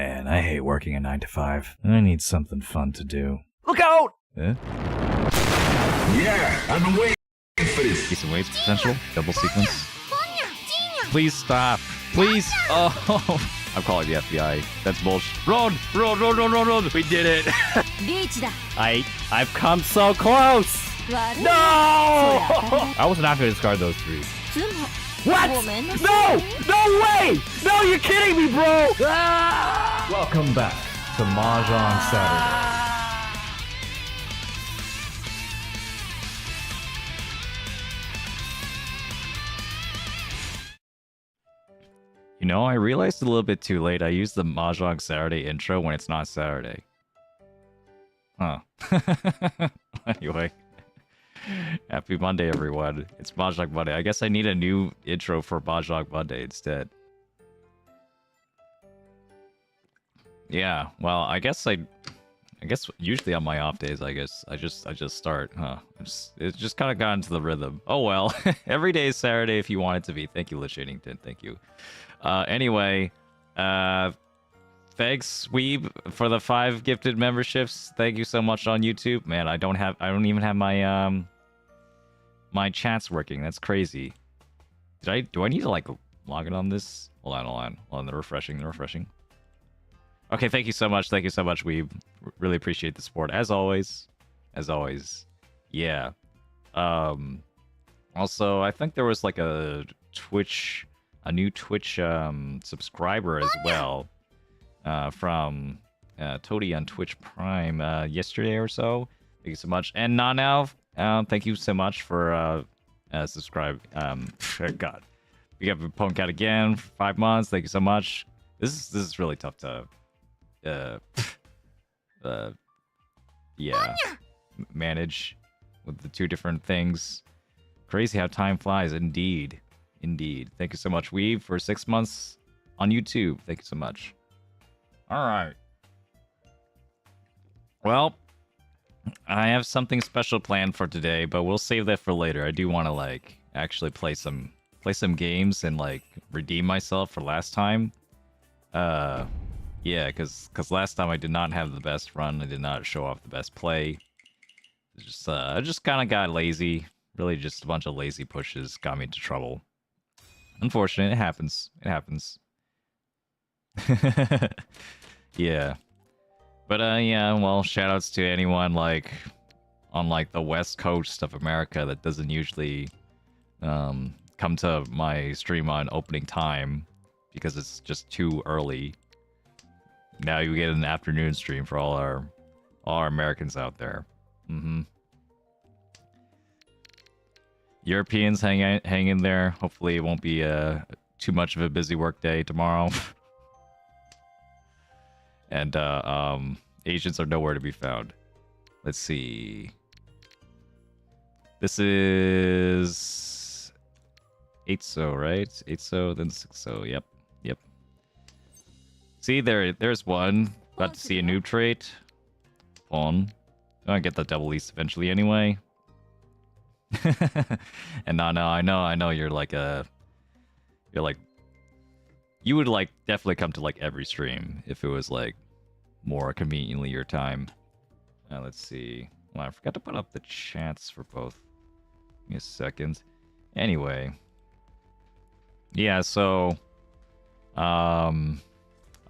Man, I hate working a 9 to 5. I need something fun to do. Look out! Eh? Yeah, I've been waiting for this. Decent waves potential. Double sequence. Please stop. Please. Oh, I'm calling the FBI. That's bullshit. Run! Run! Run! Run! Run! Run! We did it. I've come so close. No! I was not going to discard those 3. What? No! No way! No, you're kidding me, bro! Ah! Welcome back to Mahjong Saturday. You know, I realized a little bit too late. I used the Mahjong Saturday intro when it's not Saturday. Huh. Anyway. Happy Monday, everyone. It's Mahjong Monday. I guess I need a new intro for Mahjong Monday instead. Yeah, well, I guess usually on my off days, I just start, huh? It just kind of got into the rhythm. Oh well, every day is Saturday if you want it to be. Thank you, Lich Shadington. Thank you. Anyway, thanks, Weeb, for the 5 gifted memberships. Thank you so much on YouTube. Man, I don't even have my my chats working. That's crazy. Do I need to like log in on this? Hold on. They're refreshing. Okay, thank you so much. Thank you so much, Weeb. Really appreciate the support as always. Yeah. Also, I think there was like a new Twitch subscriber as well, from Toady on Twitch Prime yesterday or so. Thank you so much. And Nanav, thank you so much for subscribe. God, we got Pokecat again for 5 months. Thank you so much. This is really tough to manage with the 2 different things. Crazy how time flies. Indeed. Thank you so much, Weave, for 6 months on YouTube. Thank you so much. All right. Well, I have something special planned for today, but we'll save that for later. I do want to like actually play some games and like redeem myself for last time. Yeah, because last time I did not have the best run. I did not show off the best play. I just kind of got lazy. Really, just a bunch of lazy pushes got me into trouble. Unfortunate, it happens. Yeah. But yeah, well, shoutouts to anyone like on like the West Coast of America that doesn't usually come to my stream on opening time because it's just too early. Now you get an afternoon stream for all our Americans out there. Europeans hang in there. Hopefully it won't be too much of a busy work day tomorrow. And Asians are nowhere to be found. Let's see. This is 8-so, right? 8-so, then 6-so. Yep. See, there's one. About to see a noob trait. Pawn. I'm gonna get the double east eventually anyway. And no, I know you're like you would like definitely come to like every stream if it was like more conveniently your time. Let's see. Well, I forgot to put up the chats for both. Give me a second. Anyway. Yeah, so I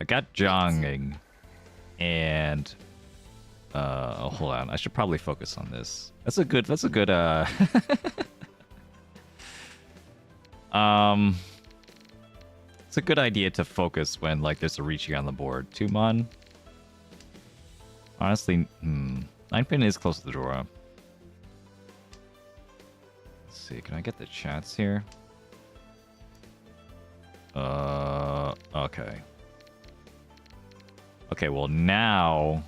got Jonging and hold on. I should probably focus on this. That's a good it's a good idea to focus when like there's a Riichi on the board. 2-mon. Honestly, 9-pin is close to the draw. Let's see, can I get the chats here? Okay. Okay, well now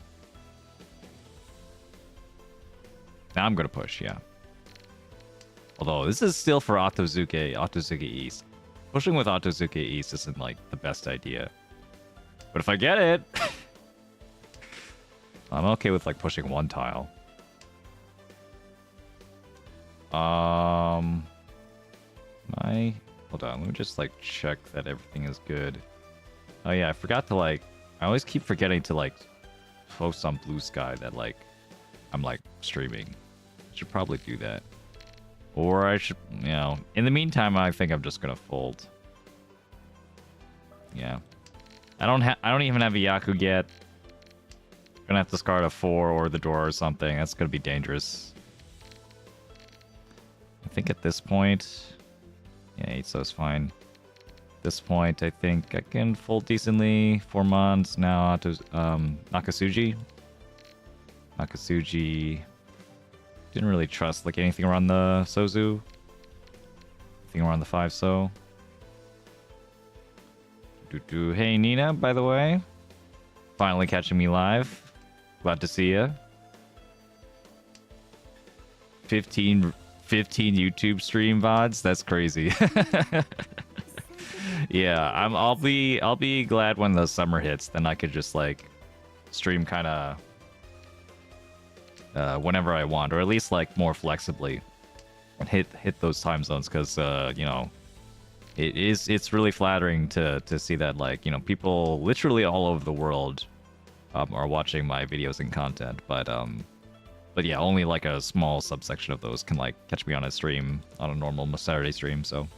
I'm gonna push, yeah. Although this is still for Otozuke East. Pushing with Otozuke East isn't like the best idea. But if I get it, I'm okay with like pushing 1 tile. Hold on, let me just like check that everything is good. Oh yeah, I forgot to like I always keep forgetting to like post on Blue Sky that like I'm like streaming. Should probably do that. Or I should, you know, in the meantime, I think I'm just gonna fold. Yeah. I don't even have a Yaku yet. Gonna have to discard a 4 or the door or something. That's gonna be dangerous. I think at this point, yeah, 8 so is fine. At this point, I think I can fold decently. 4 mons now to Nakasuji. Nakasuji didn't really trust like anything around the Sozu. Anything around the 5 so. Hey Nina, by the way. Finally catching me live. Glad to see ya. 15 YouTube stream VODs. That's crazy. Yeah, I'll be glad when the summer hits. Then I could just like stream kind of whenever I want, or at least like more flexibly, and hit those time zones. Because you know, it's really flattering to see that like, you know, people literally all over the world are watching my videos and content, but yeah, only like a small subsection of those can like catch me on a stream, on a normal Saturday stream. So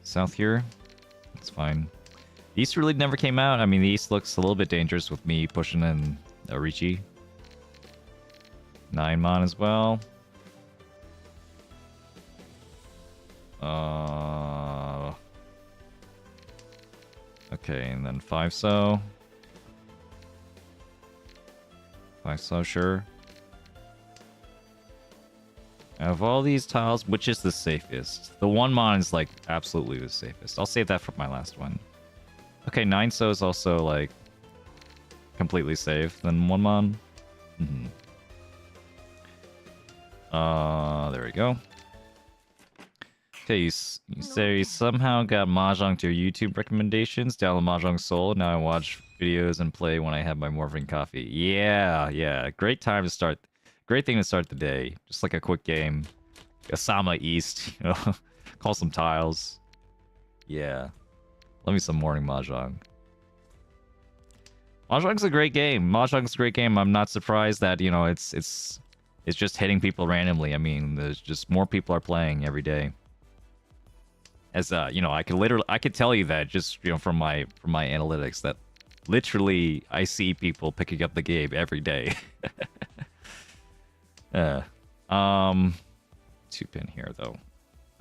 south here, it's fine. The east really never came out. I mean, the east looks a little bit dangerous with me pushing in a Riichi. 9 mon as well. Okay, and then 5 so. 5 so, sure. Out of all these tiles, which is the safest? The 1 mon is like absolutely the safest. I'll save that for my last one. Okay, 9 so is also like completely safe. Then 1 mon. There we go. Okay, you say you somehow got Mahjong to your YouTube recommendations. Download Mahjong Soul. Now I watch videos and play when I have my morphine coffee. Yeah. Great time to start. Great thing to start the day. Just like a quick game. Asama East, you know. Call some tiles. Yeah. Love me some morning Mahjong. Mahjong's a great game. Mahjong's a great game. I'm not surprised that, you know, it's just hitting people randomly. I mean, there's just more people are playing every day. As you know, I could tell you that just, you know, from my analytics that literally I see people picking up the game every day. 2 pin here though.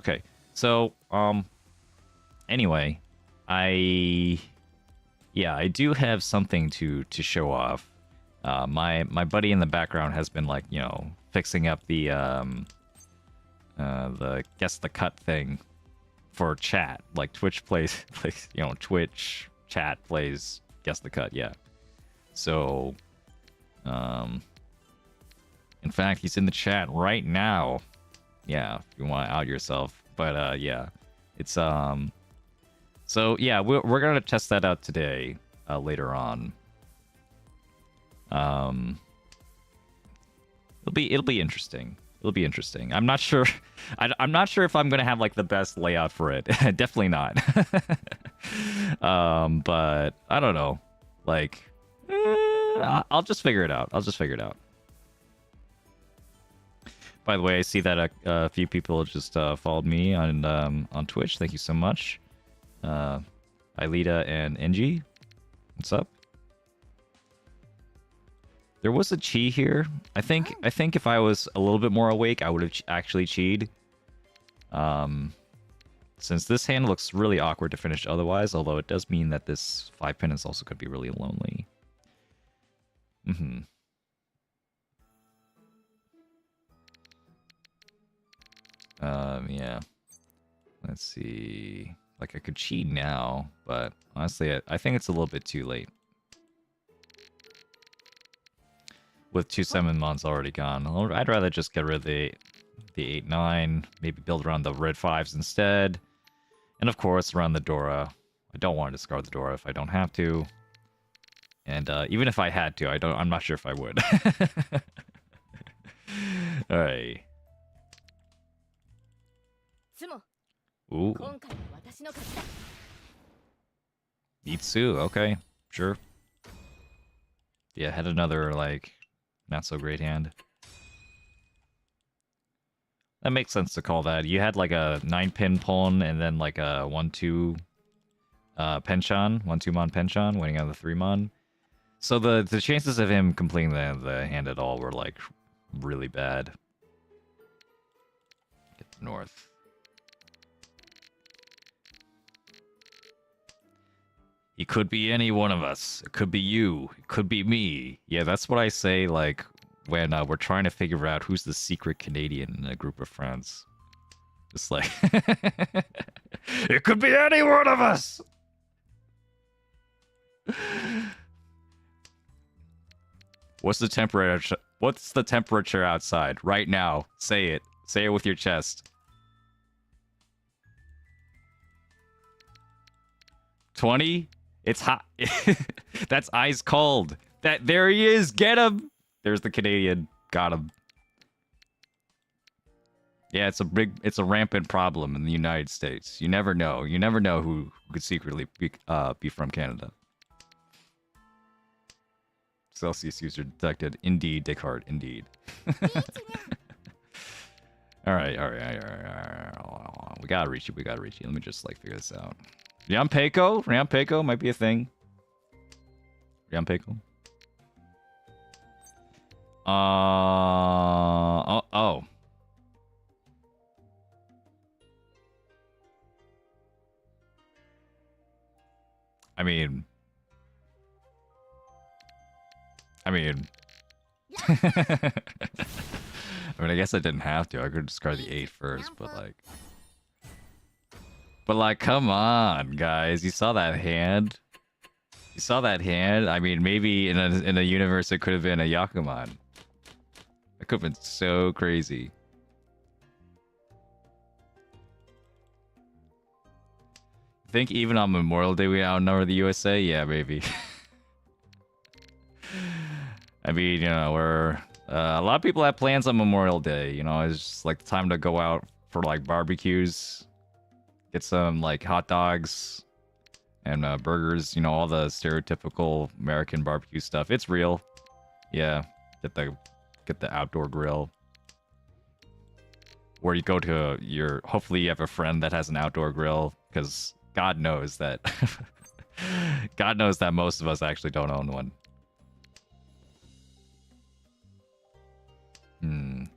Okay, so anyway, I do have something to show off. My buddy in the background has been like, you know, fixing up the guess the cut thing for chat. Like Twitch plays you know, Twitch chat plays guess the cut, yeah. So in fact, he's in the chat right now. Yeah, if you want to out yourself. But yeah, it's so yeah, we're gonna test that out today, later on. It'll be interesting. It'll be interesting. I'm not sure. I'm not sure if I'm gonna have like the best layout for it. Definitely not. But I don't know. Like, I'll just figure it out. By the way, I see that a few people just followed me on Twitch. Thank you so much. Ailita and Engie. What's up? There was a chi here. I think if I was a little bit more awake, I would have actually chi'd. Since this hand looks really awkward to finish otherwise, although it does mean that this 5 pin is also going to be really lonely. Yeah. Let's see. Like, I could cheat now, but honestly, I think it's a little bit too late. With 2 7 mons already gone. I'd rather just get rid of the 8-9, maybe build around the red 5s instead. And of course, around the Dora. I don't want to discard the Dora if I don't have to. And even if I had to, I'm not sure if I would. Alright. Ooh. Itsu, okay, sure. Yeah, had another, like, not so great hand. That makes sense to call that. You had like a 9-pin pawn and then like a 1-2 penchant, 1-2-mon penchant, winning on the 3-mon. So the chances of him completing the hand at all were like really bad. Get the north. He could be any one of us. It could be you. It could be me. Yeah, that's what I say, like, when we're trying to figure out who's the secret Canadian in a group of friends. It's like, it could be any one of us! What's the temperature? What's the temperature outside right now? Say it. Say it with your chest. 20? It's hot. That's ice cold. There he is. Get him. There's the Canadian. Got him. Yeah, it's a rampant problem in the United States. You never know. You never know who could secretly be from Canada. Celsius user detected. Indeed, Descartes. Indeed. All right. We gotta reach it. Let me just like figure this out. Riampeko might be a thing. Riampeko. Oh. I mean, I guess I didn't have to. I could discard the 8 first, but like, come on, guys. You saw that hand? I mean, maybe in a universe it could have been a Yakuman. It could have been so crazy. Think even on Memorial Day we outnumber the USA? Yeah, maybe. I mean, you know, we're a lot of people have plans on Memorial Day. You know, it's just like the time to go out for like barbecues, get some like hot dogs and burgers. You know, all the stereotypical American barbecue stuff. It's real. Yeah, get the outdoor grill. Or you go to hopefully you have a friend that has an outdoor grill, because God knows that most of us actually don't own one. Let's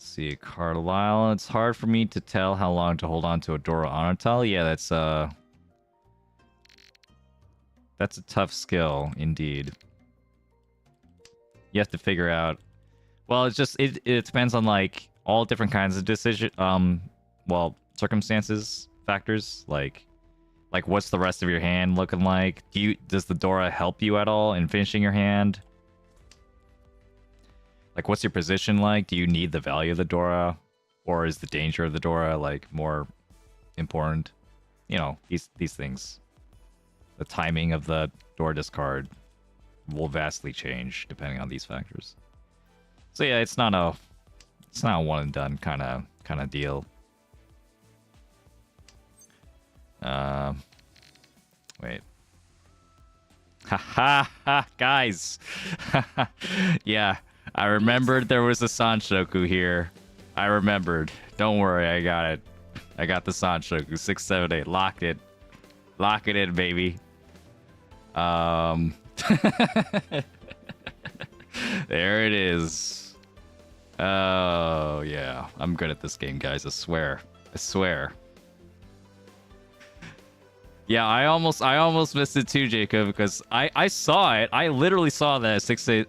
see, Carlisle. It's hard for me to tell how long to hold on to a Dora Honortal. Yeah, that's a tough skill indeed. You have to figure out. Well, it depends on like all different kinds of circumstances, factors, like what's the rest of your hand looking like? Does the Dora help you at all in finishing your hand? Like, what's your position like? Do you need the value of the Dora, or is the danger of the Dora like more important? You know, these things. The timing of the Dora discard will vastly change depending on these factors. So yeah, it's not a one and done kind of deal. Wait. Ha, guys. Yeah, I remembered there was a Sanshoku here. I remembered. Don't worry, I got it. I got the Sanshoku. 6, 7, 8. Lock it in, baby. There it is. Oh yeah, I'm good at this game, guys. I swear. Yeah, I almost missed it too, Jacob, because I saw it. I literally saw that 6, 7, 8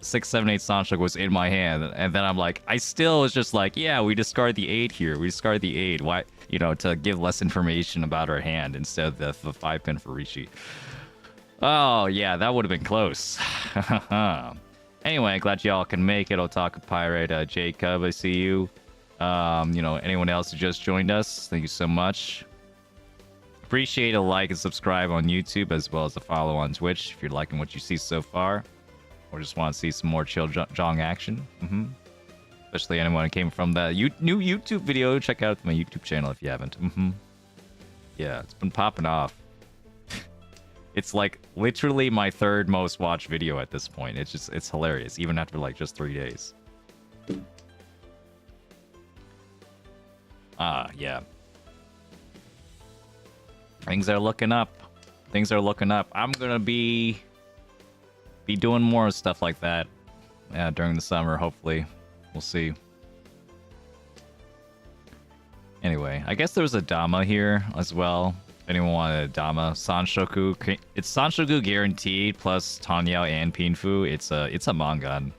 Sanshok was in my hand, and then I'm like, I still was just like, yeah, we discard the 8 here. We discard the 8. Why, you know, to give less information about our hand instead of the 5-pin for Riichi. Oh yeah, that would have been close. Anyway, glad y'all can make it. Otaku Pirate, Jacob, I see you. You know, anyone else who just joined us, thank you so much. Appreciate a like and subscribe on YouTube, as well as a follow on Twitch if you're liking what you see so far, or just want to see some more chill Jong action. Especially anyone who came from the new YouTube video. Check out my YouTube channel if you haven't. Yeah, it's been popping off. It's like literally my third most watched video at this point. It's hilarious, even after like just 3 days. Yeah. Things are looking up. Things are looking up. I'm gonna be doing more stuff like that. Yeah, during the summer, hopefully. We'll see. Anyway, I guess there was a Dama here as well. If anyone wanted a Dama, Sanshoku. It's Sanshoku guaranteed plus Tanyao and Pinfu. It's a Mangan.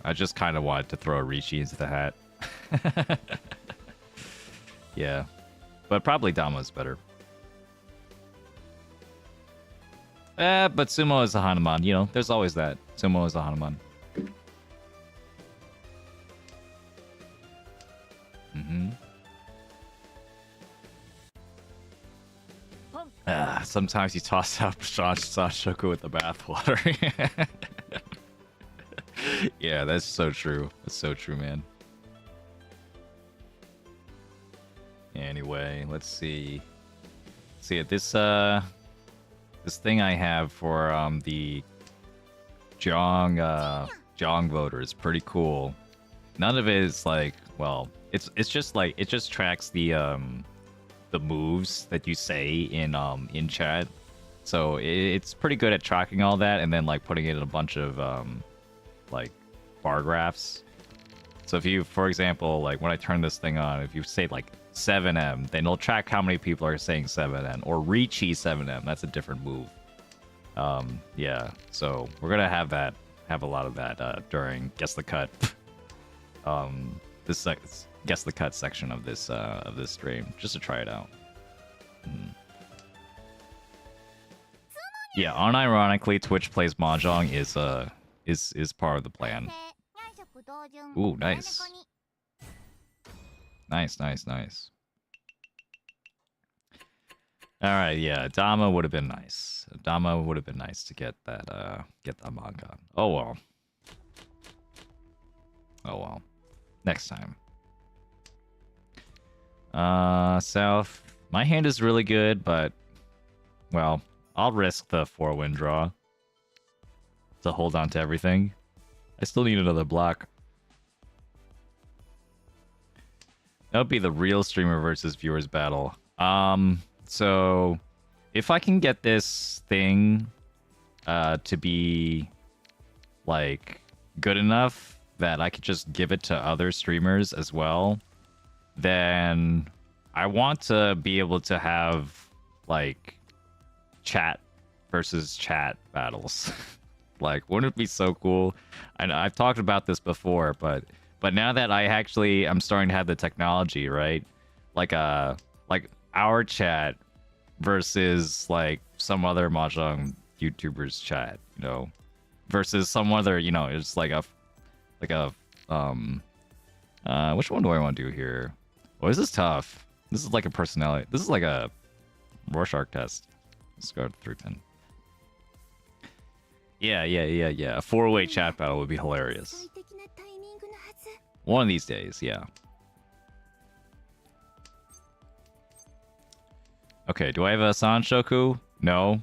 I just kind of wanted to throw Riichi into the hat. Yeah, but probably Dama's better. But Sumo is a Hanuman. You know, there's always that. Sumo is a Hanuman. Sometimes you toss out Sanshoku with the bathwater. Yeah, that's so true. That's so true, man. Anyway, let's see. This thing I have for the JongVoter is pretty cool. None of it is like, well, it's just like it just tracks the moves that you say in chat. So it's pretty good at tracking all that and then like putting it in a bunch of like bar graphs. So if you, for example, like when I turn this thing on, if you say like 7M, then it'll track how many people are saying 7M, or Riichi 7M. That's a different move. Yeah. So we're gonna have a lot of that during Guess the Cut. This Guess the Cut section of this stream, just to try it out. Yeah, unironically, Twitch plays Mahjong is part of the plan. Ooh, nice. Nice. Alright, yeah, Dama would have been nice. Dama would have been nice to get that manga. Oh well. Next time. South. My hand is really good, but well, I'll risk the 4-win draw to hold on to everything. I still need another block. That would be the real streamer versus viewers battle. So if I can get this thing to be like good enough that I could just give it to other streamers as well, then I want to be able to have like chat versus chat battles. Like, wouldn't it be so cool? I know I've talked about this before, but now that I'm starting to have the technology, right? Like our chat versus like some other Mahjong YouTuber's chat, you know, versus some other, you know, it's like a which one do I want to do here? Oh, this is tough. This is like a personality. This is like a Rorschach test. Let's go to 3-pin. Yeah. A 4-way chat battle would be hilarious. One of these days, yeah. Okay, do I have a Sanshoku? No.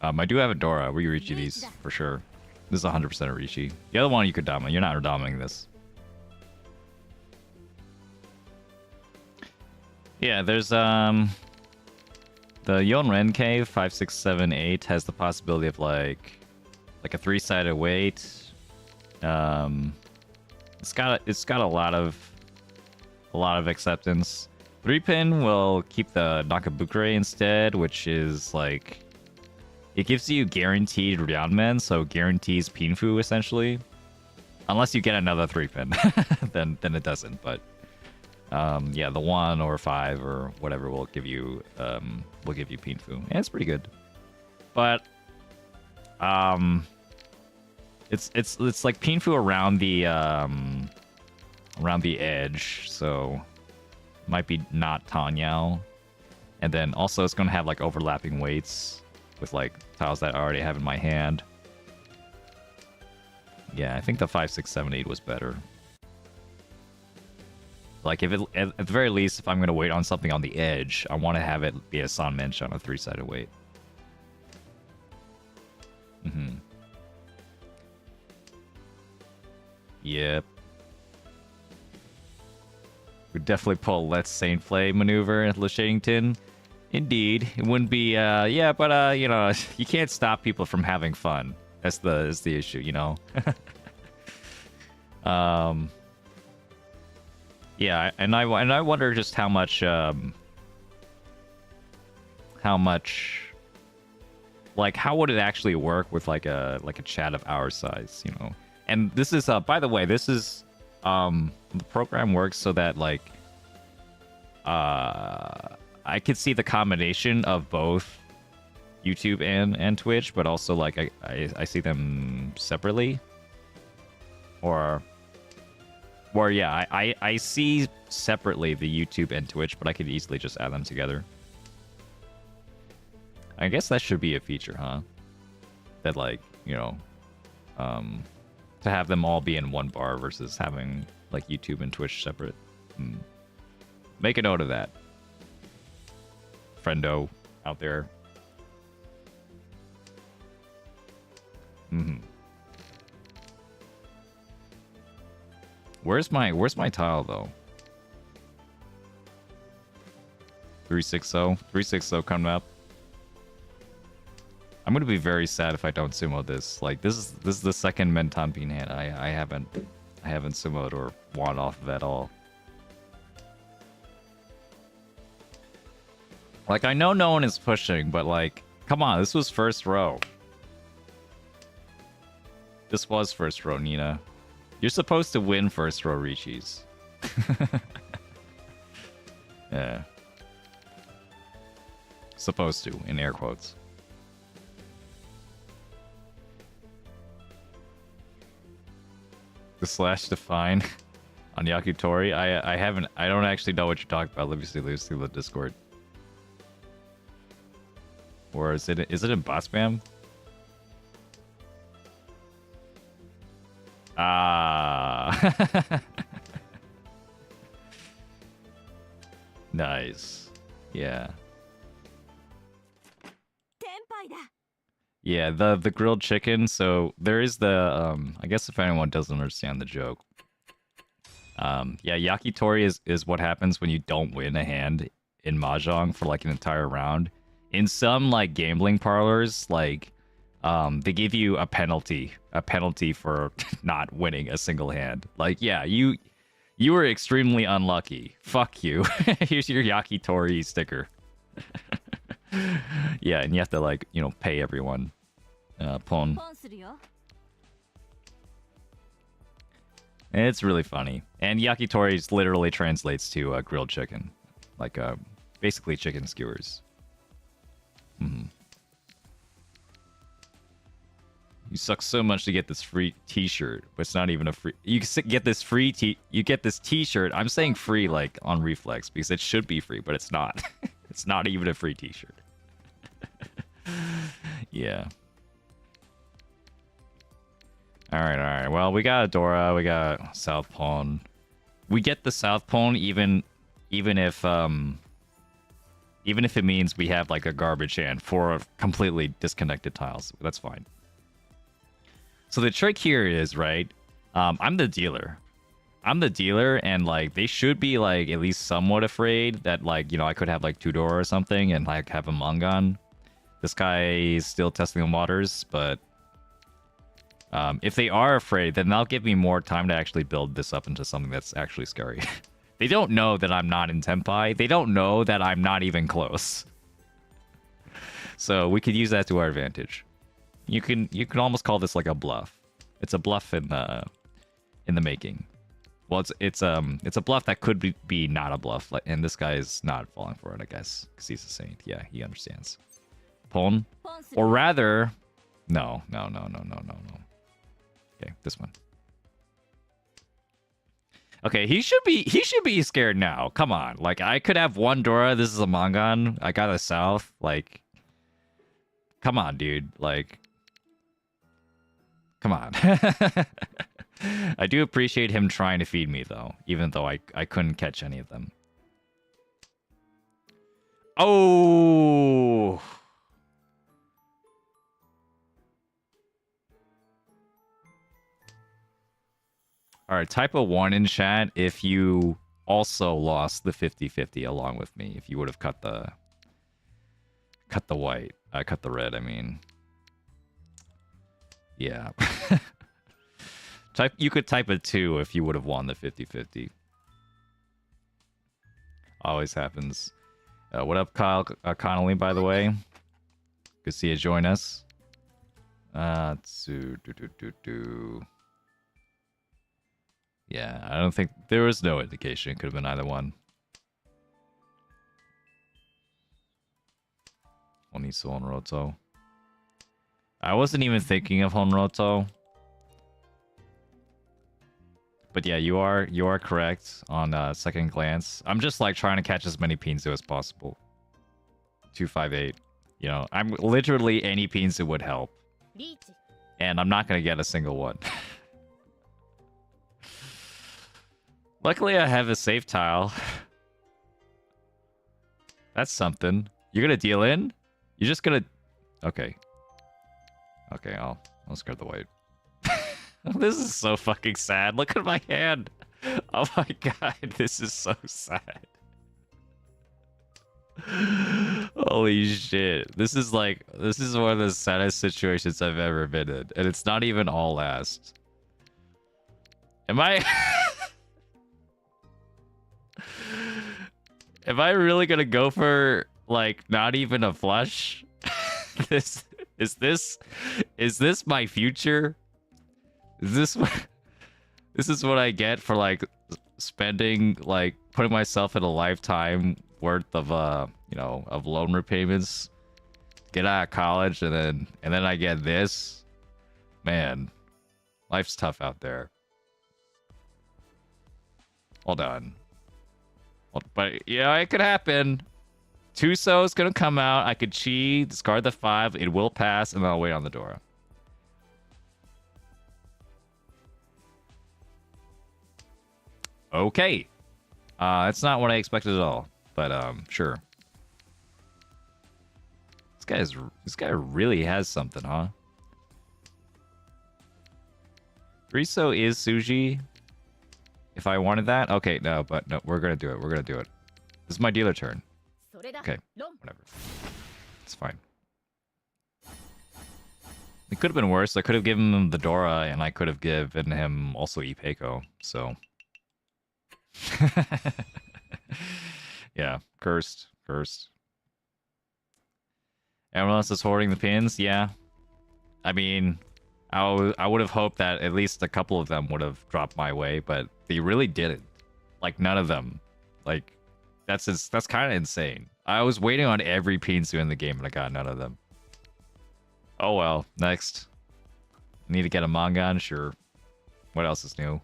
I do have a Dora. We Riichi these for sure. This is 100% a Riichi. The other one you could Dama. You're not dominating this. Yeah, there's the Yonren Cave 5, 6, 7, 8 has the possibility of like a 3-sided weight. It's got a lot of acceptance. 3-pin will keep the Nakabukure instead, which is like it gives you guaranteed Ryanmen, so guarantees Pinfu essentially. Unless you get another 3-pin, then it doesn't. But yeah, the 1 or 5 or whatever will give you Pinfu, and it's pretty good. But it's like Pinfu around the edge, so might be not Tanyao. And then also it's gonna have like overlapping weights with like tiles that I already have in my hand. Yeah, I think the 5, 6, 7, 8 was better. Like, if it at the very least, if I'm gonna wait on something on the edge, I want to have it be a San Mensch on a 3-sided wait. Yep. Would definitely pull Let's Saint Play maneuver at Lashington. Indeed, it wouldn't be. Yeah, but you know, you can't stop people from having fun. That's the issue, you know. Yeah, and I wonder just how much like how would it actually work with like a chat of our size, you know? And this is by the way, this is the program works so that like I could see the combination of both YouTube and Twitch, but also like I see them separately. Or yeah, I see separately the YouTube and Twitch, but I could easily just add them together. I guess that should be a feature, huh? That like, you know, to have them all be in one bar versus having like YouTube and Twitch separate. Make a note of that. Friendo out there. Where's my tile though? 360 coming up. I'm gonna be very sad if I don't sumo this. Like this is the second Menton Bean hand I haven't sumoed or won off of at all. Like I know no one is pushing, but like, come on, this was first row. This was first row, Nina. You're supposed to win first row Riichis. Yeah. Supposed to, in air quotes. The slash define on Yakitori. I don't actually know what you're talking about. Let me see through the Discord. Or is it in Boss Spam? Ah. Nice. Yeah. Yeah, the grilled chicken. So there is the I guess if anyone doesn't understand the joke. Yeah, yakitori is what happens when you don't win a hand in Mahjong for like an entire round. In some like gambling parlors, like they give you a penalty for not winning a single hand. Like, yeah, you were extremely unlucky. Fuck you. Here's your yakitori sticker. Yeah, and you have to like, you know, pay everyone. Pon. It's really funny. And yakitori literally translates to grilled chicken. Like basically chicken skewers. You suck so much to get this free t-shirt, but it's not even a free. You get this free you get this t-shirt. I'm saying free like on reflex because it should be free, but it's not. It's not even a free t-shirt. Yeah. All right. Well, we got Adora, we got South Pawn. We get the South Pawn even if it means we have like a garbage hand for completely disconnected tiles. That's fine. So the trick here is, right, I'm the dealer. And like they should be like at least somewhat afraid that like, you know, I could have like Tudor or something and like have a Mangan. This guy is still testing the waters, but if they are afraid, then they'll give me more time to actually build this up into something that's actually scary. They don't know that I'm not in Tenpai. They don't know that I'm not even close. So we could use that to our advantage. You can almost call this like a bluff. It's a bluff in the making. Well, it's a bluff that could be not a bluff. Like, and this guy is not falling for it, I guess, because he's a saint. Yeah, he understands. Pon, or rather, no. Okay, this one. Okay, he should be scared now. Come on, like I could have one Dora. This is a Mangan. I got a South. Like, come on, dude. Like, come on. I do appreciate him trying to feed me, though, even though I couldn't catch any of them. Oh! Alright, type a 1 in chat if you also lost the 50-50 along with me. If you would have cut the white. Cut the red, I mean. Yeah. You could type a 2 if you would have won the 50-50. Always happens. What up, Kyle Connolly, by the way? Good to see you join us. Yeah, I don't think... There was no indication. It could have been either one. Oniso Honroto. I wasn't even thinking of Honroto. But yeah, you are correct on second glance. I'm just like trying to catch as many Pinzu as possible. 258. You know, I'm literally any Pinzu would help. And I'm not gonna get a single one. Luckily, I have a safe tile. That's something. You're gonna deal in? You're just gonna... Okay. Okay, I'll discard the white. This is so fucking sad. Look at my hand. Oh my god, this is so sad. Holy shit. This is one of the saddest situations I've ever been in. And it's not even all last. Am I... Am I really gonna go for, like, not even a flush? Is this my future? This is what I get for, like, spending, like, putting myself in a lifetime worth of of loan repayments, get out of college, and then I get this. Man, life's tough out there. Hold on. But yeah, it could happen. Tuso is gonna come out. I could chi, discard the 5. It will pass, and then I'll wait on the Dora. Okay. That's not what I expected at all. But sure. This guy really has something, huh? Riso is Suji. If I wanted that? Okay, no, we're gonna do it. We're gonna do it. This is my dealer turn. Okay, whatever. It's fine. It could have been worse. I could have given him the Dora, and I could have given him also Ipeco, so... Yeah, cursed. Everyone else is hoarding the pins? Yeah. I mean... I would have hoped that at least a couple of them would have dropped my way, but they really didn't. Like, none of them. Like, that's kind of insane. I was waiting on every Pinsu in the game, and I got none of them. Oh well, next. Need to get a Mangan? Sure. What else is new?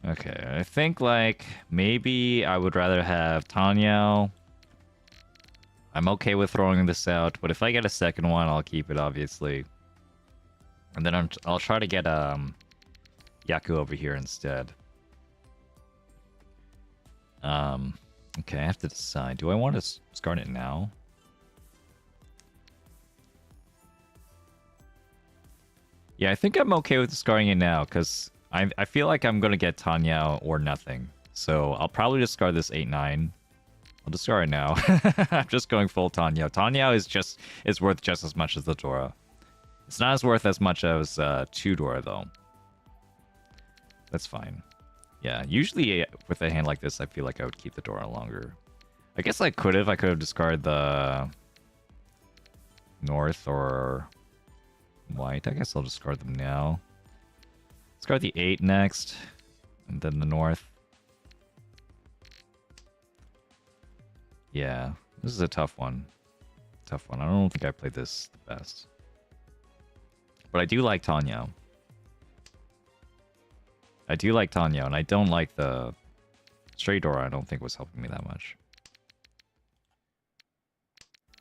Okay, I think, like, maybe I would rather have Tanyao. I'm okay with throwing this out, but if I get a second one, I'll keep it, obviously. And then I'll try to get Yaku over here instead. Okay, I have to decide. Do I want to discard it now? Yeah, I think I'm okay with discarding it now, because I feel like I'm going to get Tanyao or nothing. So I'll probably discard this 8-9. I'll discard it now. I'm just going full Tanyao. Tanyao is worth just as much as the Dora. It's not as worth as much as 2 Dora, though. That's fine. Yeah, usually with a hand like this, I feel like I would keep the Dora longer. I guess I could have discarded the North or White. I guess I'll discard them now. Discard the 8 next, and then the North. Yeah, this is a tough one. Tough one. I don't think I played this the best. But I do like Tanyao. I do like Tanya, and I don't like the straight door. I don't think was helping me that much.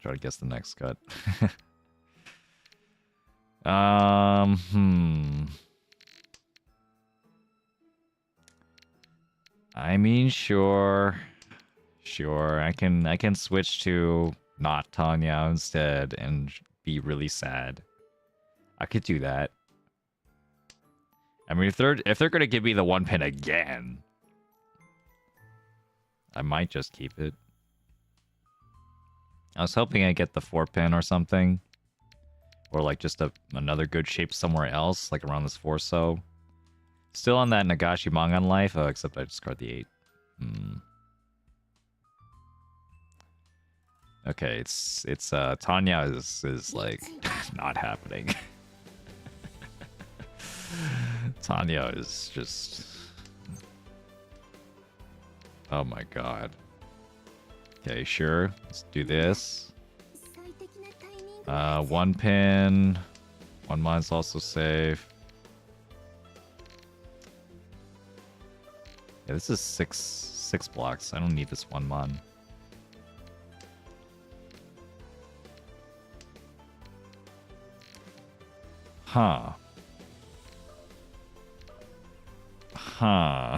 Try to guess the next cut. I mean, sure. I can switch to not Tanya instead and be really sad. I could do that. I mean, if they're gonna give me the 1 pin again, I might just keep it. I was hoping I'd get the 4 pin or something. Or like just another good shape somewhere else, like around this 4 so. Still on that Nagashi Mangan life, except I discard the 8. Okay, it's Tanya is like not happening. Tanya is just, oh my god. Okay, sure. Let's do this. 1 pin. 1 mine's also safe. Yeah, this is six blocks. I don't need this 1 mon. Huh. I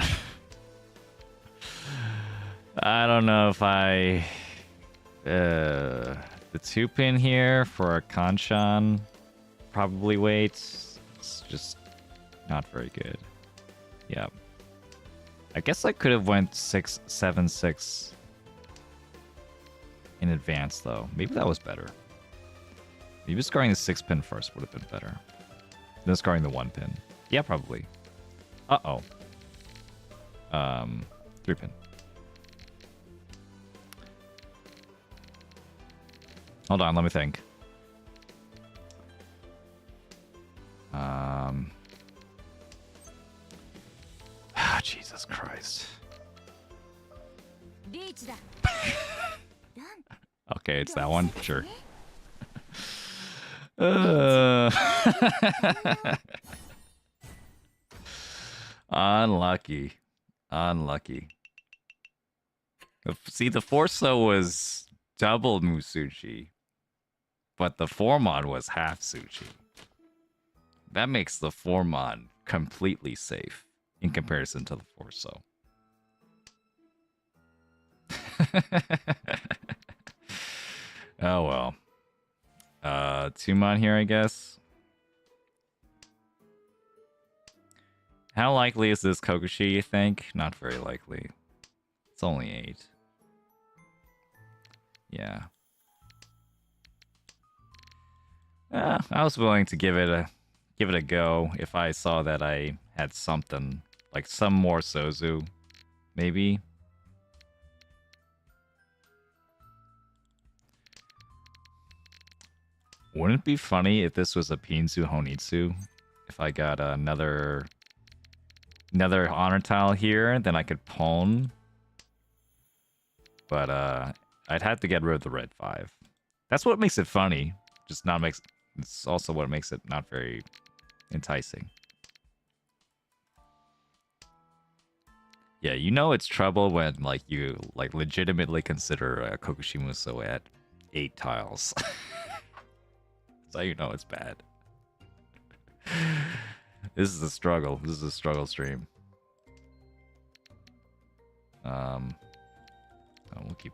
don't know if I... the 2 pin here for a Kanchan probably waits. It's just not very good. Yeah. I guess I could have went 6, 7, 6 in advance though. Maybe that was better. Maybe scoring the 6 pin first would have been better than scoring the 1 pin. Yeah, probably. Uh-oh. 3 pin. Hold on, let me think. Jesus Christ. Okay, it's that one? Sure. Unlucky. See, the Forso was double Musuchi, but the Formon was half Suchi. That makes the Formon completely safe in comparison to the Forso. Oh well. 2 mon here, I guess. How likely is this Kokushi, you think? Not very likely. It's only 8. Yeah. I was willing to give it a go if I saw that I had something, like some more Sozu, maybe. Wouldn't it be funny if this was a Pinzu Honitsu? If I got another honor tile here, then I could pawn. But I'd have to get rid of the red 5. That's what makes it funny. Just not makes. It's also what makes it not very enticing. Yeah, you know it's trouble when like you like legitimately consider Kokushi Muso at 8 tiles. That's how you know it's bad. This is a struggle. This is a struggle stream. We'll keep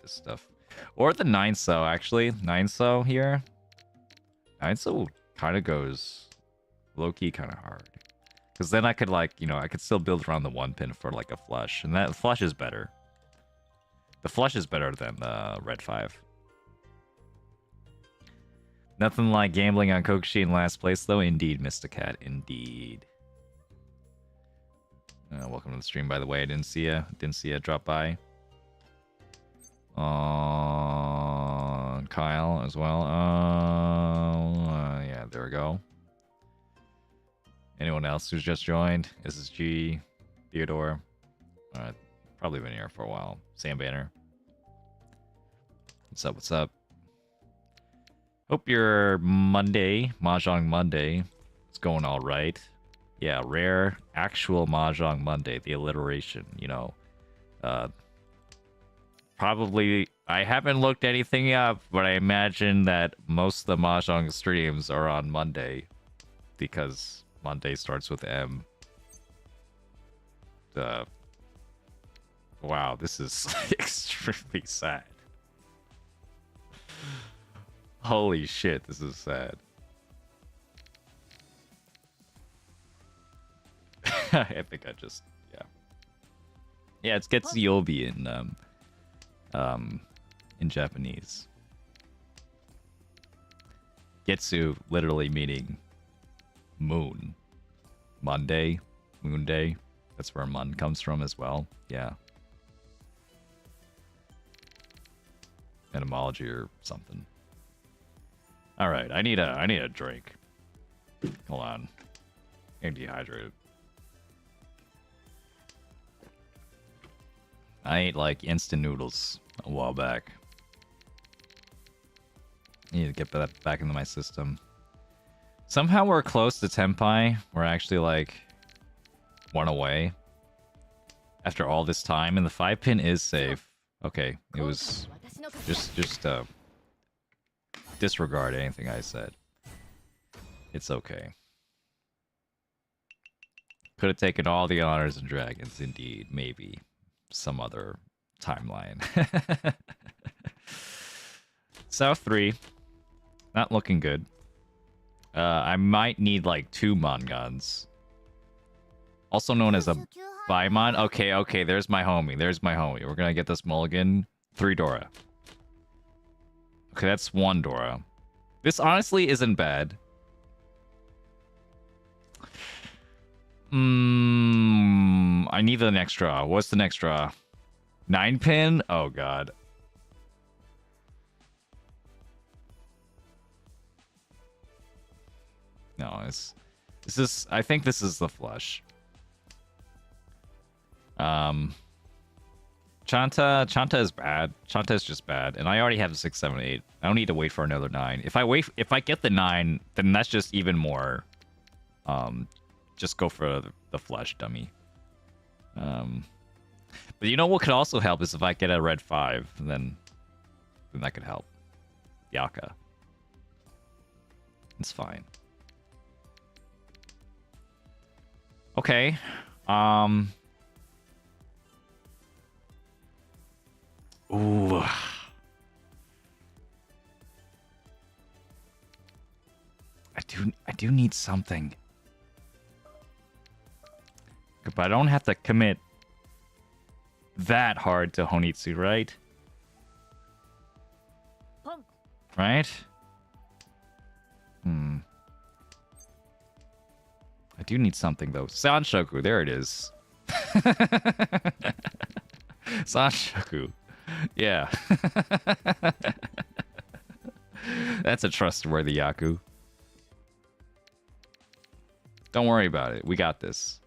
this stuff. Or the 9 so actually. 9 so here. 9 so kind of goes low-key kind of hard. Because then I could like, you know, I could still build around the 1 pin for like a flush. And that flush is better. The flush is better than the red 5. Nothing like gambling on Kokushi in last place, though. Indeed, Mysticat. Indeed. Welcome to the stream, by the way. I didn't see ya. Drop by. Kyle as well. Yeah, there we go. Anyone else who's just joined? SSG, Theodore. Probably been here for a while. Sam Banner. What's up? Hope your Monday, Mahjong Monday, is going all right. Yeah, rare actual Mahjong Monday, the alliteration, you know. Probably, I haven't looked anything up, but I imagine that most of the Mahjong streams are on Monday because Monday starts with M. Wow, this is extremely sad. Holy shit, this is sad. I think I just, yeah. Yeah, it's Getsuyobi in Japanese. Getsu literally meaning moon. Monday, moon day. That's where mun comes from as well. Yeah. Etymology or something. All right, I need a drink. Hold on. I'm dehydrated. I ate like instant noodles a while back. I need to get that back into my system. Somehow we're close to Tenpai. We're actually like 1 away. After all this time, and the 5-pin is safe. Okay, it was just disregard anything I said. It's okay. Could have taken all the honors and dragons, indeed, maybe. Some other timeline. South 3. Not looking good. I might need like 2 Mongons. Also known as a Baimon. Okay, there's my homie. We're gonna get this mulligan. 3 Dora. Okay, that's 1 Dora. This honestly isn't bad. I need the next draw. What's the next draw? 9-pin? Oh god. No, this is, I think this is the flush. Chanta is bad. Chanta is just bad, and I already have a 6, 7, 8. I don't need to wait for another 9. If I get the 9, then that's just even more. Just go for the flush, dummy. But you know what could also help is if I get a red 5, then that could help. Yaka. It's fine. Okay. Ooh. I do need something. But I don't have to commit that hard to Honitsu, right? Right? I do need something, though. Sanshoku, there it is. Sanshoku. Yeah. That's a trustworthy Yaku. Don't worry about it. We got this.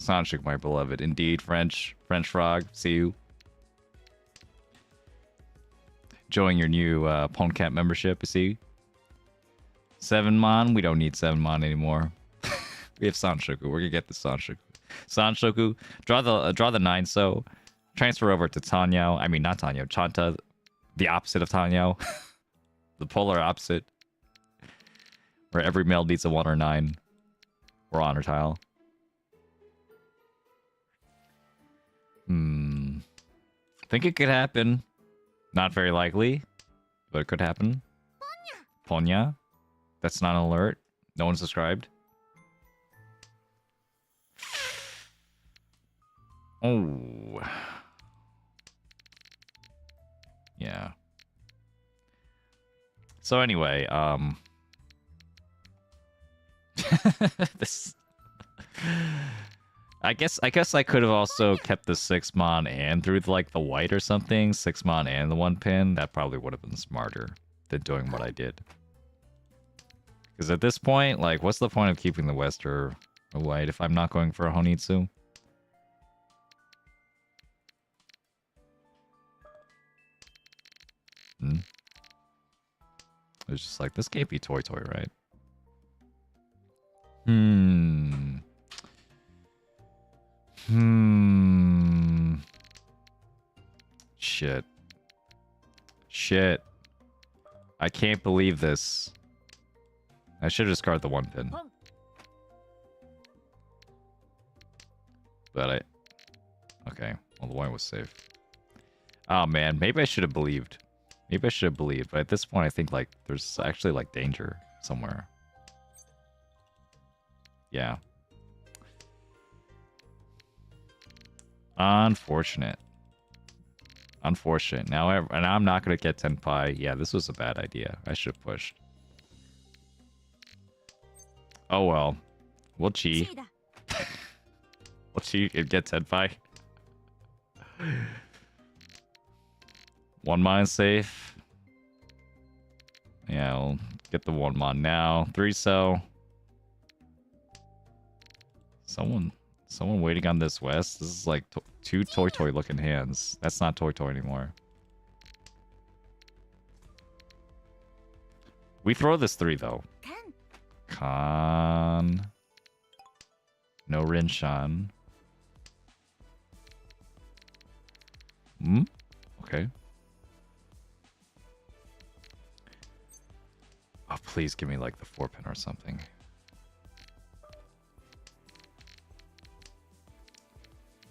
Sanshoku, my beloved. Indeed, French Frog. See you. Enjoying your new Poncamp membership, you see? 7 Mon? We don't need 7 Mon anymore. We have Sanshoku. We're gonna get the Sanshoku. Sanshoku. Draw the 9 so. Transfer over to Tanyao. I mean, not Tanyao. Chanta. The opposite of Tanyao. The polar opposite. Where every male needs a 1 or 9. Or honor tile. Think it could happen. Not very likely. But it could happen. Ponya. That's not an alert. No one subscribed. Oh. Yeah. So anyway, this I guess I could have also kept the 6 Mon and threw like the white or something. 6 Mon and the 1 pin. That probably would have been smarter than doing what I did. Because at this point, like, what's the point of keeping the West or a white if I'm not going for a Honitsu? It's just like, this can't be Toy, right? Shit. Shit. I can't believe this. I should have discarded the 1 pin. But I... Okay. Well, the 1 was safe. Oh, man. Maybe I should have believed. Maybe I should have believed. But at this point, I think, like, there's actually, like, danger somewhere. Yeah. Unfortunate. Unfortunate. Now I'm not going to get Tenpai. Yeah, this was a bad idea. I should have pushed. Oh, well. We'll chi. We'll chi and get Tenpai. 1 mon safe. Yeah, we'll get the 1 mon now. 3 so. Someone waiting on this west. This is like 2 toy looking hands. That's not toy anymore. We throw this 3 though. Con. No Rinshan. Okay. Oh, please give me like the 4 pin or something.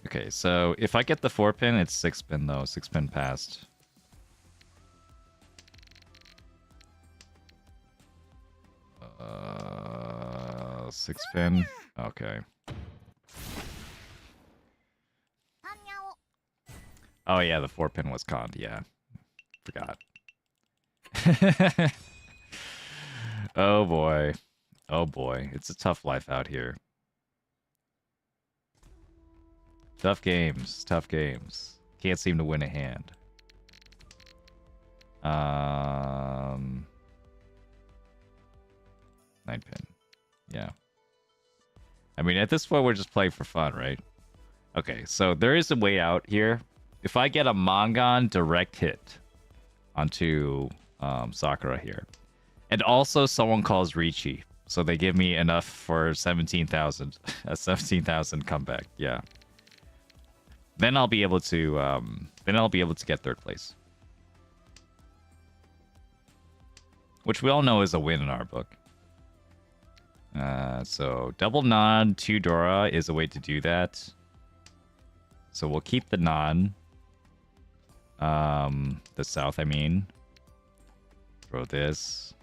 Okay, so if I get the 4 pin, it's 6 pin though. 6 pin passed. Uh, 6 pin. Okay. Oh yeah, the 4 pin was conned. Yeah, forgot. Oh boy, oh boy, it's a tough life out here. Tough games, tough games. Can't seem to win a hand. 9 pin. Yeah. I mean, at this point, we're just playing for fun, right? Okay, so there is a way out here. If I get a Mangan direct hit onto Sakura here, and also someone calls Riichi, so they give me enough for 17,000, a 17,000 comeback. Yeah. Then I'll be able to get 3rd place, which we all know is a win in our book. So double non 2 Dora is a way to do that. So we'll keep the non. The south, I mean. Throw this.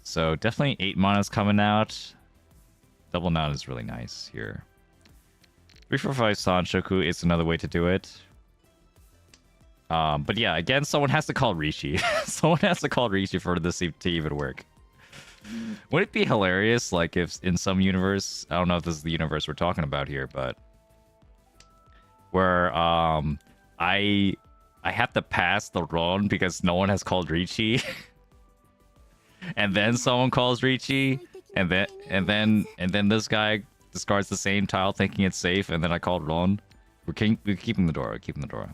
So definitely 8 mana's coming out. Double non is really nice here. 345 Sanshoku is another way to do it. But yeah, again, someone has to call Riichi. Someone has to call Riichi for this to even work. Would it be hilarious, like, if in some universe, I don't know if this is the universe we're talking about here, but where I have to pass the run because no one has called Riichi, and then someone calls Riichi, and then this guy discards the same tile thinking it's safe, and then I called Ron. We're keeping the door. Keeping the door.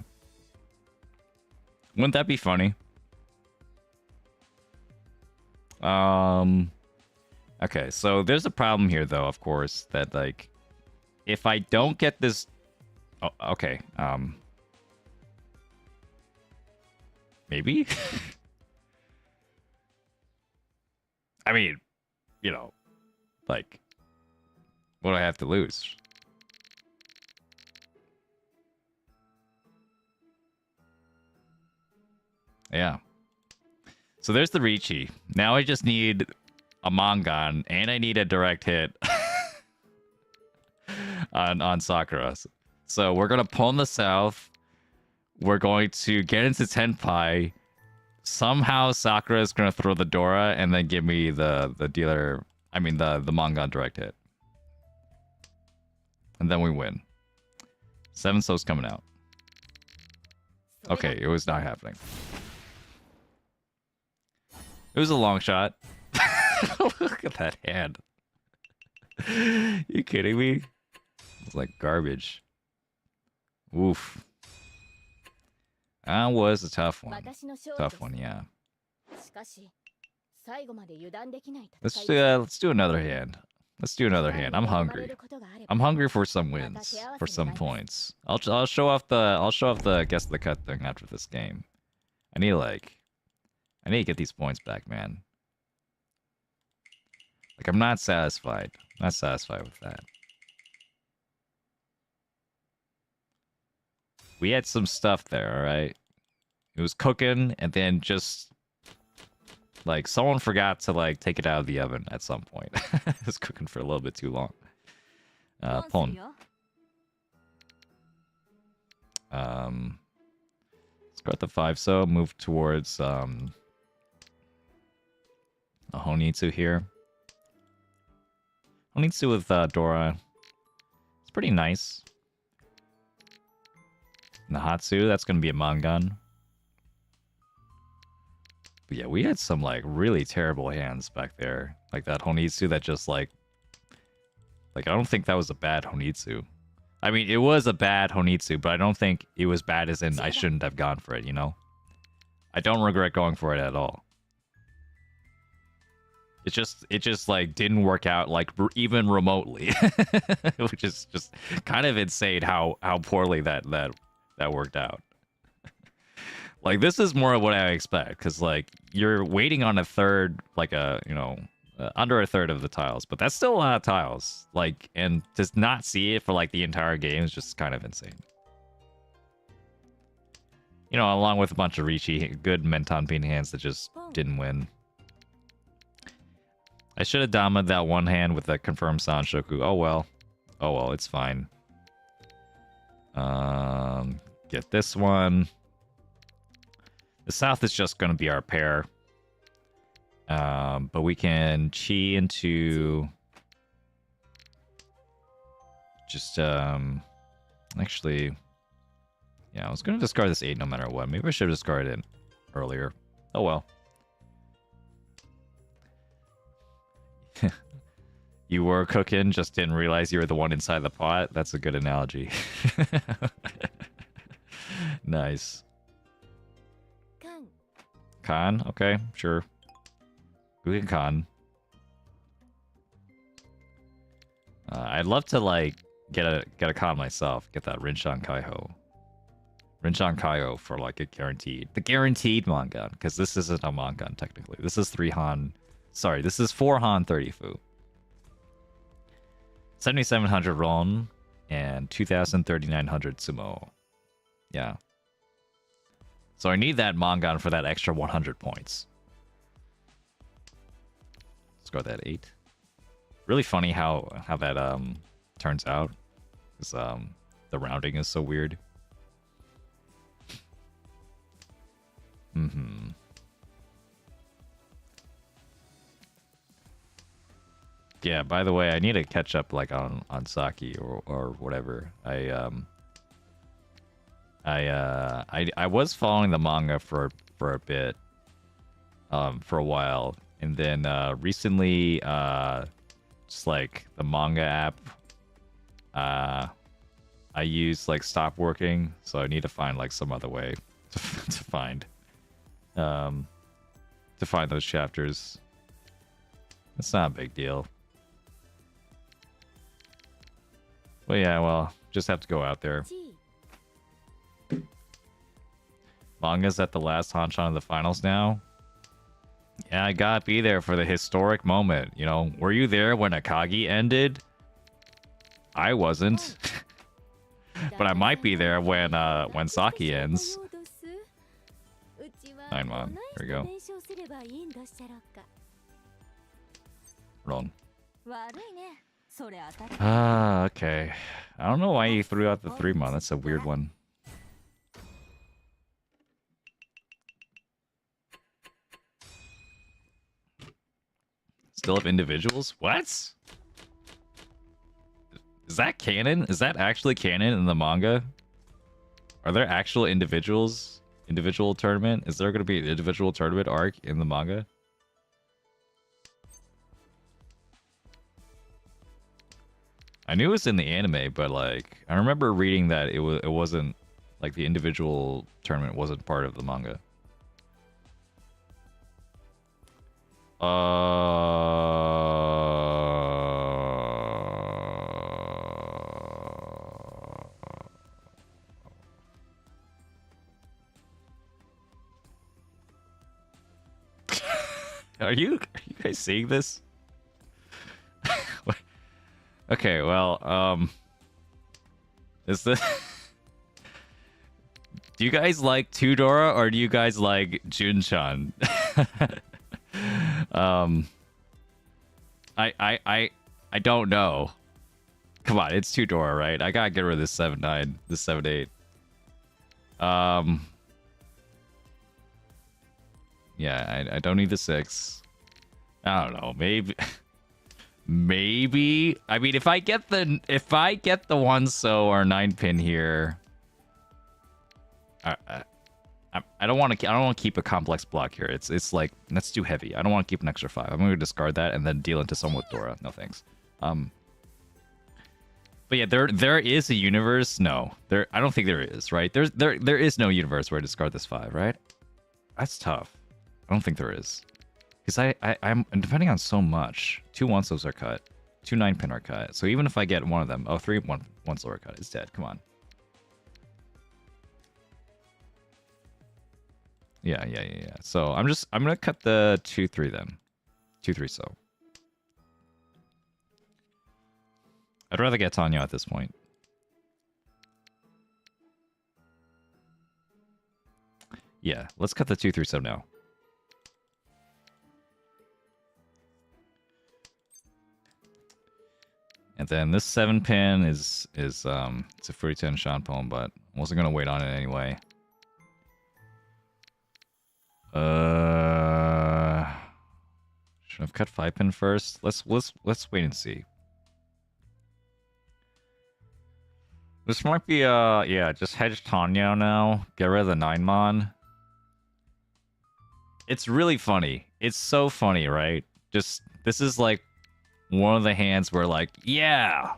Wouldn't that be funny? Okay, so there's a problem here, though, of course, that, like, if I don't get this... Oh, okay, maybe? I mean, you know, like, what do I have to lose? Yeah. So there's the Riichi. Now I just need a Mangan, and I need a direct hit on Sakura. So we're going to pull in the south. We're going to get into Tenpai. Somehow Sakura is going to throw the Dora and then give me the dealer... I mean, the Mangan direct hit. And then we win. 7 So's coming out. Okay, it was not happening. It was a long shot. Look at that hand. You kidding me? It's like garbage. Oof. That was a tough one. Tough one, yeah. Let's do another hand. Let's do another hand. I'm hungry. I'm hungry for some wins, for some points. I'll show off the guess the cut thing after this game. I need to get these points back, man. Like, I'm not satisfied. Not satisfied with that. We had some stuff there, alright? It was cooking, and then just... like, someone forgot to, like, take it out of the oven at some point. It was cooking for a little bit too long. Pon. Let's go at the 5 so. Move towards, a Honitsu here. Honitsu with, Dora. It's pretty nice. Nahatsu, that's gonna be a Mangan. But yeah, we had some, like, really terrible hands back there. Like that Honitsu that just, like, I don't think that was a bad Honitsu. I mean, it was a bad Honitsu, but I don't think it was bad as in I shouldn't have gone for it, you know? I don't regret going for it at all. It just like, didn't work out, like, even remotely. Which is just kind of insane how poorly that worked out. Like, this is more of what I expect, because, like, you're waiting on a third, like, under a third of the tiles, but that's still a lot of tiles. Like, and to not see it for, like, the entire game is just kind of insane. You know, along with a bunch of Riichi, good Menton Bean hands that just didn't win. I should have damaed that one hand with a confirmed Sanshoku. Oh well. Oh well, it's fine. Get this one. The south is just going to be our pair. But we can chi into... just, actually... yeah, I was going to discard this 8 no matter what. Maybe I should have discarded it earlier. Oh well. You were cooking, just didn't realize you were the one inside the pot. That's a good analogy. Nice. Khan? Okay, sure. We can Khan. I'd love to, like, get a Khan myself. Get that Rinshan Kaiho. Rinshan Kaiho for, like, a guaranteed... the guaranteed Mangan, because this isn't a Mangan, technically. This is 3 Han... sorry, this is 4 Han 30 Fu. 7,700 Ron and 2,300 Sumo. Yeah. So I need that Mangan for that extra 100 points. Let's go with that 8. Really funny how that turns out. Because the rounding is so weird. Yeah, by the way, I need to catch up, like, on Saki or whatever. I was following the manga for a bit, for a while, and then recently, just like the manga app, I use, like, stopped working, so I need to find, like, some other way to find those chapters. It's not a big deal. Well, yeah, well, just have to go out there. Manga's at the last Hanshan of the finals now. Yeah, I gotta be there for the historic moment. You know, were you there when Akagi ended? I wasn't. But I might be there when Saki ends. 9-1. Here we go. Wrong. Ah, okay. I don't know why he threw out the 3-mon. That's a weird one. Still have individuals? What? Is that canon? Is that actually canon in the manga? Are there actual individuals? Individual tournament? Is there going to be an individual tournament arc in the manga? I knew it was in the anime, but, like, I remember reading that it wasn't, like, the individual tournament wasn't part of the manga. Are you guys seeing this? Okay, well, is this... Do you guys like Tudora or do you guys like Junchan? I don't know. Come on, it's Tudora, right? I gotta get rid of this 7-9, this 7-8. Yeah, I don't need the 6. I don't know, maybe maybe. I mean, if I get the 1 so or 9 pin here, I don't want to keep a complex block here. It's like, that's too heavy. I don't want to keep an extra 5. I'm going to discard that and then deal into someone with Dora. No thanks. But yeah, there is a universe. No, I don't think there is, right? There is no universe where I discard this 5, right? That's tough. I don't think there is. Because I'm depending on so much. 2 1-sos are cut. 2 9-pin are cut. So even if I get one of them, 3 1-so are cut. It's dead. Come on. Yeah. So I'm gonna cut the 2-3 then. 2-3 so. I'd rather get Tanya at this point. Yeah, let's cut the 2-3 so now. And then this 7-pin is it's a Furita and Shan poem, but I wasn't gonna wait on it anyway. Should have cut 5-pin first. Let's wait and see. This might be yeah, just hedge Tanya now. Get rid of the 9-mon. It's really funny. It's so funny, right? Just this is like one of the hands where like, yeah,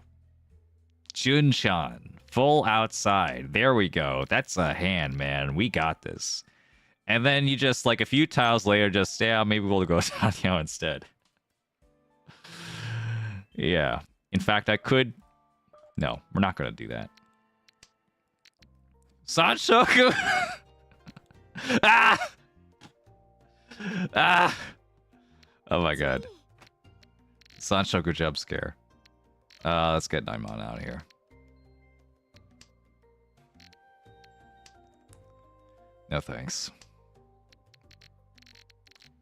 Junchan, full outside. There we go. That's a hand, man. We got this. And then you just, like, a few tiles later, just, yeah, maybe we'll go Tanya instead. Yeah. In fact, I could... No, we're not going to do that. Sanshoku! Ah! Ah! Oh my god. Sanshoku jump scare. Let's get 9-mon out of here. No thanks.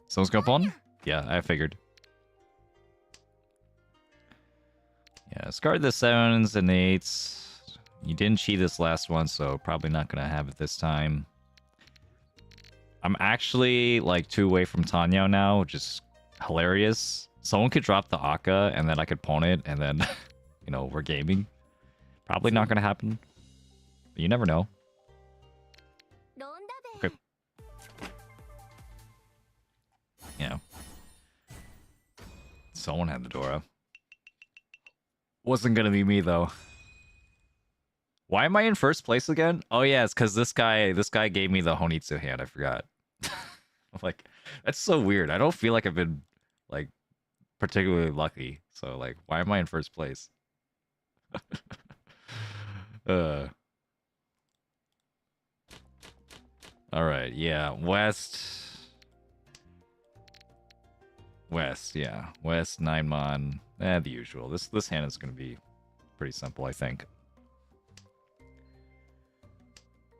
Someone's got one? Yeah, I figured. Yeah, discard the 7s and 8s. You didn't cheat this last one, so probably not gonna have it this time. I'm actually like 2 away from Tanya now, which is hilarious. Someone could drop the Akka, and then I could pawn it, and then, you know, we're gaming. Probably not gonna happen. But you never know. Okay. Yeah. Someone had the Dora. Wasn't gonna be me though. Why am I in first place again? Oh yeah, it's because this guy gave me the Honitsu hand. I forgot. I'm like, that's so weird. I don't feel like I've been like particularly lucky. So like, why am I in first place? All right, yeah, West, yeah. West, 9-mon. The usual. This hand is going to be pretty simple, I think.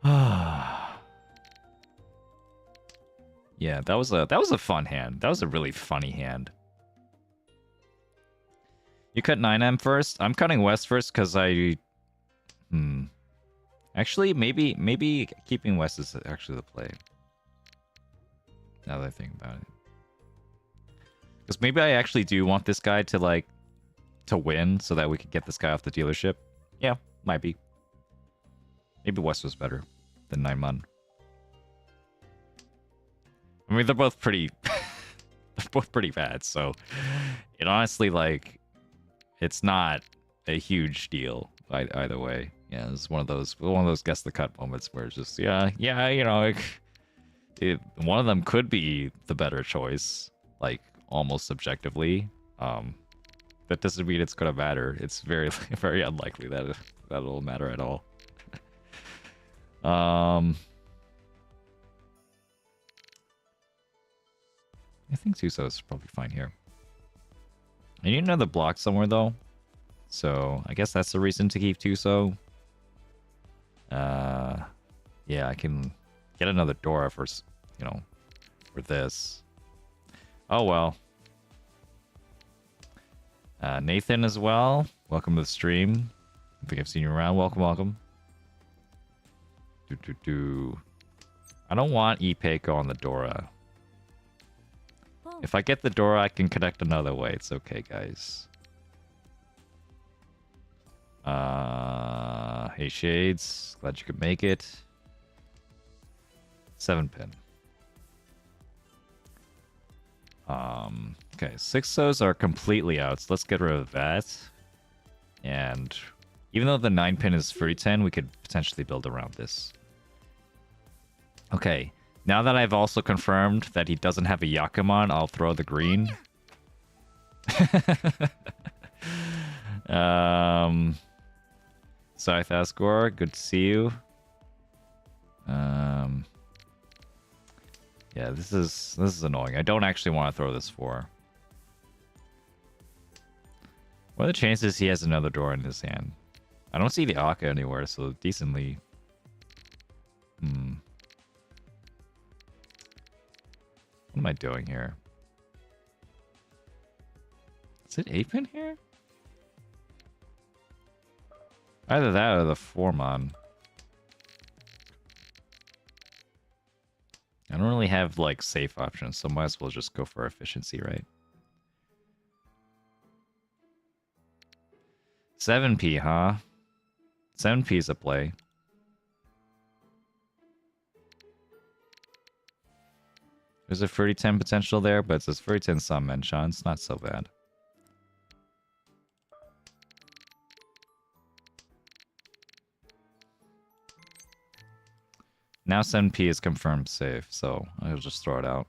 Yeah, that was a fun hand. That was a really funny hand. You cut 9M first? I'm cutting West first because I... Actually, maybe keeping West is actually the play. Now that I think about it. Because maybe I actually do want this guy to, like, to win so that we could get this guy off the dealership. Yeah, might be. Maybe West was better than 9-mon. I mean, they're both pretty... they're both pretty bad, so... It honestly, like... It's not a huge deal either way. Yeah, it's one of those guess the cut moments where it's just, yeah, you know... one of them could be the better choice. Like, almost subjectively. That doesn't mean it's gonna matter. It's very, very unlikely that it'll matter at all. I think Tuso is probably fine here. I need another block somewhere though. So I guess that's the reason to keep Tuso. Yeah, I can get another Dora for, you know, for this. Oh well. Nathan as well. Welcome to the stream. I think I've seen you around. Welcome, welcome. I don't want Ipeiko on the Dora. If I get the Dora, I can connect another way. It's okay, guys. Hey, Shades. Glad you could make it. 7-pin. Okay, 6-Os are completely out, so let's get rid of that. And even though the 9-pin is free 10, we could potentially build around this. Okay, now that I've also confirmed that he doesn't have a Yakumon, I'll throw the green. Sorry, Thasgor, good to see you. Yeah, this is annoying. I don't actually want to throw this 4. What are the chances he has another door in his hand? I don't see the Akka anywhere, so decently. What am I doing here? Is it 8-pin here? Either that or the 4-mon. I don't really have, like, safe options, so might as well just go for efficiency, right? 7p, huh? 7p is a play. There's a 30-10 potential there, but it's a 30-10 summon, Sean. It's not so bad. Now 7p is confirmed safe, so I'll just throw it out.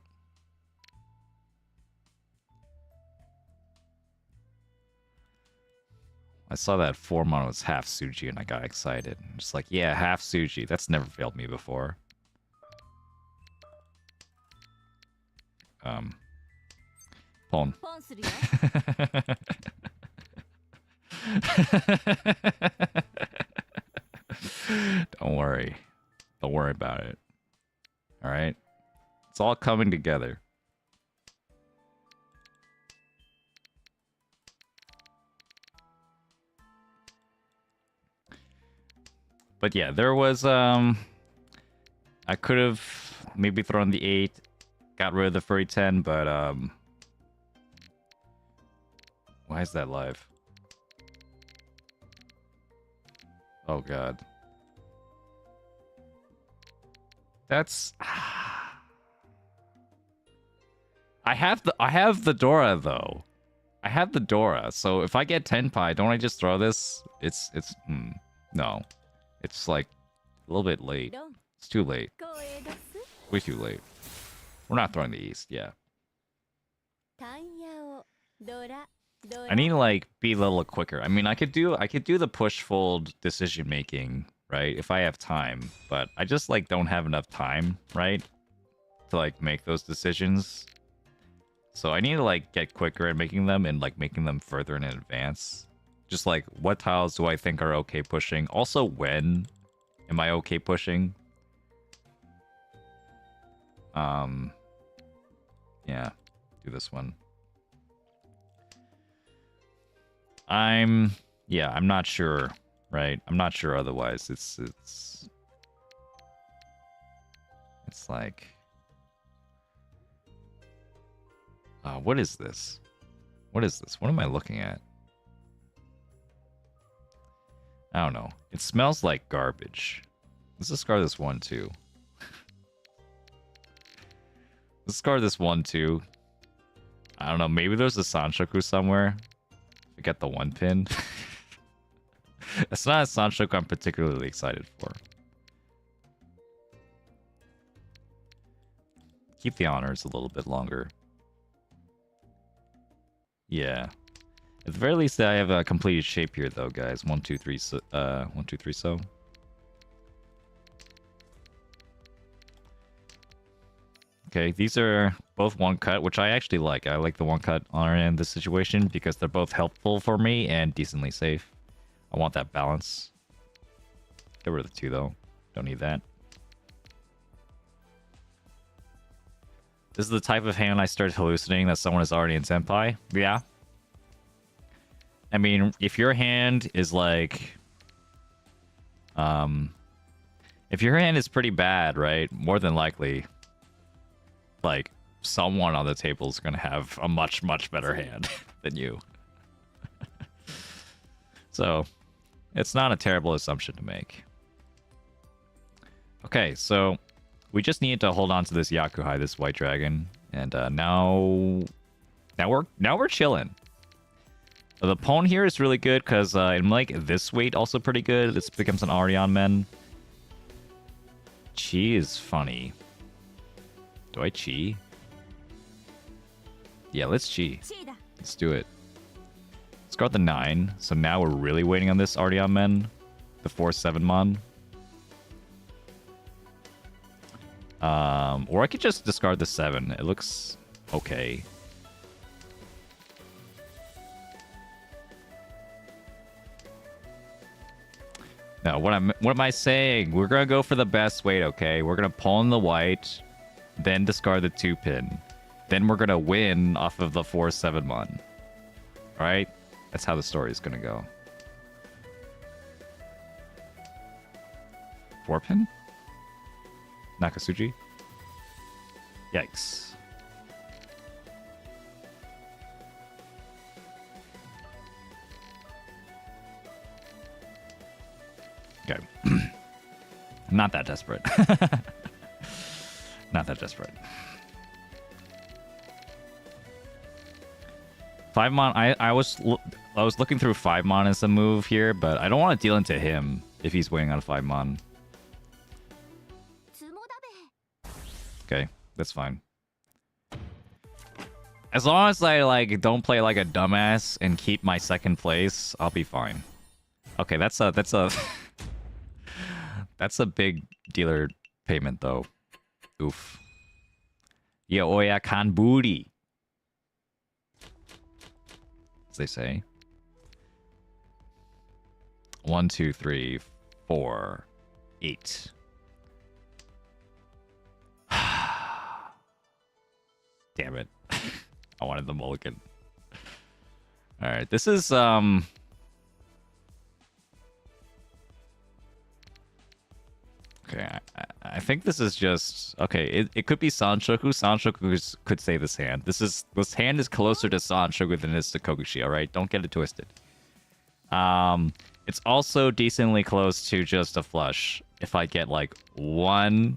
I saw that 4-mon was half Suji and I got excited. I'm just like, yeah, half Suji. That's never failed me before. Pon. Don't worry. Don't worry about it. Alright? It's all coming together. But yeah, there was I could have maybe thrown the 8, got rid of the furry 10, but why is that live? Oh god. That's I have the Dora though. I have the Dora, so if I get 10 pi, don't I just throw this? It's no. It's like a little bit late. It's too late. Way too late. We're not throwing the East, yeah. I need to like be a little quicker. I mean, I could do the push fold decision making, right? If I have time, but I just like don't have enough time, right? To like make those decisions. So I need to like get quicker at making them and like making them further in advance. Just like, what tiles do I think are okay pushing? Also, when am I okay pushing? Yeah, do this one. I'm not sure, right? I'm not sure otherwise. It's like, what is this? What is this? What am I looking at? I don't know. It smells like garbage. Let's discard this 1 too. Let's discard this 1 too. I don't know. Maybe there's a Sanshoku somewhere. Forget the 1-pin. It's not a Sanshoku I'm particularly excited for. Keep the honors a little bit longer. Yeah. At the very least, I have a completed shape here, though, guys. 1, 2, 3, so. 1, 2, 3, so. Okay, these are both one cut, which I actually like. I like the one cut on in this situation because they're both helpful for me and decently safe. I want that balance. Get rid of the 2 though. Don't need that. This is the type of hand I started hallucinating that someone is already in Senpai. Yeah. I mean, if your hand is like... if your hand is pretty bad, right? More than likely, like, someone on the table is going to have a much, much better hand than you. So, it's not a terrible assumption to make. Okay, so... we just need to hold on to this Yakuhai, this white dragon, and now we're chilling. The pawn here is really good because it make this weight also pretty good. This becomes an Arion men. Chi is funny. Do I chi? Yeah, let's chi. Let's do it. Let's go with the 9. So now we're really waiting on this Arion men, the 4/7 mon. Or I could just discard the 7. It looks okay. No, what am I saying? We're gonna go for the best weight, okay? We're gonna pawn the white, then discard the 2 pin. Then we're gonna win off of the 4/7 mon. Alright? That's how the story is gonna go. 4 pin? Nakasuji? Yikes. Okay. Not that desperate. Not that desperate. 5 mon. I was looking through 5 mon as a move here, but I don't want to deal into him if he's weighing on a 5 mon. Okay, that's fine. As long as I like don't play like a dumbass and keep my 2nd place, I'll be fine. Okay, that's a that's a big dealer payment though. Oof. Yeah, oya kanburi, as they say. 1, 2, 3, 4, 8. Damn it. I wanted the mulligan. Alright, this is, okay, I think this is just... Okay, it could be Sanshoku. Sanshoku could say this hand. This hand is closer to Sanshoku than it is to Kokushi, alright? Don't get it twisted. It's also decently close to just a flush. If I get, like, 1,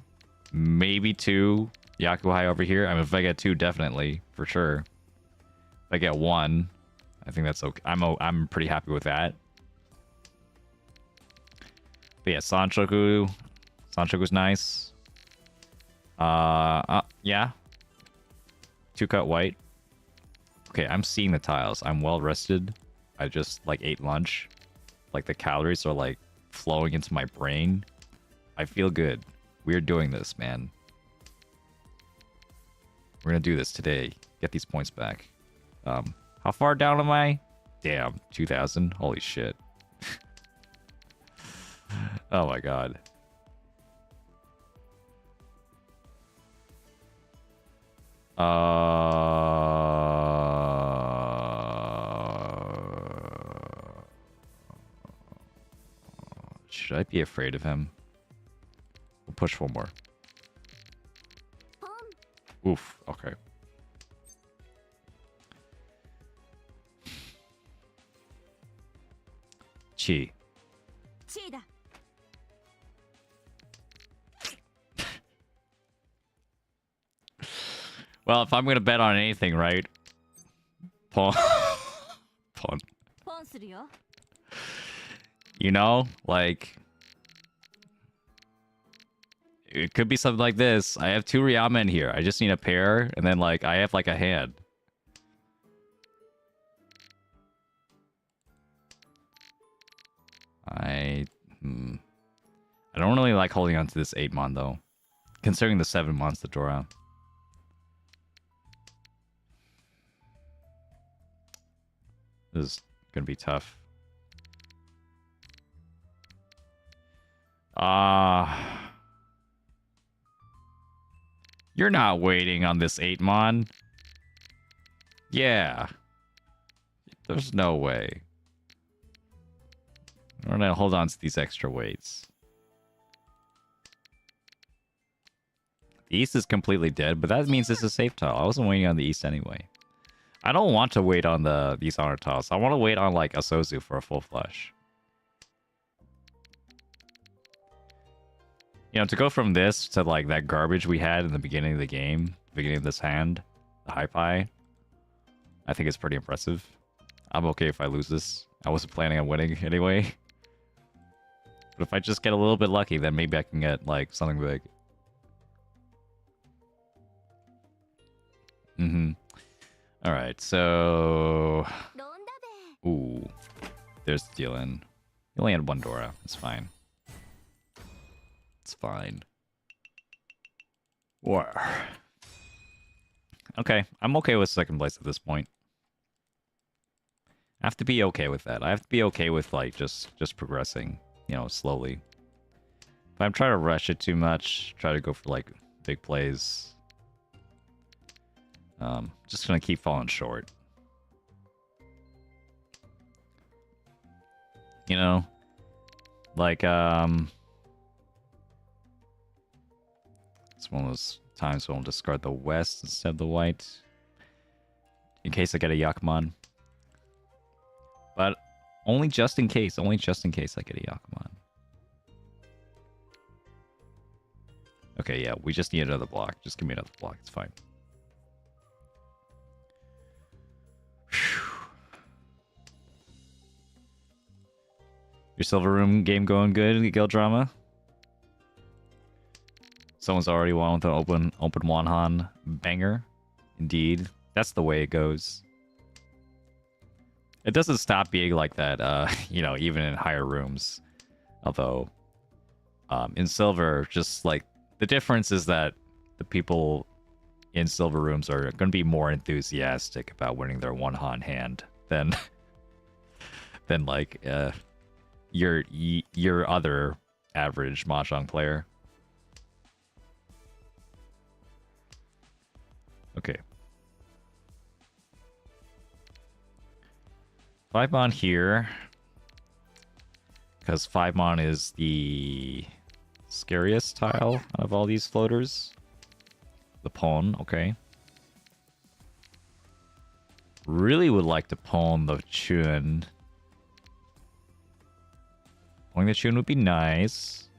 maybe 2... Yakuhai over here. I mean, if I get 2, definitely, for sure. If I get 1, I think that's okay. I'm pretty happy with that. But yeah, Sanshoku's nice. Yeah. 2 cut white. Okay, I'm seeing the tiles. I'm well rested. I just like ate lunch. Like the calories are like flowing into my brain. I feel good. We're doing this, man. We're gonna do this today. Get these points back. How far down am I? Damn, 2,000. Holy shit. Oh my god. Should I be afraid of him? We'll push 1 more. Oof, okay. Chi. Well, if I'm gonna bet on anything, right? Pawn. Pawn. You know, like... It could be something like this. I have 2 Ryamen here. I just need a pair, and then, like, I have, like, a hand. I don't really like holding on to this 8 mon, though. Considering the 7 mon's the draw. This is gonna be tough. You're not waiting on this 8-mon. Yeah. There's no way. We're gonna hold on to these extra weights. The east is completely dead, but that means it's a safe tile. I wasn't waiting on the east anyway. I don't want to wait on these honor tiles. I want to wait on like a Sozu for a full flush. You know, to go from this to like that garbage we had in the beginning of the game, beginning of this hand, the high-pie, I think it's pretty impressive. I'm okay if I lose this. I wasn't planning on winning anyway. But if I just get a little bit lucky, then maybe I can get like something big. Alright, so... Ooh. There's the deal in. You only had one Dora. It's fine. It's fine. War. Okay, I'm okay with second place at this point. I have to be okay with that. I have to be okay with, like, just progressing, you know, slowly. If I'm trying to rush it too much, try to go for, like, big plays... just gonna keep falling short. You know? Like, it's one of those times when I'll discard the west instead of the white. In case I get a Yakuman. But only just in case. Only just in case I get a Yakuman. Okay, yeah, we just need another block. Just give me another block. It's fine. Your Silver Room game going good, Gil Drama? Someone's already won with an open Wanhan banger. Indeed. That's the way it goes. It doesn't stop being like that, you know, even in higher rooms. Although, in Silver, just like, the difference is that the people in Silver Rooms are going to be more enthusiastic about winning their Wanhan hand than, like, your other average Mahjong player. Okay. 5-mon here. Because 5-mon is the scariest tile out of all these floaters. The pawn, okay. Really would like to pawn the Chun. Pulling the Chun would be nice.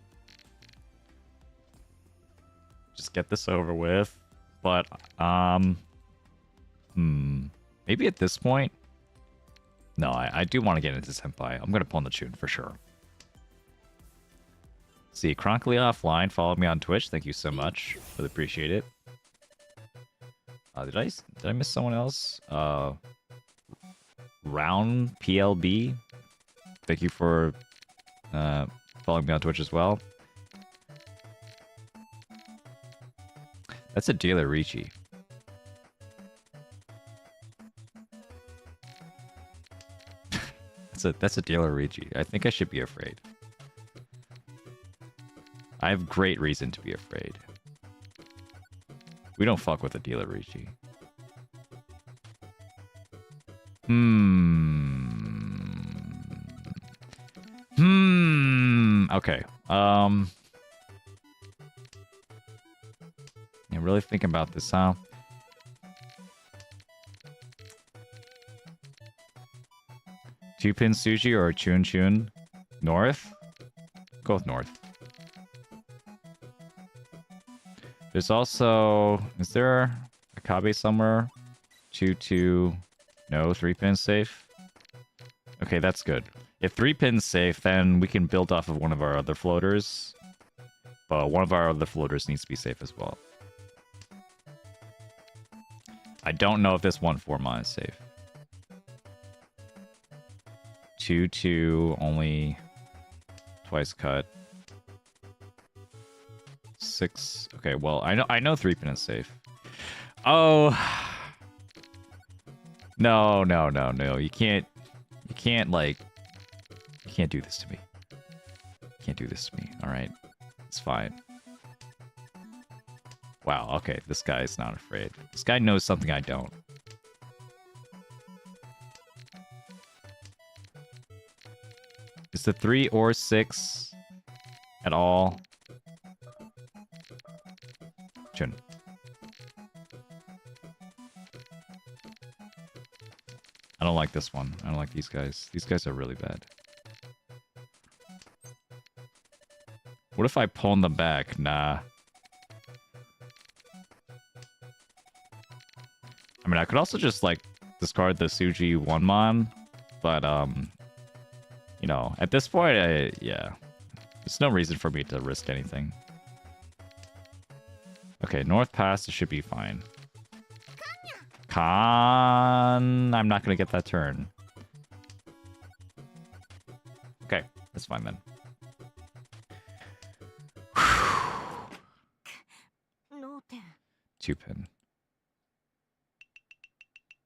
Just get this over with. But, maybe at this point? No, I do want to get into Senpai. I'm going to pawn the Chun for sure. See, Chronically Offline followed me on Twitch. Thank you so much. Really appreciate it. Did I miss someone else? Round PLB. Thank you for following me on Twitch as well. That's a dealer Riichi. that's a dealer Riichi. I think I should be afraid. I have great reason to be afraid. We don't fuck with a dealer Riichi. Okay. I'm really thinking about this, huh? Two-pin Suji or Chun Chun? North? Go with North. There's also... Is there a Kabe somewhere? 2-2... No, 3-pin safe? Okay, that's good. If 3-pin's safe, then we can build off of one of our other floaters. But one of our other floaters needs to be safe as well. I don't know if this 1-4-mon is safe. 2-2, only twice cut. 6. Okay, well, I know 3-pin is safe. Oh. No. You can't can't, like... You can't do this to me. You can't do this to me, alright? It's fine. Wow, okay, this guy's not afraid. This guy knows something I don't. Is the 3 or 6 at all? Chun. I don't like this one. I don't like these guys. These guys are really bad. What if I pawn them back? Nah. I mean, I could also just, like, discard the Suji 1-mon, but, you know, at this point, yeah. There's no reason for me to risk anything. Okay, North Pass, it should be fine. I'm not gonna get that turn. Okay, that's fine then. 2-pin.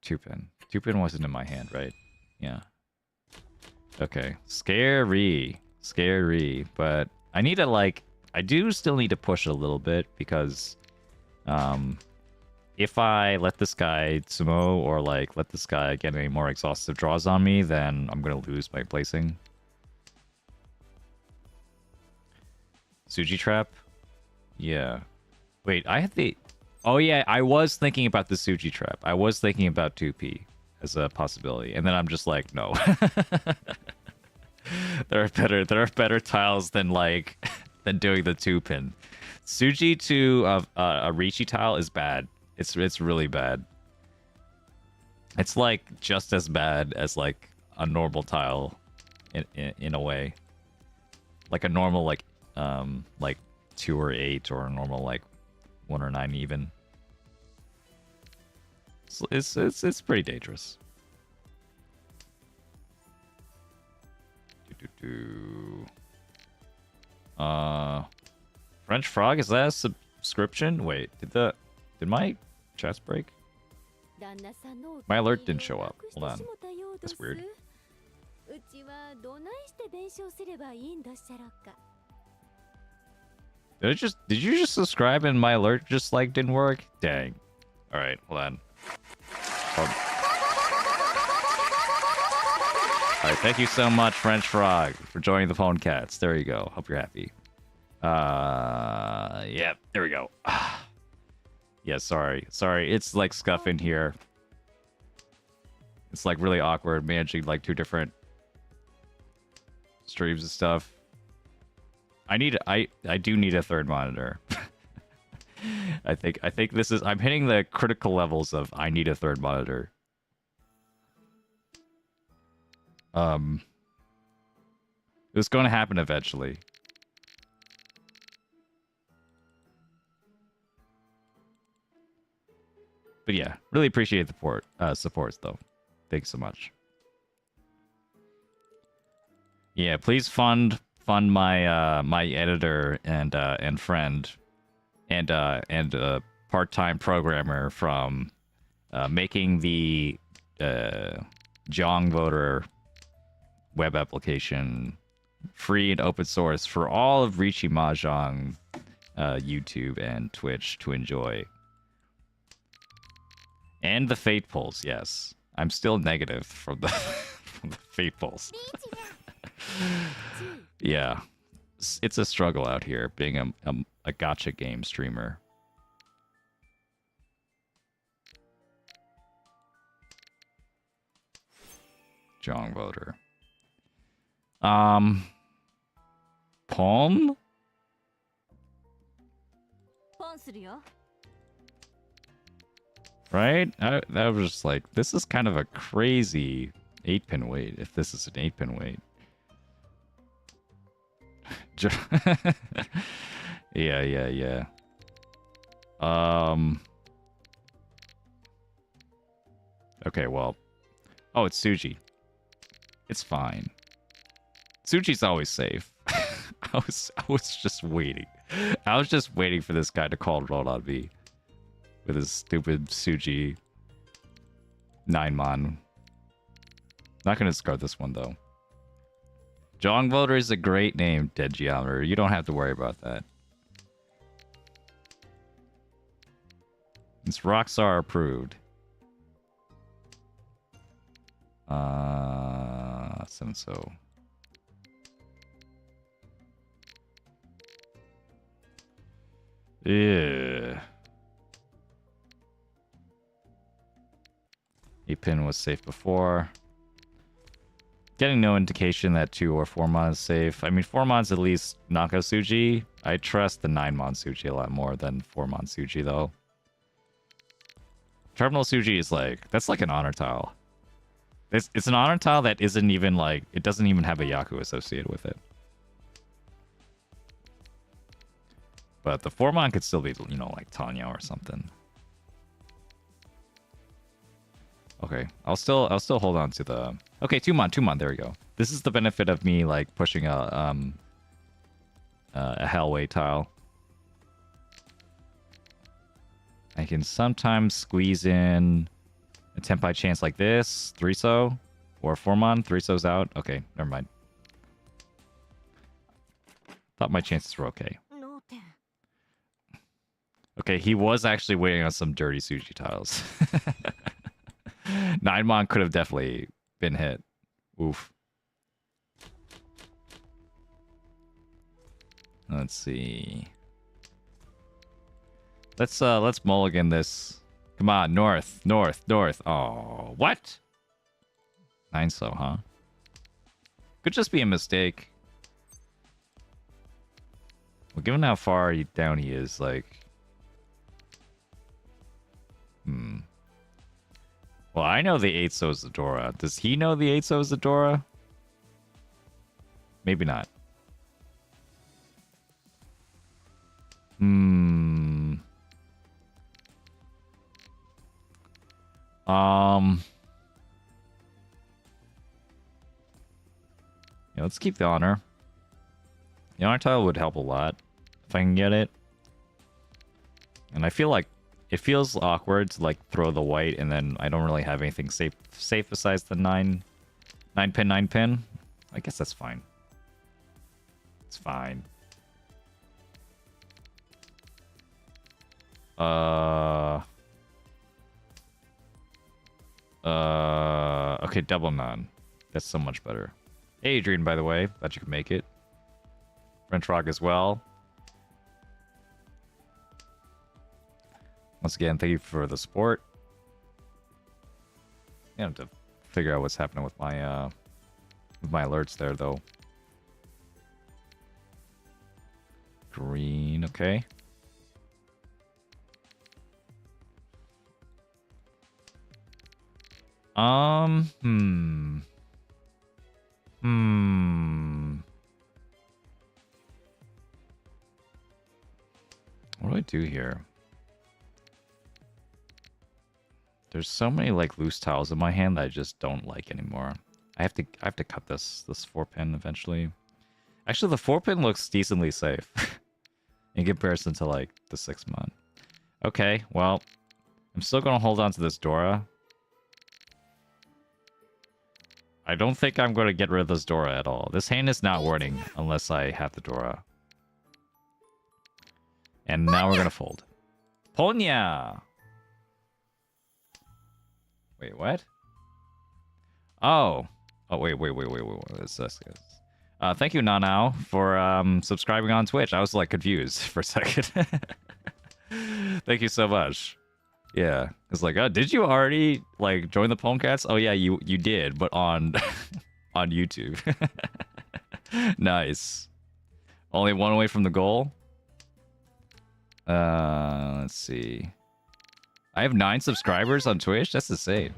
2-pin. 2-pin wasn't in my hand, right? Yeah. Okay. Scary. Scary. But I need to, like... I do still need to push a little bit because... if I let this guy sumo or, like, let this guy get any more exhaustive draws on me, then I'm gonna lose my placing. Suji trap? Yeah. Wait, I had the... Oh yeah, I was thinking about the Suji trap. I was thinking about 2P as a possibility, and then I'm just like, no. there are better tiles than, like, than doing the 2-pin. Suji to a Riichi tile is bad. It's really bad. It's like just as bad as like a normal tile in a way. Like a normal like 2 or 8 or a normal like 1 or 9 even. It's pretty dangerous. French Frog, is that a subscription? Wait, did my chest break? My alert didn't show up. Hold on. That's weird. Did you just subscribe and my alert just like didn't work? Dang. Alright, hold on. Alright, thank you so much, French Frog, for joining the Phone Cats. There you go. Hope you're happy. Yeah, there we go. Yeah, sorry. Sorry, it's like scuff in here. It's like really awkward managing like 2 different streams and stuff. I do need a 3rd monitor. I think this is... I'm hitting the critical levels of I need a 3rd monitor. It was going to happen eventually. But yeah, really appreciate the supports though. Thanks so much. Yeah, please fund my my editor and friend and part-time programmer from making the JongVoter web application free and open source for all of Riichi Mahjong YouTube and Twitch to enjoy. And the fate pulls, yes. I'm still negative from the from the fate pulls. Yeah, it's a struggle out here being a gacha game streamer. JongVoter. Pawn? Right? That was just like, this is kind of a crazy 8-pin weight, if this is an 8-pin weight. Yeah. Okay, well. Oh, it's Suji. It's fine. Suji's always safe. I was just waiting. I was just waiting for this guy to call roll on me. With his stupid Suji 9-mon. Not gonna discard this one though. JongVoter is a great name, Dead Geometer. You don't have to worry about that. It's Rockstar approved. 7-so. Yeah. 8-pin was safe before. Getting no indication that 2 or 4-mon is safe. I mean, 4-mon's at least Naka Suji. I trust the 9-mon Suji a lot more than 4-mon Suji, though. Terminal Suji is like... That's like an honor tile. It's an honor tile that isn't even like... It doesn't even have a Yaku associated with it. But the 4-mon could still be, you know, like Tanya or something. Okay, I'll still hold on to the... Okay, 2-mon, there we go. This is the benefit of me, like, pushing a Hellway tile. I can sometimes squeeze in a Tenpai chance like this, 3-so, or 4-mon, 3-so's out. Okay, never mind. Thought my chances were okay. Okay, he was actually waiting on some dirty Suji tiles. 9-mon could have definitely been hit. Oof. Let's see. Let's mulligan this. Come on, north. Oh, what? 9-so, huh? Could just be a mistake. Well, given how far down he is, like... Well, I know the 8-so is the Dora. Does he know the 8-so is the Dora? Maybe not. Yeah, let's keep the honor. The honor tile would help a lot if I can get it. And I feel like it feels awkward to like throw the white and then I don't really have anything safe besides the 9 pin. I guess that's fine. It's fine. Okay, double none. That's so much better. Hey, Adrian, by the way, thought you could make it. French Rock as well. Once again, thank you for the support. I have to figure out what's happening with my alerts there, though. Green, okay. What do I do here? There's so many like loose tiles in my hand that I just don't like anymore. I have to cut this 4-pin eventually. Actually, the 4-pin looks decently safe in comparison to like the 6-mon. Okay, well, I'm still gonna hold on to this Dora. I don't think I'm gonna get rid of this Dora at all. This hand is not winning unless I have the Dora. And now we're gonna fold. Ponya! Wait, what? Oh. Oh, wait. What's this? Thank you, Nanao, for subscribing on Twitch. I was, like, confused for a second. Thank you so much. Yeah. It's like, oh, did you already, like, join the Pwnecats? Oh, yeah, you did, but on, on YouTube. Nice. Only one away from the goal? Let's see. I have 9 subscribers on Twitch? That's insane.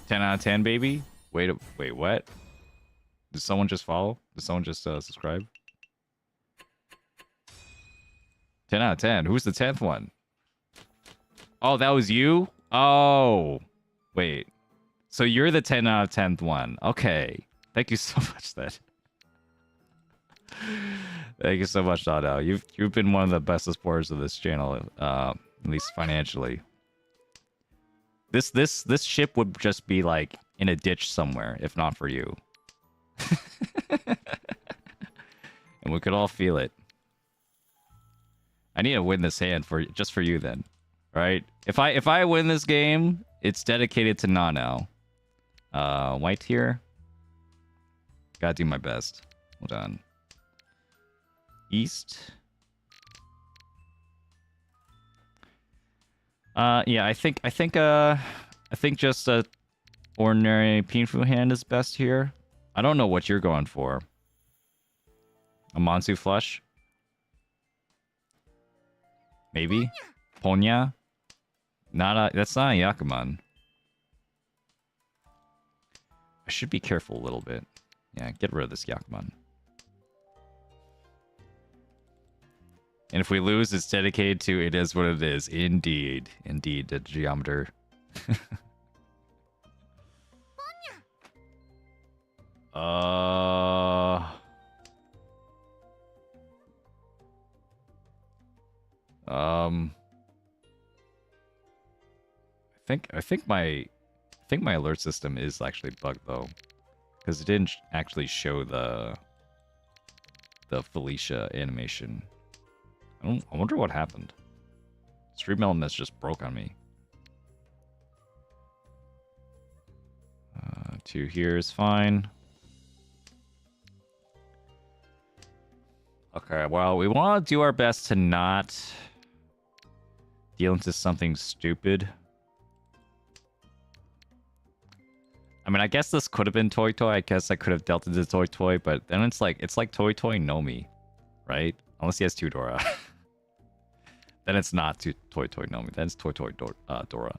10 out of 10, baby? Wait, what? Did someone just follow? Did someone just subscribe? 10 out of 10. Who's the 10th one? Oh, that was you? Oh. Wait. So you're the 10 out of 10th one. Okay. Thank you so much, then. Thank you so much, Dado. You've been one of the best supporters of this channel, at least financially. This ship would just be like in a ditch somewhere if not for you. And we could all feel it. I need to win this hand just for you then. Right? If I win this game, it's dedicated to Nano. White here. Gotta do my best. Hold on. East. Yeah, I think just a ordinary Pinfu hand is best here. I don't know what you're going for. A Mansu flush? Maybe? Ponya? That's not a Yakuman. I should be careful a little bit. Yeah, get rid of this Yakuman. And if we lose, it's dedicated to it is what it is. Indeed. Indeed, the geometer. I think my alert system is actually bugged though, because it didn't actually show the Felicia animation. I wonder what happened. Stream elements just broke on me. 2 here is fine. Okay, well, we want to do our best to not deal into something stupid. I mean, I guess this could have been Toy Toy. I guess I could have dealt into Toy Toy, but then it's like Toy Toy Nomi, right? Unless he has 2 Dora. Then it's not Toy Toy Nomi. Then it's Toy Toy Dora.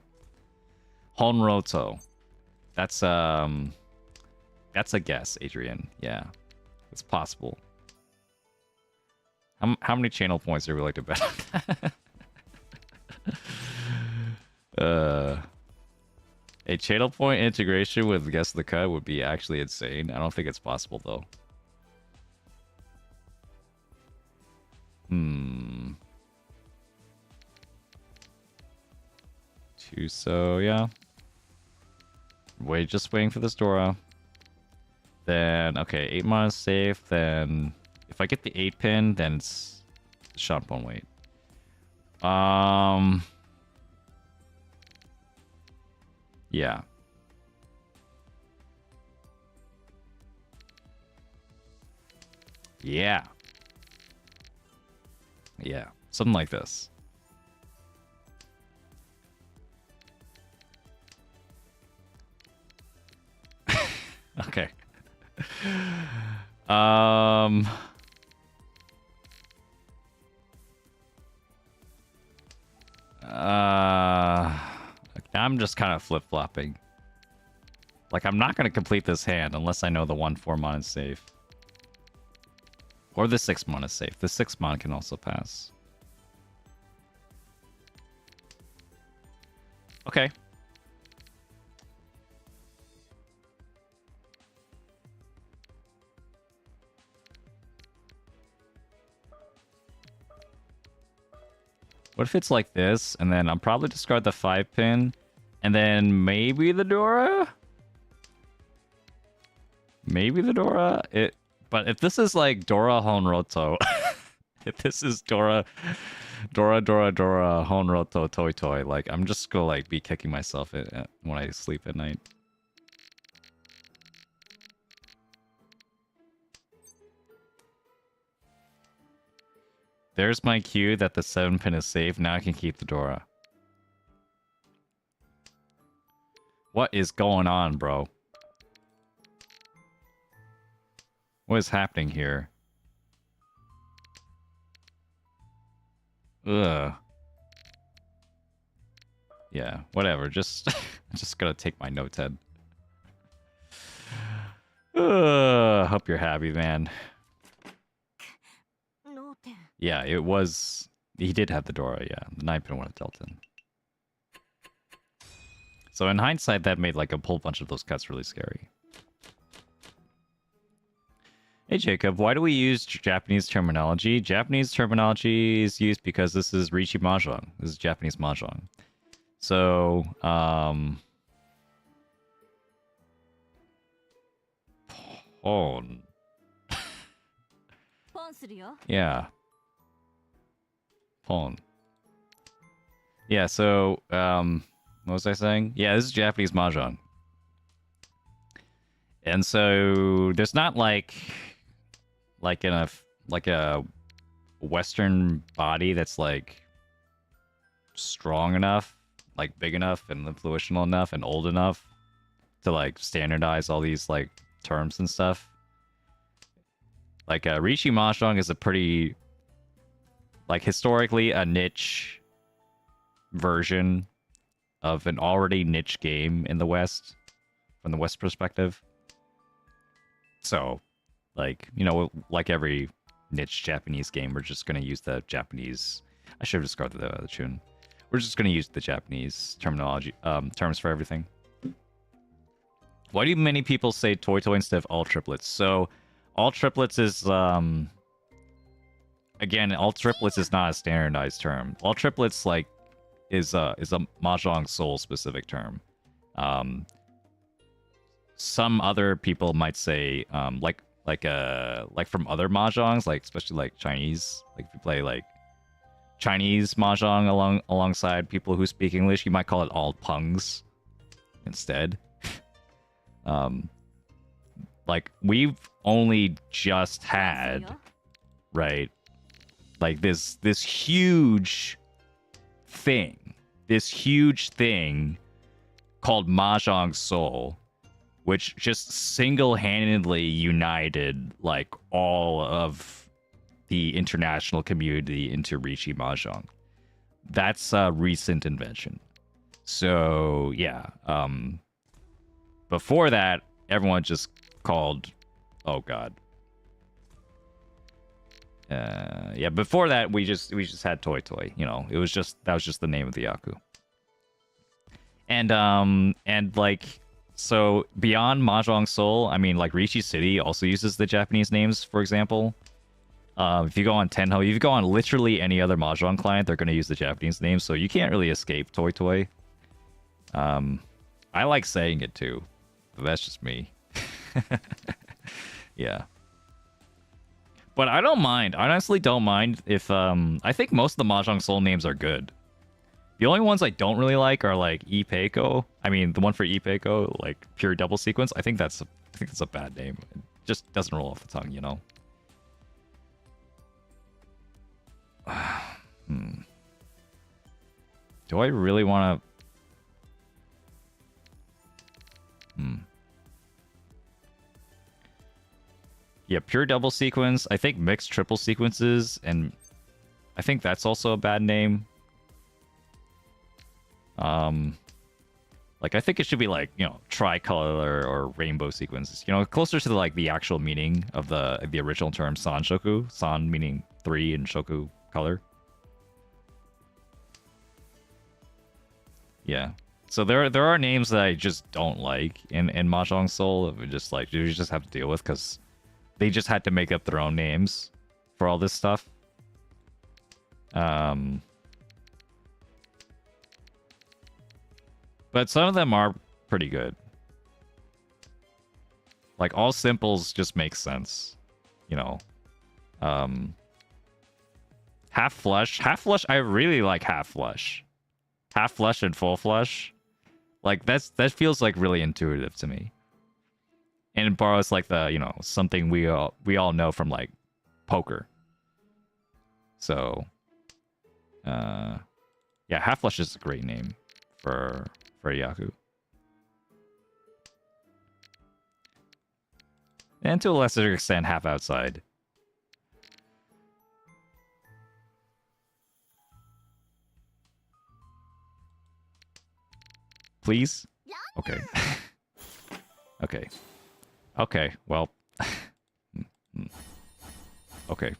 Honroto. That's a guess, Adrian. Yeah, it's possible. How many channel points are we like to bet on? A channel point integration with Guess the Cut would be actually insane. I don't think it's possible though. So yeah. Just waiting for this Dora. Then okay, 8 mana safe. Then if I get the 8 pin, then it's shot bone weight. Yeah. Yeah. Yeah. Something like this. Okay. I'm just kind of flip-flopping. Like, I'm not going to complete this hand unless I know the 1/4 mana is safe. Or the 6 mana is safe. The 6 mana can also pass. Okay. What if it's like this, and then I'll probably discard the 5 pin, and then maybe the Dora? Maybe the Dora? But if this is like Dora Honroto, if this is Dora Honroto Toy Toy, like I'm just gonna like be kicking myself when I sleep at night. There's my cue that the 7 pin is safe. Now I can keep the Dora. What is going on, bro? What is happening here? Ugh. Yeah, whatever. Just gonna take my notepad. Hope you're happy, man. Yeah, it was... He did have the Dora, yeah. The 9 pin would have dealt in. So in hindsight, that made like a whole bunch of those cuts really scary. Hey Jacob, why do we use Japanese terminology? Japanese terminology is used because this is Riichi Mahjong. This is Japanese Mahjong. So, Pon. Yeah. Pon. Yeah, so, what was I saying? Yeah, this is Japanese Mahjong. And so, there's not like a Western body that's like strong enough, like big enough and influential enough and old enough to like standardize all these like terms and stuff. Like Riichi Mahjong is a pretty like historically a niche version of an already niche game in the West from the West perspective. So, like, you know, like every niche Japanese game, we're just going to use the Japanese. I should have discarded the tune. We're just going to use the Japanese terminology, terms for everything. Why do many people say toy toy instead of all triplets? So, all triplets is again, all triplets is not a standardized term. All triplets like is a Mahjong Soul specific term. Some other people might say like from other mahjongs, like especially like Chinese, like if you play like Chinese mahjong alongside people who speak English, you might call it all pungs instead. Like we've only just had, right, like this huge thing called Mahjong Soul, which just single-handedly united like all of the international community into Riichi Mahjong. That's a recent invention. So yeah, before that, everyone just called, oh god, yeah. Before that, we just had Toy Toy. You know, that was just the name of the Yaku. And like. So beyond Mahjong Soul, I mean, like Riichi City also uses the Japanese names. For example, if you go on Tenho, if you go on literally any other Mahjong client, they're going to use the Japanese names. So you can't really escape Toy Toy. I like saying it too, but that's just me. Yeah. But I don't mind. I honestly don't mind if I think most of the Mahjong Soul names are good. The only ones I don't really like are like Ipeiko. I mean, the one for Ipeiko, like pure double sequence. I think that's a bad name. It just doesn't roll off the tongue, you know. Do I really want to? Yeah, pure double sequence. I think mixed triple sequences, and I think that's also a bad name. Like I think it should be like, you know, tricolor or rainbow sequences, you know, closer to the actual meaning of the original term san shoku, san meaning 3 and shoku color. Yeah. So there are names that I just don't like in Mahjong Soul. Just like you just have to deal with because they just had to make up their own names for all this stuff. But some of them are pretty good. Like, all simples just make sense. You know. Half flush. Half flush, I really like half flush. Half flush and full flush. Like, that feels, like, really intuitive to me. And it borrows, like, the, you know, something we all know from, like, poker. So, yeah, half flush is a great name for Yaku. And to a lesser extent, half outside. Please? Okay. Okay. Okay, well. Okay.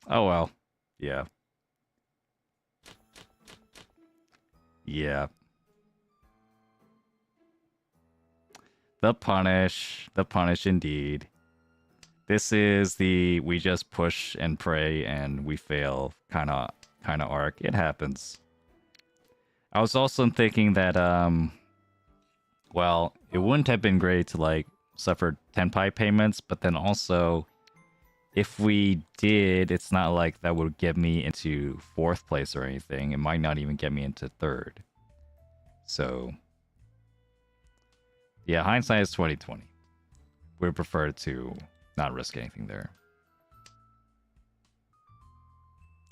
Oh well. Yeah. Yeah. The punish indeed. This is the we just push and pray and we fail kind of arc. It happens. I was also thinking that well, it wouldn't have been great to like suffer tenpai payments, but then also if we did, it's not like that would get me into 4th place or anything. It might not even get me into 3rd. So yeah, hindsight is 2020. We prefer to not risk anything there.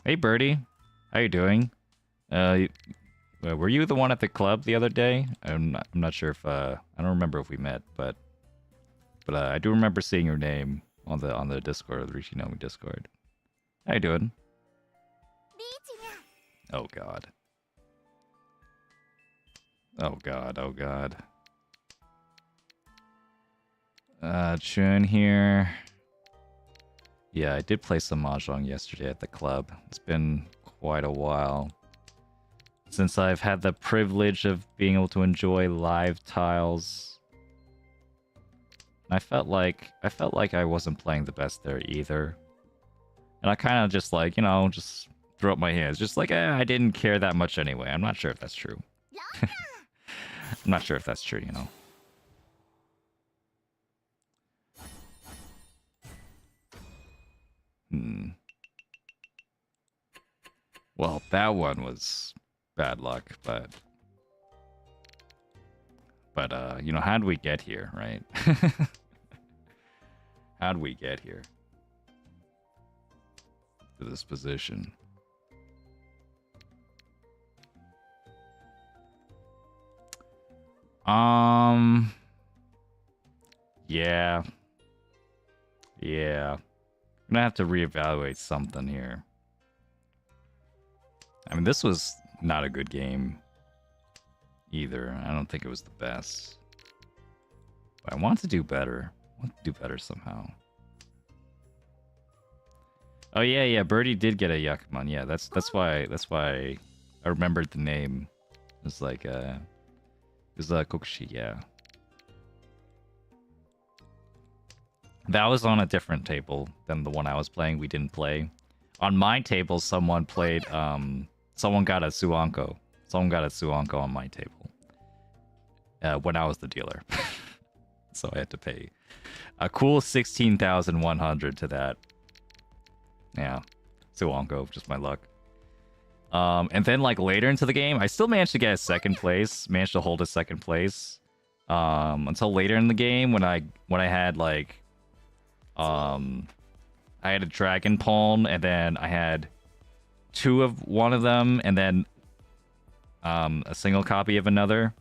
Hey Birdie, how you doing? Were you the one at the club the other day? I'm not sure if I don't remember if we met, but I do remember seeing your name on the Discord, the Riichi Nomi Discord. How you doing? Oh god. Oh god, oh god. Chun here. Yeah, I did play some Mahjong yesterday at the club. It's been quite a while since I've had the privilege of being able to enjoy live tiles. I felt like I wasn't playing the best there either. And I kind of just like, you know, just threw up my hands. Just like, I didn't care that much anyway. I'm not sure if that's true. I'm not sure if that's true, you know. Well, that one was bad luck, but you know, how'd we get here, right? How'd we get here to this position? Yeah. I'm gonna have to reevaluate something here. I mean, this was not a good game either. I don't think it was the best. But I want to do better. I want to do better somehow. Oh yeah, Birdie did get a Yakuman. Yeah, that's why I remembered the name. It was like it was Kokushi, yeah. That was on a different table than the one I was playing. We didn't play. On my table, someone played someone got a Suanko. Someone got a Suanko on my table. When I was the dealer. So I had to pay a cool 16,100 to that. Yeah. Suanko, just my luck. And then like later into the game, I still managed to get a 2nd place, managed to hold a 2nd place. Until later in the game when I had like I had a dragon pawn, and then I had 2 of one of them, and then a single copy of another.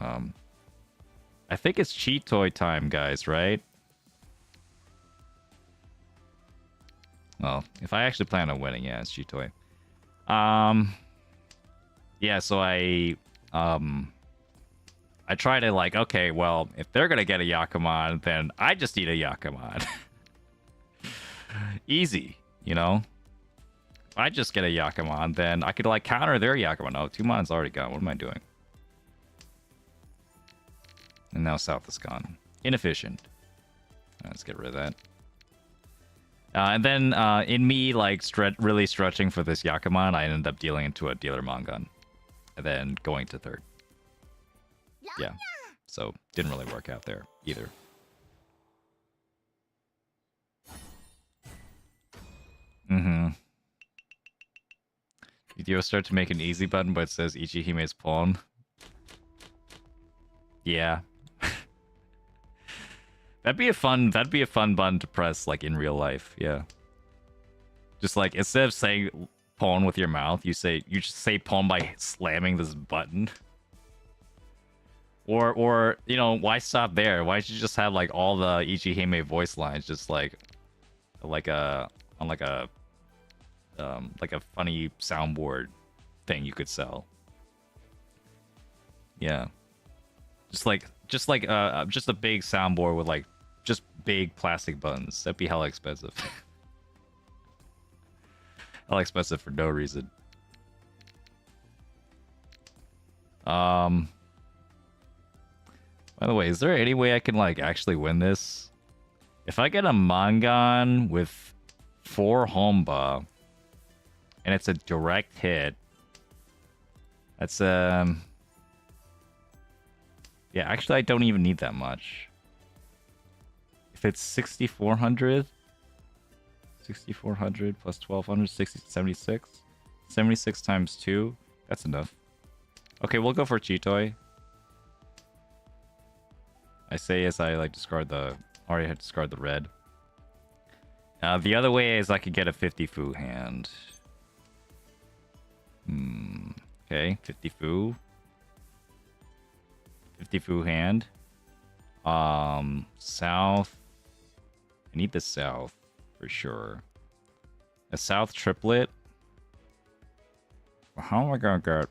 I think it's cheat toy time, guys, right? Well, if I actually plan on winning, yeah, it's cheat toy. Yeah, so I try to like, okay, well, if they're gonna get a Yakuman, then I just need a Yakuman. Easy, you know? If I just get a Yakuman, then I could like counter their Yakuman. Oh, 2 mon's already gone. What am I doing? And now South is gone. Inefficient. Let's get rid of that. And then in me like really stretching for this Yakuman, I ended up dealing into a dealer Mangan. And then going to 3rd. Yeah. So didn't really work out there either. Did you start to make an easy button, but it says Ichihime's pawn? Yeah. That'd be a fun button to press like in real life, yeah. Just like instead of saying pawn with your mouth, you just say pawn by slamming this button. Or you know, why stop there? Why don't you just have like all the Ichihime voice lines just like a funny soundboard thing you could sell. Yeah. Just a big soundboard with like just big plastic buttons. That'd be hella expensive. Hella expensive for no reason. By the way, is there any way I can like actually win this? If I get a Mangan with 4 Homba and it's a direct hit, that's yeah, actually I don't even need that much. If it's 6,400 plus 1,200, 76. 76 times 2, that's enough. Okay, we'll go for Chitoi. I say as I like discard the... already had to discard the red. The other way is I could get a 50 Fu hand. Okay, 50 Fu. 50 Fu hand. South. I need the south for sure. A south triplet. How am I gonna get...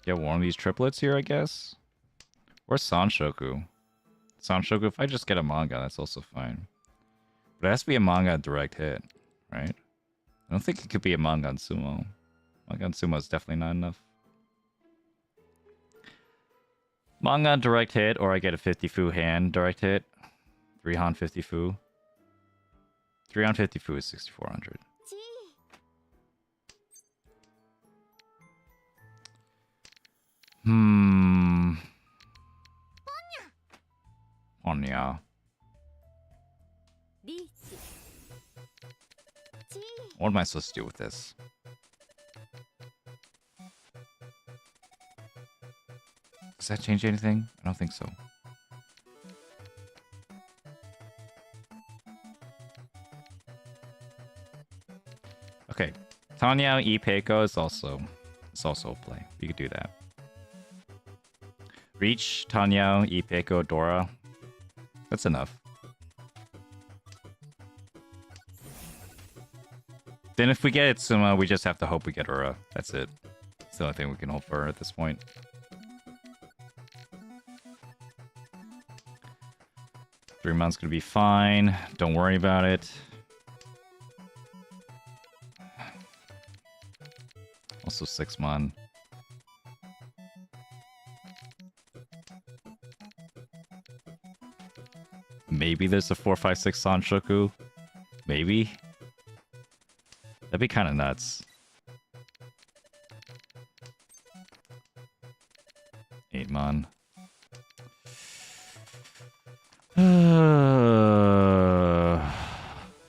Get one of these triplets here, I guess? Or Sanshoku. Sanshoku, if I just get a manga, that's also fine. But it has to be a manga direct hit, right? I don't think it could be a manga on sumo. Manga on sumo is definitely not enough. Manga on direct hit, or I get a 50 Fu hand direct hit. 3 Han 50 Fu. 3 Han 50 Fu is 6,400. Ponya. What am I supposed to do with this? Does that change anything? I don't think so. Okay. Tanya E Peiko is also a play. You could do that. Reach, Tanya, E Peiko, Dora. That's enough. Then if we get Itsuma, we just have to hope we get Ura. That's it. It's the only thing we can hope for at this point. Three months gonna be fine. Don't worry about it. Also 6 mon. Maybe there's a 456 Sanshoku. Maybe. That'd be kind of nuts. 8 mon.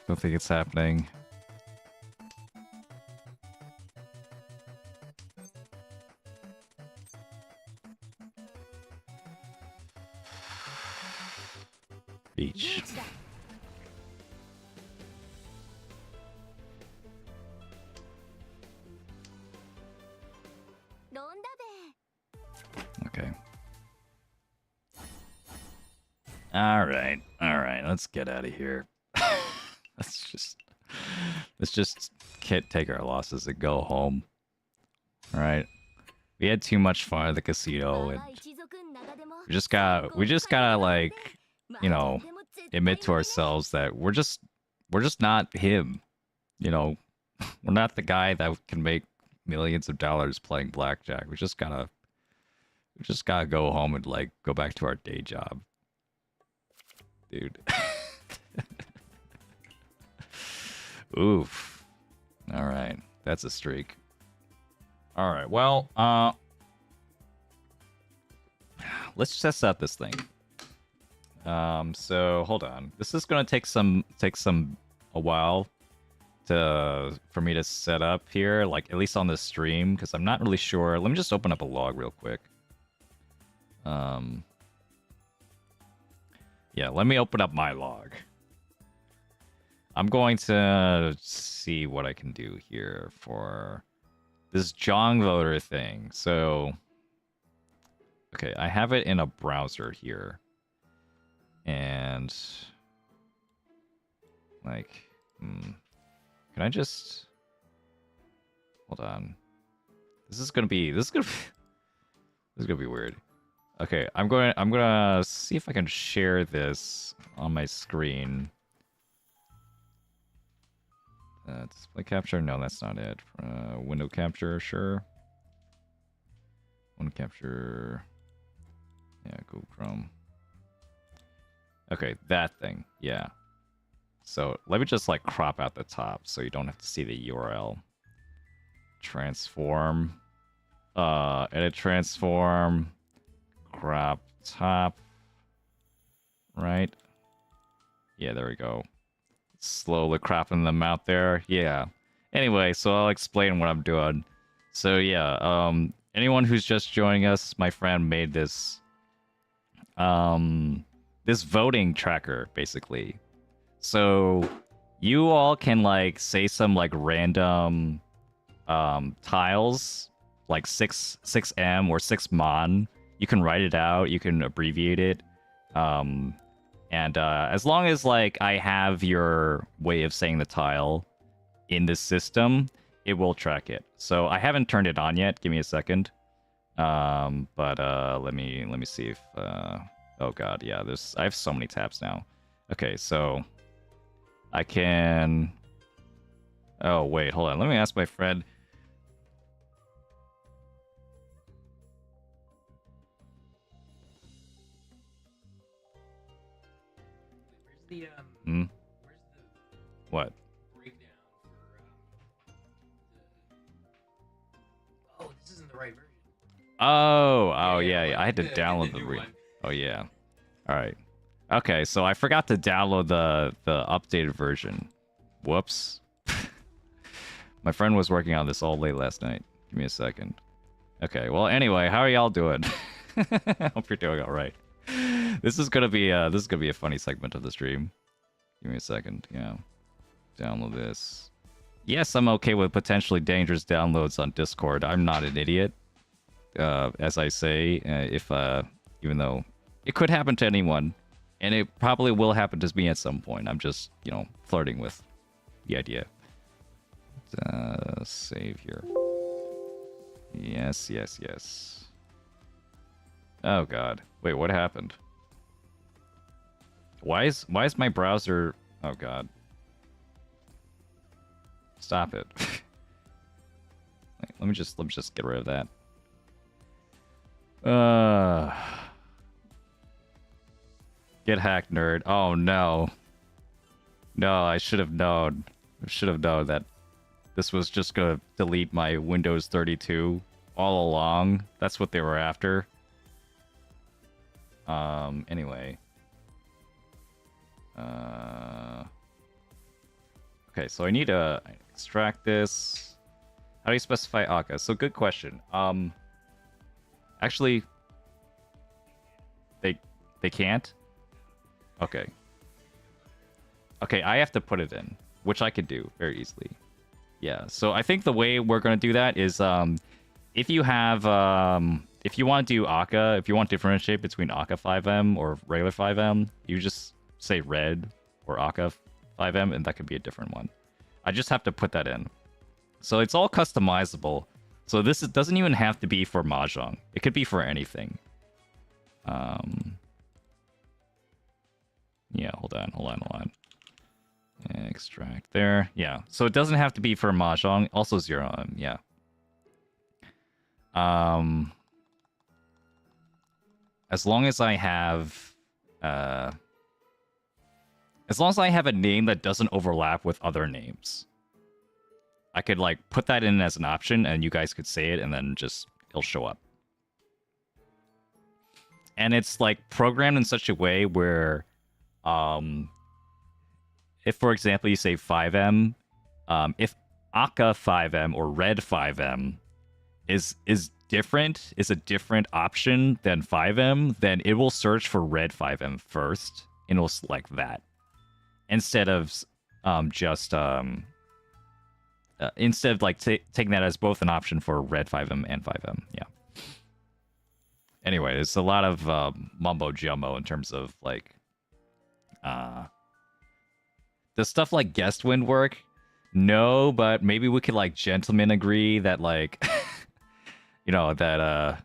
Don't think it's happening. Beach. Okay. All right. Let's get out of here. let's just take our losses and go home. All right. We had too much fun at the casino, and we just gotta like, you know, admit to ourselves that we're just not him. You know, we're not the guy that can make millions of dollars playing blackjack. We just gotta go home and like go back to our day job, dude. Oof. All right, that's a streak. All right, well, let's test out this thing. So hold on. This is gonna take a while for me to set up here, like at least on this stream, because I'm not really sure. Let me just open up a log real quick. Yeah, let me open up my log. I'm going to see what I can do here for this JongVoter thing. So, okay, I have it in a browser here. And, like, can I just... Hold on. This is gonna be weird. Okay, I'm gonna see if I can share this on my screen. Display capture? No, that's not it. Window capture, sure. Window capture. Yeah, Google Chrome. Okay, that thing. Yeah. So let me just like crop out the top so you don't have to see the URL. Transform. Edit transform. Crop top. Right? Yeah, there we go. Slowly cropping them out there. Yeah. Anyway, so I'll explain what I'm doing. So yeah, anyone who's just joining us, my friend made this this voting tracker basically. So you all can like say some like random tiles like 6M or 6mon. You can write it out, you can abbreviate it. And as long as like I have your way of saying the tile in this system, it will track it. So I haven't turned it on yet. Give me a second. But let me see if oh god, yeah, I have so many tabs now. Okay, so I can oh wait, hold on. Let me ask my friend. The where's the what? breakdown for oh, this isn't the right version. Oh yeah, like I had to the download the new one. Oh yeah. All right. Okay, so I forgot to download the updated version. Whoops. My friend was working on this all late last night. Give me a second. Okay, well anyway, how are y'all doing? Hope you're doing all right. This is gonna be a funny segment of the stream. Give me a second. Yeah. Download this. Yes, I'm okay with potentially dangerous downloads on Discord. I'm not an idiot. As I say, even though it could happen to anyone, and it probably will happen to me at some point. I'm just, flirting with the idea. Save here. Yes. Oh god. Wait, what happened? Why is my browser... Oh god. Stop it. Wait, let me just get rid of that. Get hacked, nerd. Oh no. No, I should have known. I should have known that this was just gonna delete my Windows 32 all along. That's what they were after. Anyway. Okay, so I need to extract this. How do you specify Akka? So good question. Actually, they can't? Okay. Okay, I have to put it in, which I could do very easily. Yeah, so I think the way we're going to do that is if you have if you want to do Akka, if you want to differentiate between Akka 5M or regular 5M, you just say red or Akka 5M and that could be a different one. I just have to put that in. So it's all customizable. So this doesn't even have to be for Mahjong. It could be for anything. Yeah, hold on. Extract there. Yeah, so it doesn't have to be for Mahjong. Also 0M, yeah. As long as I have a name that doesn't overlap with other names, I could like put that in as an option and you guys could say it and then just it'll show up. And it's like programmed in such a way where if for example you say 5M, if Akka 5M or Red 5M is different, is a different option than 5M, then it will search for Red 5M first and it'll select that. Instead of instead of like taking that as both an option for Red 5M and 5M. Yeah. Anyway, it's a lot of mumbo jumbo in terms of like does stuff like guest win work? No, but maybe we could like gentlemen agree that like that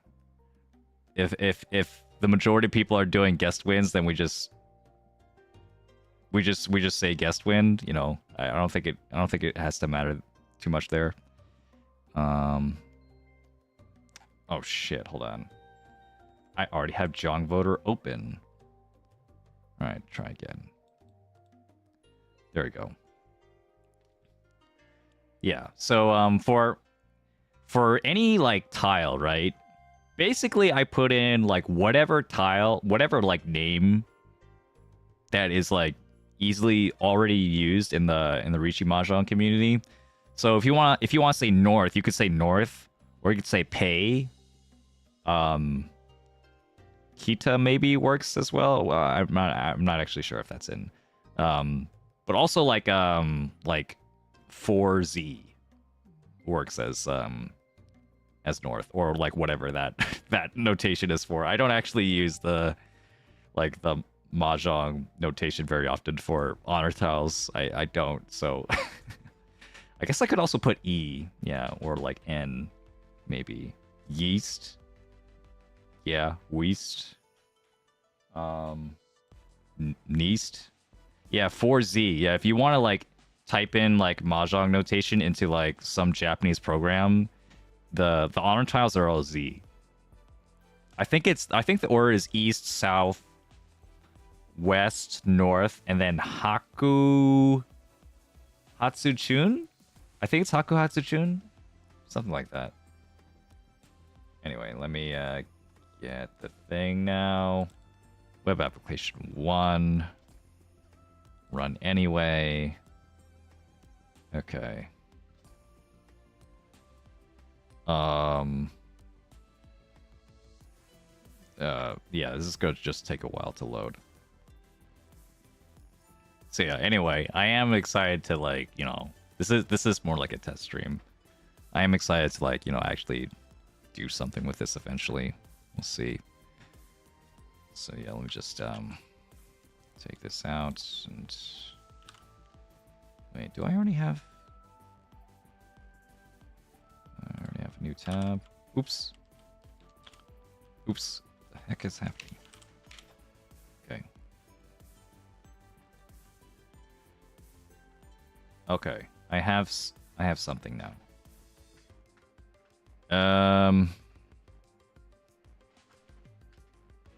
if the majority of people are doing guest wins, then we just we just say guest wind. You know, I don't think it has to matter too much there. Oh shit! Hold on. I already have JongVoter open. All right, try again. There we go. Yeah. So for any like tile, right? Basically, I put in like whatever tile, whatever like name that is like easily already used in the Riichi Mahjong community. So if you want to say north, you could say north, or you could say pei. Kita maybe works as well. Well, I'm not actually sure if that's in. But also like 4Z works as north, or like whatever that that notation is for. I don't actually use the Mahjong notation very often for honor tiles. I don't. So I guess I could also put E, yeah, or like N, maybe. Yeast. Yeah, Weast. Neast. Yeah, 4Z. Yeah, if you want to like type in like Mahjong notation into like some Japanese program, the honor tiles are all Z. I think the order is east, south, west, north, and then Haku Hatsuchun? I think it's Haku Hatsuchun? Something like that. Anyway, let me get the thing now. Web application 1. Run anyway. Okay. Yeah, this is going to just take a while to load. So yeah, anyway, I am excited to like, you know, this is more like a test stream. I am excited to like, you know, actually do something with this eventually. We'll see. So yeah, let me just take this out and wait, do I already have a new tab? Oops. Oops. What the heck is happening? Okay. Okay. I have something now.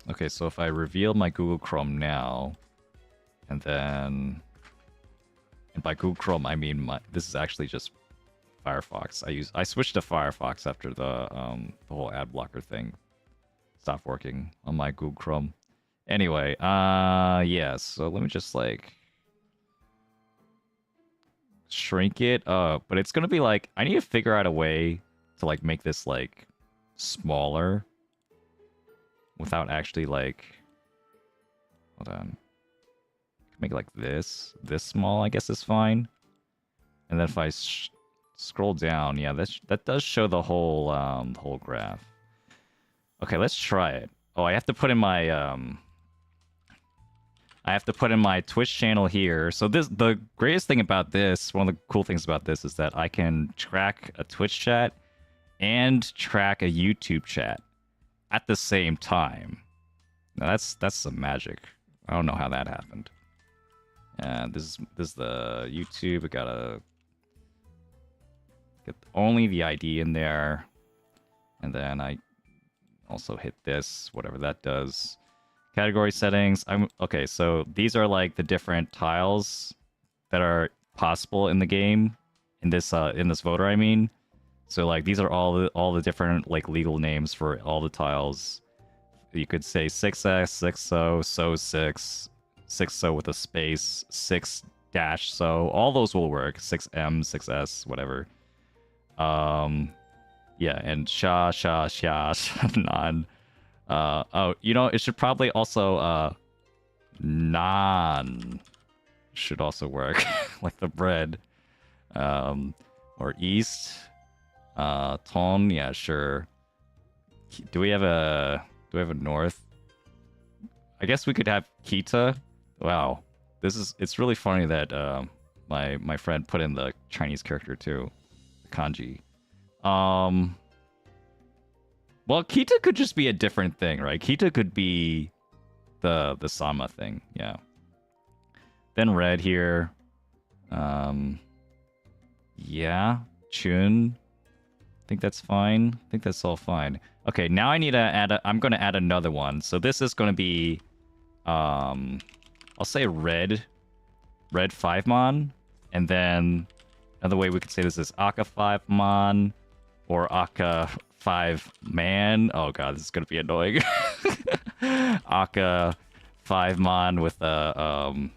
Okay, so if I reveal my Google Chrome now, and then, and by Google Chrome I mean this is actually just Firefox. I switched to Firefox after the whole ad blocker thing stopped working on my Google Chrome. Anyway, yeah, so let me just like shrink it up, but it's gonna be like, I need to figure out a way to like make this like smaller without actually like, hold on, make it like this small, I guess is fine. And then if I scroll down, yeah, that does show the whole graph. Okay, let's try it. Oh, I have to put in my Twitch channel here. So the greatest thing about this, one of the cool things about this is that I can track a Twitch chat and track a YouTube chat at the same time. Now that's some magic. I don't know how that happened. And this is the YouTube. I gotta get only the ID in there, and then I also hit this, whatever that does. Category settings. Okay. So these are like the different tiles that are possible in the game, in this voter, I mean. So like these are all the different like legal names for all the tiles. You could say 6S, 6O, so 6, 6O with a space, 6-so. All those will work. 6M, 6S, whatever. Yeah, and sha, non. Oh, you know, it should probably also non should also work, like the bread. Or east. Ton, yeah, sure. Do we have a north? I guess we could have Kita. Wow. It's really funny that my friend put in the Chinese character too. Kanji. Well, Kita could just be a different thing, right? Kita could be the Sama thing, yeah. Then red here. Yeah, Chun. I think that's fine. I think that's all fine. Okay, now I need to add I'm going to add another one. So this is going to be I'll say red 5 mon, and then another way we could say this is Aka 5 mon or Aka 5 man. Oh god, this is going to be annoying. Aka 5 mon with a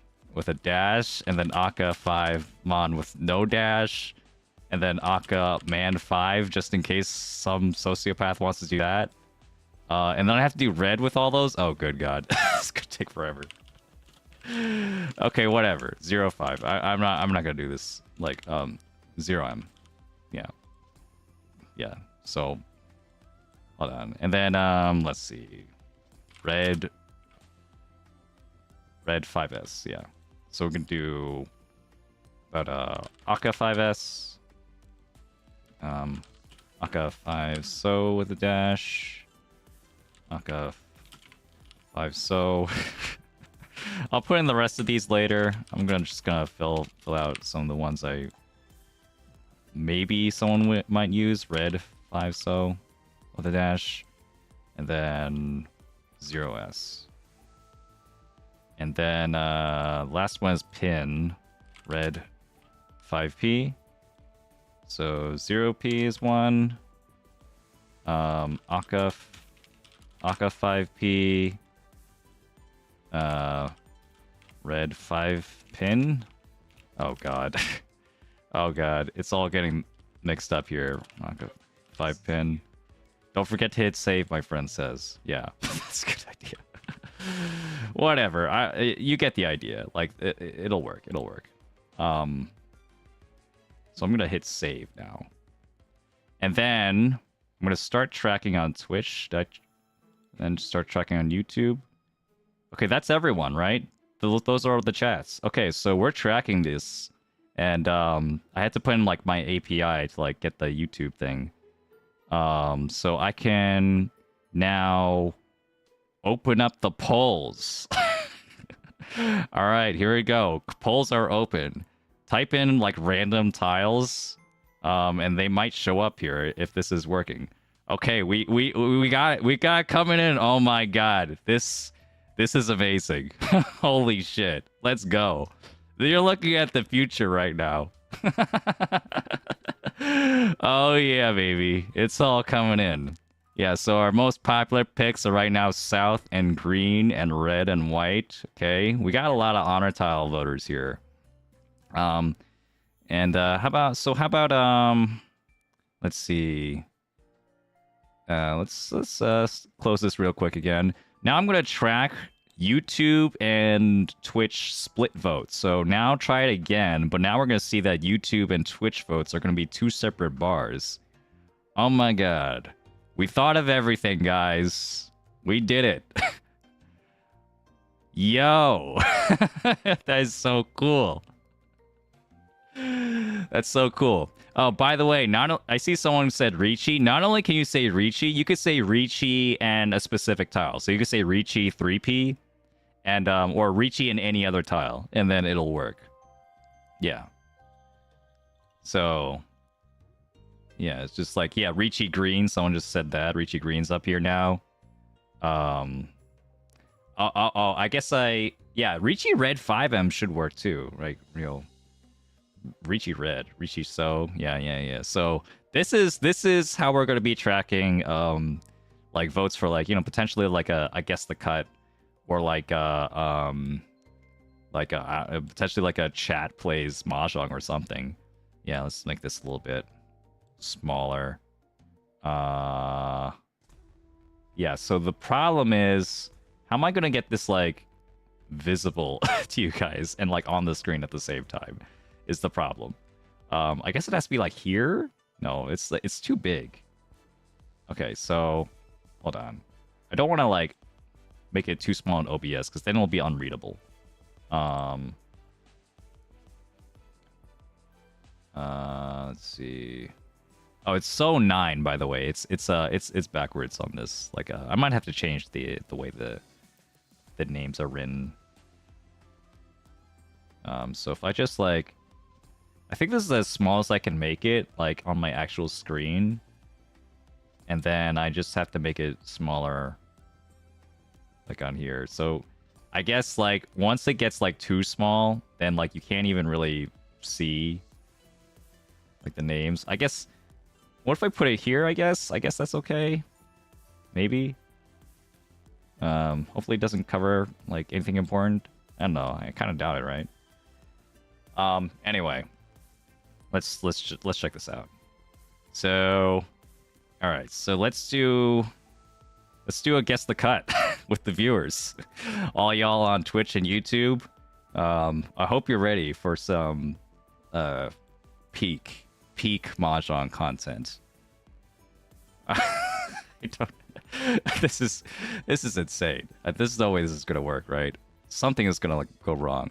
dash, and then Aka 5 mon with no dash, and then Aka man 5 just in case some sociopath wants to do that. And then I have to do red with all those. Oh good god. It's gonna take forever. Okay, whatever. 0-5. I'm not gonna do this. Like 0M. Yeah. Yeah. So hold on. And then let's see. Red 5S, yeah. So we're gonna do about Aka 5S. Aka 5 so with a dash. Aka 5 so. I'll put in the rest of these later. I'm just gonna fill out some of the ones I maybe someone might use. Red 5 so with a dash, and then 0S. And then last one is pin, red 5P. So 0P is one. Aka 5P. Red 5 pin. Oh god. Oh god. It's all getting mixed up here. Aka 5 pin. Don't forget to hit save, my friend says. Yeah, that's a good idea. Whatever. You get the idea. Like it'll work. It'll work. So I'm gonna hit save now, and then I'm gonna start tracking on Twitch. Then start tracking on YouTube. Okay, that's everyone, right? Those are the chats. Okay, so we're tracking this, and I had to put in like my API to like get the YouTube thing. So I can now open up the polls. All right, here we go. Polls are open. Type in like random tiles, and they might show up here if this is working. Okay, we got it coming in. Oh my god, this is amazing. Holy shit, let's go. You're looking at the future right now. Oh yeah, baby, it's all coming in. Yeah, so our most popular picks are right now South and green and red and white. Okay, we got a lot of honor tile voters here. How about let's see. Let's close this real quick again. Now I'm gonna track YouTube and Twitch split votes. So now try it again, but now we're gonna see that YouTube and Twitch votes are gonna be two separate bars. Oh my god. We thought of everything, guys. We did it. Yo. That is so cool. That's so cool. Oh, by the way, I see someone said Riichi. Not only can you say Riichi, you could say Riichi and a specific tile. So you could say Riichi 3P and or Riichi and any other tile, and then it'll work. Yeah. So yeah, it's just like, yeah, Riichi Green. Someone just said that. Riichi Green's up here now. I guess yeah, Riichi Red 5M should work too, right? Real Riichi Red, Riichi So, yeah. So this is how we're gonna be tracking like votes for like, you know, potentially like I guess the cut, or like potentially like a chat plays Mahjong or something. Yeah, let's make this a little bit smaller. Yeah, so the problem is, how am I gonna get this like visible to you guys and like on the screen at the same time is the problem. I guess it has to be like here. No, it's too big. Okay, so hold on. I don't want to like make it too small in OBS because then it'll be unreadable. Let's see. Oh, it's so 9, by the way. It's backwards on this. Like, I might have to change the way the names are written. So if I just like, I think this is as small as I can make it, like on my actual screen. And then I just have to make it smaller, like on here. So I guess like once it gets like too small, then like you can't even really see like the names. I guess, what if I put it here, I guess? I guess that's okay. Maybe. Hopefully it doesn't cover like anything important. I don't know. I kind of doubt it, right? Anyway, let's check this out. So, all right. So let's do a guess the cut with the viewers, all y'all on Twitch and YouTube. I hope you're ready for some peak Mahjong content. I don't. This is insane. This is the way this is gonna work, right? Something is gonna like go wrong.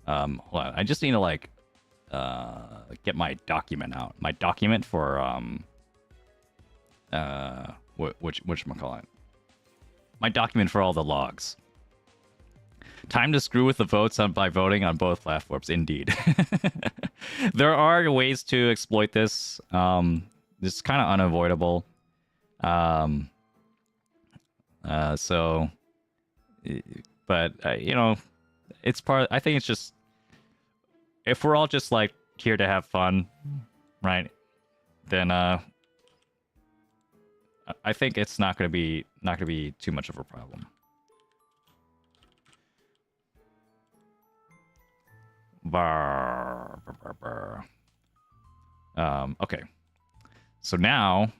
Hold on. I just need to like get my document out. My document for whatchamacallit? My document for all the logs. Time to screw with the votes by voting on both platforms. Indeed. There are ways to exploit this. It's kind of unavoidable. So, but you know, it's part. I think it's just, if we're all just like here to have fun, right? Then I think it's not gonna be too much of a problem. Okay. So now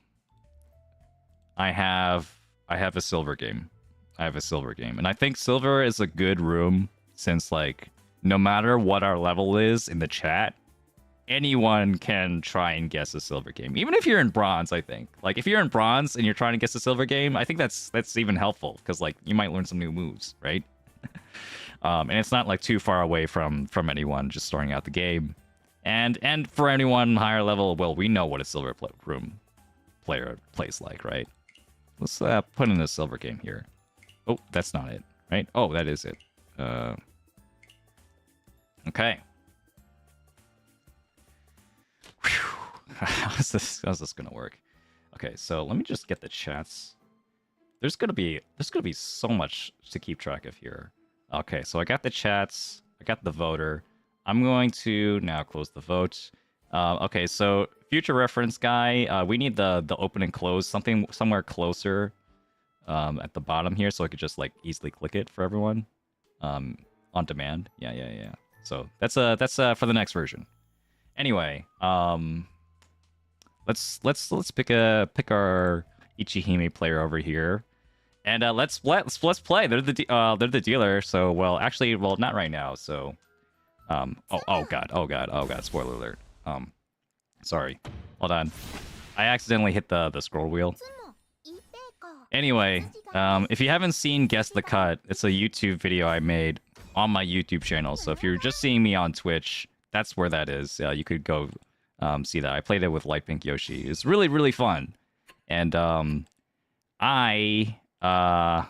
I have a silver game. And I think silver is a good room since like no matter what our level is in the chat, anyone can try and guess a silver game. Even if you're in bronze, I think. Like if you're in bronze and you're trying to guess a silver game, I think that's even helpful because like you might learn some new moves, right? And it's not like too far away from anyone just starting out the game. And for anyone higher level, well, we know what a silver room player plays like, right? Let's put in a silver game here. Oh, that's not it, right? Oh, that is it. Okay. Whew. How's this gonna work? Okay, so let me just get the chats. There's gonna be so much to keep track of here. Okay, so I got the chats. I got the voter. I'm going to now close the vote. Okay, so future reference guy, we need the open and close, somewhere closer at the bottom here, so I could just like easily click it for everyone on demand. Yeah. So that's for the next version. Anyway, let's pick our Ichihime player over here. And let's play. They're the dealer. So actually not right now. So oh god. Spoiler alert. Sorry. Hold on. I accidentally hit the scroll wheel. Anyway, if you haven't seen Guess the Cut, it's a YouTube video I made on my YouTube channel. So if you're just seeing me on Twitch, that's where that is. You could go see that. I played it with Light Pink Yoshi. It's really, really fun. And I'll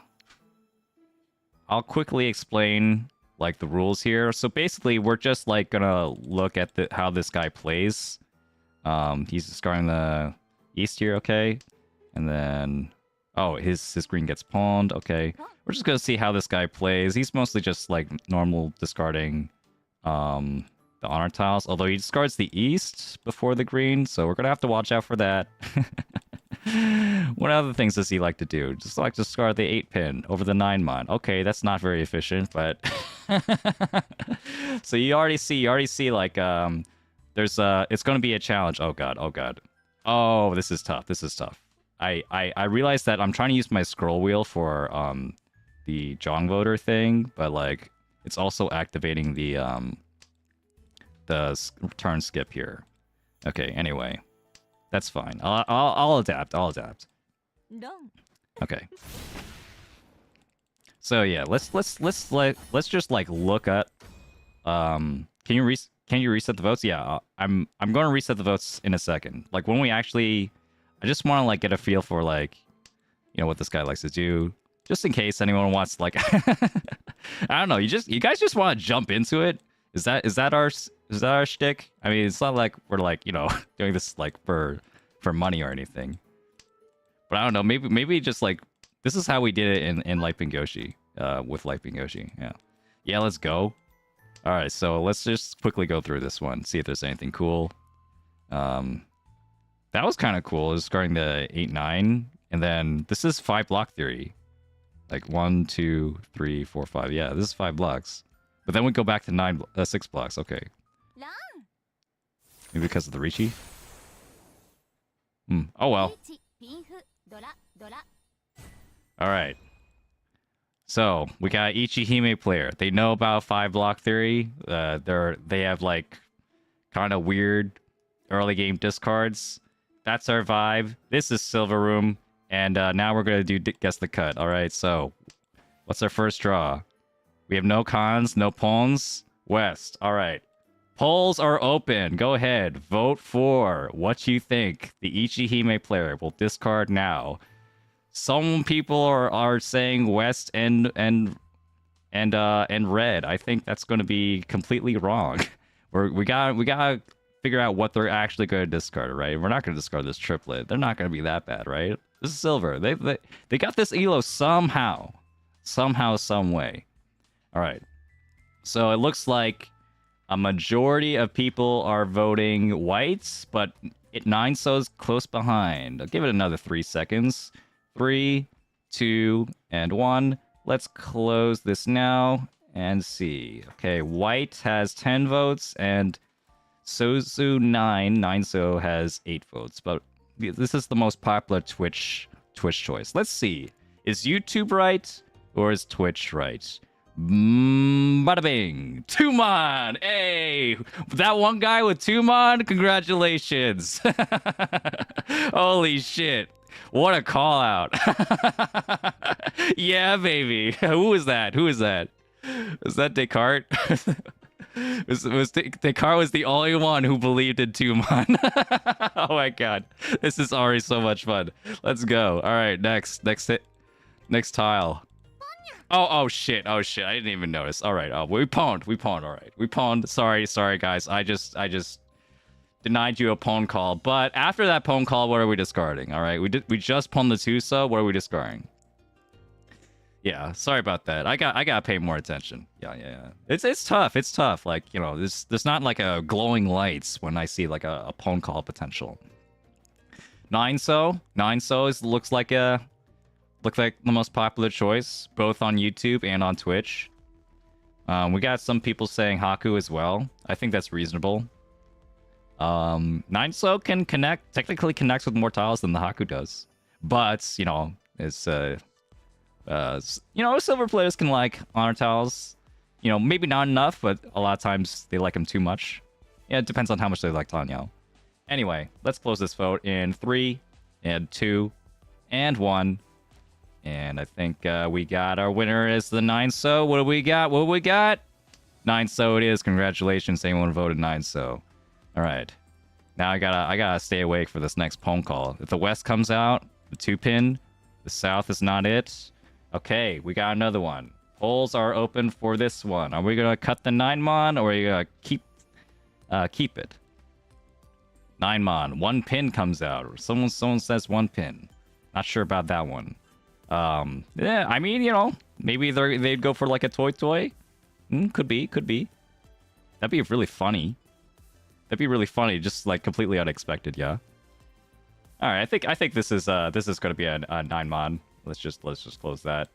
quickly explain like the rules here. So basically, we're just like gonna look at how this guy plays. He's discarding the east here, okay, and then his green gets pawned, okay. We're just gonna see how this guy plays. He's mostly just like normal discarding the honor tiles, although he discards the east before the green, so we're gonna have to watch out for that. What other things does he like to do? Just like to discard the 8-pin over the 9-mon. Okay, that's not very efficient, but so you already see like there's it's gonna be a challenge. Oh god. Oh, this is tough. I realized that I'm trying to use my scroll wheel for the JongVoter thing, but like it's also activating the turn skip here. Okay, anyway. That's fine. I'll adapt. Okay. So yeah, let's just like look at. Can you reset the votes? Yeah, I'm going to reset the votes in a second. Like when we actually, I just want to like get a feel for like, you know, what this guy likes to do. Just in case anyone wants like I don't know, you guys just want to jump into it. Is that our shtick? I mean, it's not like we're like, doing this like for money or anything. But I don't know, maybe just like this is how we did it in Light Yoshi, with Light Yoshi. Yeah. Yeah, let's go. All right, so let's just quickly go through this one, see if there's anything cool. That was kind of cool. It was starting the 8-9, and then this is 5 block theory. Like 1, 2, 3, 4, 5. Yeah, this is 5 blocks. But then we go back to 6 blocks. Okay. Maybe because of the Riichi? Oh well. Alright. So, we got Ichihime player. They know about 5 block theory. They have like kind of weird early game discards. That's our vibe. This is Silver Room. And now we're going to do Guess the Cut. Alright, so what's our first draw? We have no cons, no pawns. West. Alright. Polls are open. Go ahead. Vote for what you think the Ichihime player will discard now. Some people are saying West and red. I think that's going to be completely wrong. We gotta figure out what they're actually going to discard, right? We're not going to discard this triplet. They're not going to be that bad, right? This is silver. They got this elo somehow, some way. All right. So it looks like a majority of people are voting whites, but 9so's close behind. I'll give it another 3 seconds. 3, 2, and 1. Let's close this now and see. Okay, white has 10 votes and Sozu 9so has 8 votes. But this is the most popular Twitch choice. Let's see. Is YouTube right or is Twitch right? Bada bing. Tumon! Hey! That one guy with Tumon? Congratulations! Holy shit. What a call out. Yeah, baby. Who is that? Is that Descartes? Descartes was the only one who believed in Tumon. Oh my god. This is already so much fun. Let's go. Alright, next tile. Oh shit. I didn't even notice. Alright, we pawned. Alright. We pawned. Sorry guys. I just denied you a pawn call. But after that pawn call, what are we discarding? Alright, we just pawned the 2so. What are we discarding? Yeah, sorry about that. I gotta pay more attention. Yeah. It's tough. Like, there's not like a glowing lights when I see like a pawn call potential. 9so looks like the most popular choice, both on YouTube and on Twitch. We got some people saying Haku as well. I think that's reasonable. 9so can technically connects with more tiles than the Haku does. But, it's silver players can like honor tiles. Maybe not enough, but a lot of times they like them too much. Yeah, it depends on how much they like Tanyo. Anyway, let's close this vote in 3, and 2, and 1. And I think we got our winner as the 9so. What do we got? 9so it is. Congratulations, anyone voted 9so. All right. Now I gotta stay awake for this next pawn call. If the West comes out, the 2-pin, the South is not it. Okay, we got another one. Polls are open for this one. Are we gonna cut the 9mon or are we gonna keep it? 9mon. 1 pin comes out. Or someone says 1 pin. Not sure about that one. Yeah, I mean, maybe they'd go for like a toy. Could be. That'd be really funny. Just like completely unexpected, yeah. All right, I think this is gonna be a 9mon. Let's just close that.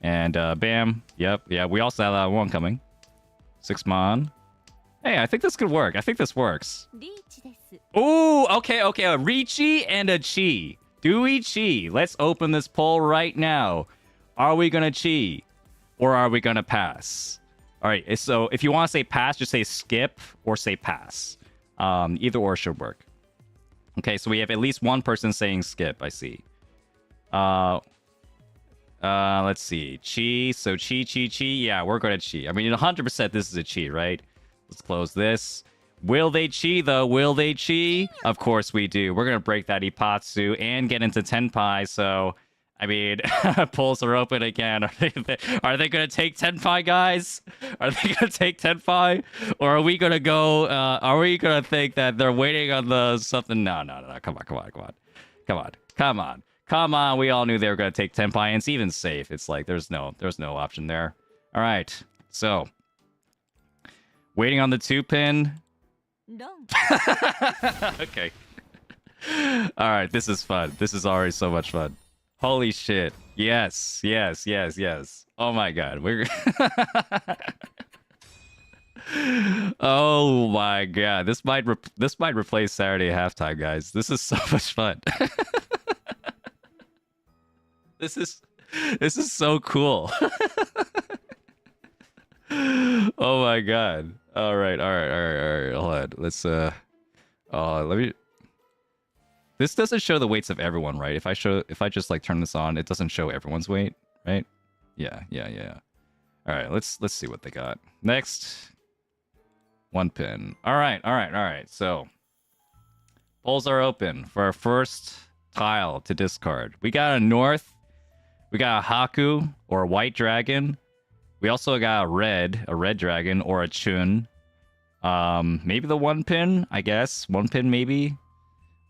And bam. Yep. Yeah, we also have that one coming. 6mon. Hey, I think this could work. I think this works. Ooh, okay. A Riichi and a Chi. Do we Chi? Let's open this poll right now. Are we gonna Chi? Or are we gonna pass? Alright, so if you want to say pass, just say skip or say pass. Either or should work. Okay, so we have at least one person saying skip, I see. Let's see. Chi. So Chi. Yeah, we're going to Chi. I mean, 100% this is a Chi, right? Let's close this. Will they Chi, though? Will they Chi? Of course we do. We're going to break that Ipatsu and get into Tenpai. So I mean, polls are open again. Are they going to take Tenpai, guys? Are they going to take Tenpai? Or are we going to go, are we going to think that they're waiting on the something? No. Come on. We all knew they were going to take Tenpai, and it's even safe. It's like, there's no option there. All right. So, waiting on the 2-pin. Okay. All right. This is fun. This is already so much fun. Holy shit. Yes. Oh my god. We're Oh my god. This might replace Saturday halftime, guys. This is so much fun. This is so cool. Oh my god. All right. Hold on. Let's let me. This doesn't show the weights of everyone, right? If I just like turn this on, it doesn't show everyone's weight, right? Yeah. All right, let's see what they got. Next, 1-pin. All right. So, polls are open for our first tile to discard. We got a North, we got a Haku or a White Dragon. We also got a Red Dragon or a Chun. Maybe the 1-pin, I guess. 1-pin maybe.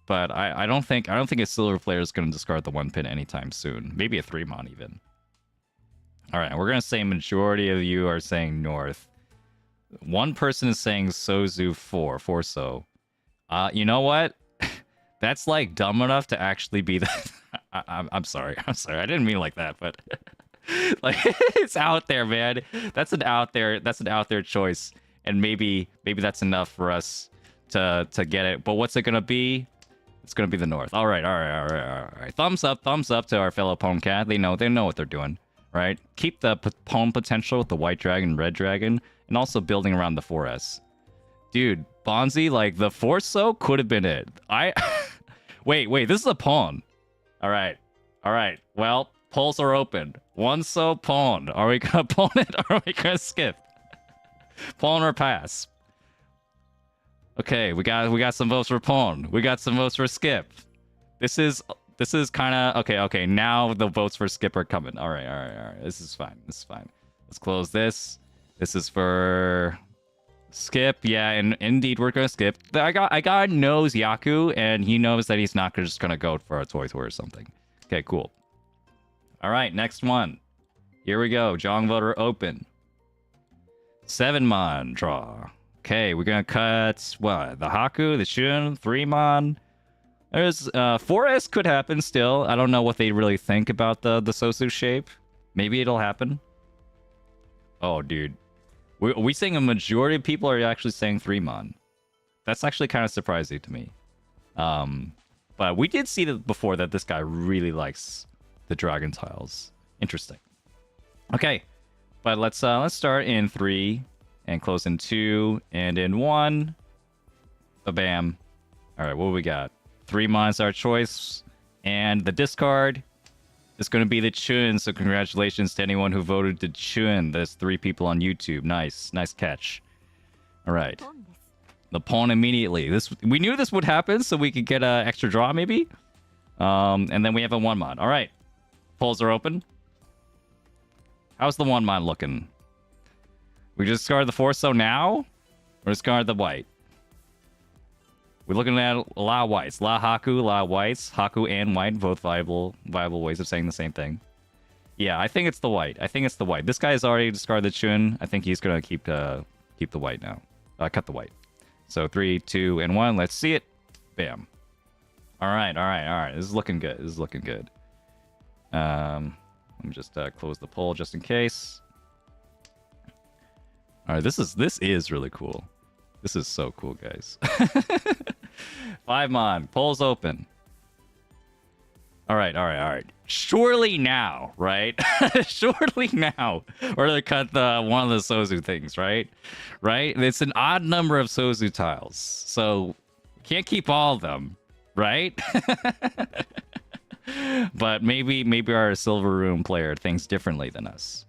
But I don't think a silver player is going to discard the 1-pin anytime soon. Maybe a 3-mon even. All right, we're going to say majority of you are saying North. One person is saying Sozu 4 so. You know what? That's like dumb enough to actually be the... I'm sorry. I didn't mean like that, but like it's out there, man. That's an out there choice, and maybe that's enough for us to get it. But what's it going to be? It's gonna be the North. All right. Thumbs up to our fellow Pwn Cat. They know what they're doing, right? Keep the Pwn potential with the White Dragon, Red Dragon, and also building around the 4S. Dude, Bonzi, like the 4 so could have been it. Wait. This is a pawn. All right. Well, polls are open. 1 so pawn. Are we gonna pawn it or are we gonna skip? Pawn or pass? Okay, we got some votes for pawn. We got some votes for skip. This is kind of okay. Now the votes for skip are coming. All right. This is fine. Let's close this. This is for skip. Yeah, and indeed we're gonna skip. I got knows Yaku, and he knows that he's not just gonna go for a toy or something. Okay, cool. All right, next one. Here we go. JongVoter open. 7-mon draw. Okay, we're gonna cut what? The Haku, the Shun, 3-mon. There's 4S could happen still. I don't know what they really think about the Sosu shape. Maybe it'll happen. Oh, dude. We saying a majority of people are actually saying 3-mon. That's actually kind of surprising to me. But we did see before that this guy really likes the dragon tiles. Interesting. Okay, but let's start in 3 and close in 2 and in 1. Bam. All right, what do we got? 3-mon's our choice, and the discard is going to be the Chun. So congratulations to anyone who voted to Chun. There's 3 people on YouTube. Nice catch. All right, the pawn immediately. We knew this would happen, so we could get an extra draw maybe. And then we have a 1-mon. All right, polls are open. How's the 1-mon looking? We just discard the 4 so now, or discard the white? We're looking at a lot of whites. A lot of Haku, a lot of whites. Haku and white, both viable ways of saying the same thing. Yeah, I think it's the white. This guy's already discarded the Chun. I think he's gonna keep the white now. Cut the white. So 3, 2, and 1. Let's see it. Bam. All right. This is looking good. Let me just close the poll just in case. All right, this is really cool. This is so cool, guys. 5-mon, polls open. All right. Surely now, right? Surely now, we're gonna cut one of the Sozu things, right? It's an odd number of Sozu tiles, so can't keep all of them, right? But maybe our Silver Room player thinks differently than us.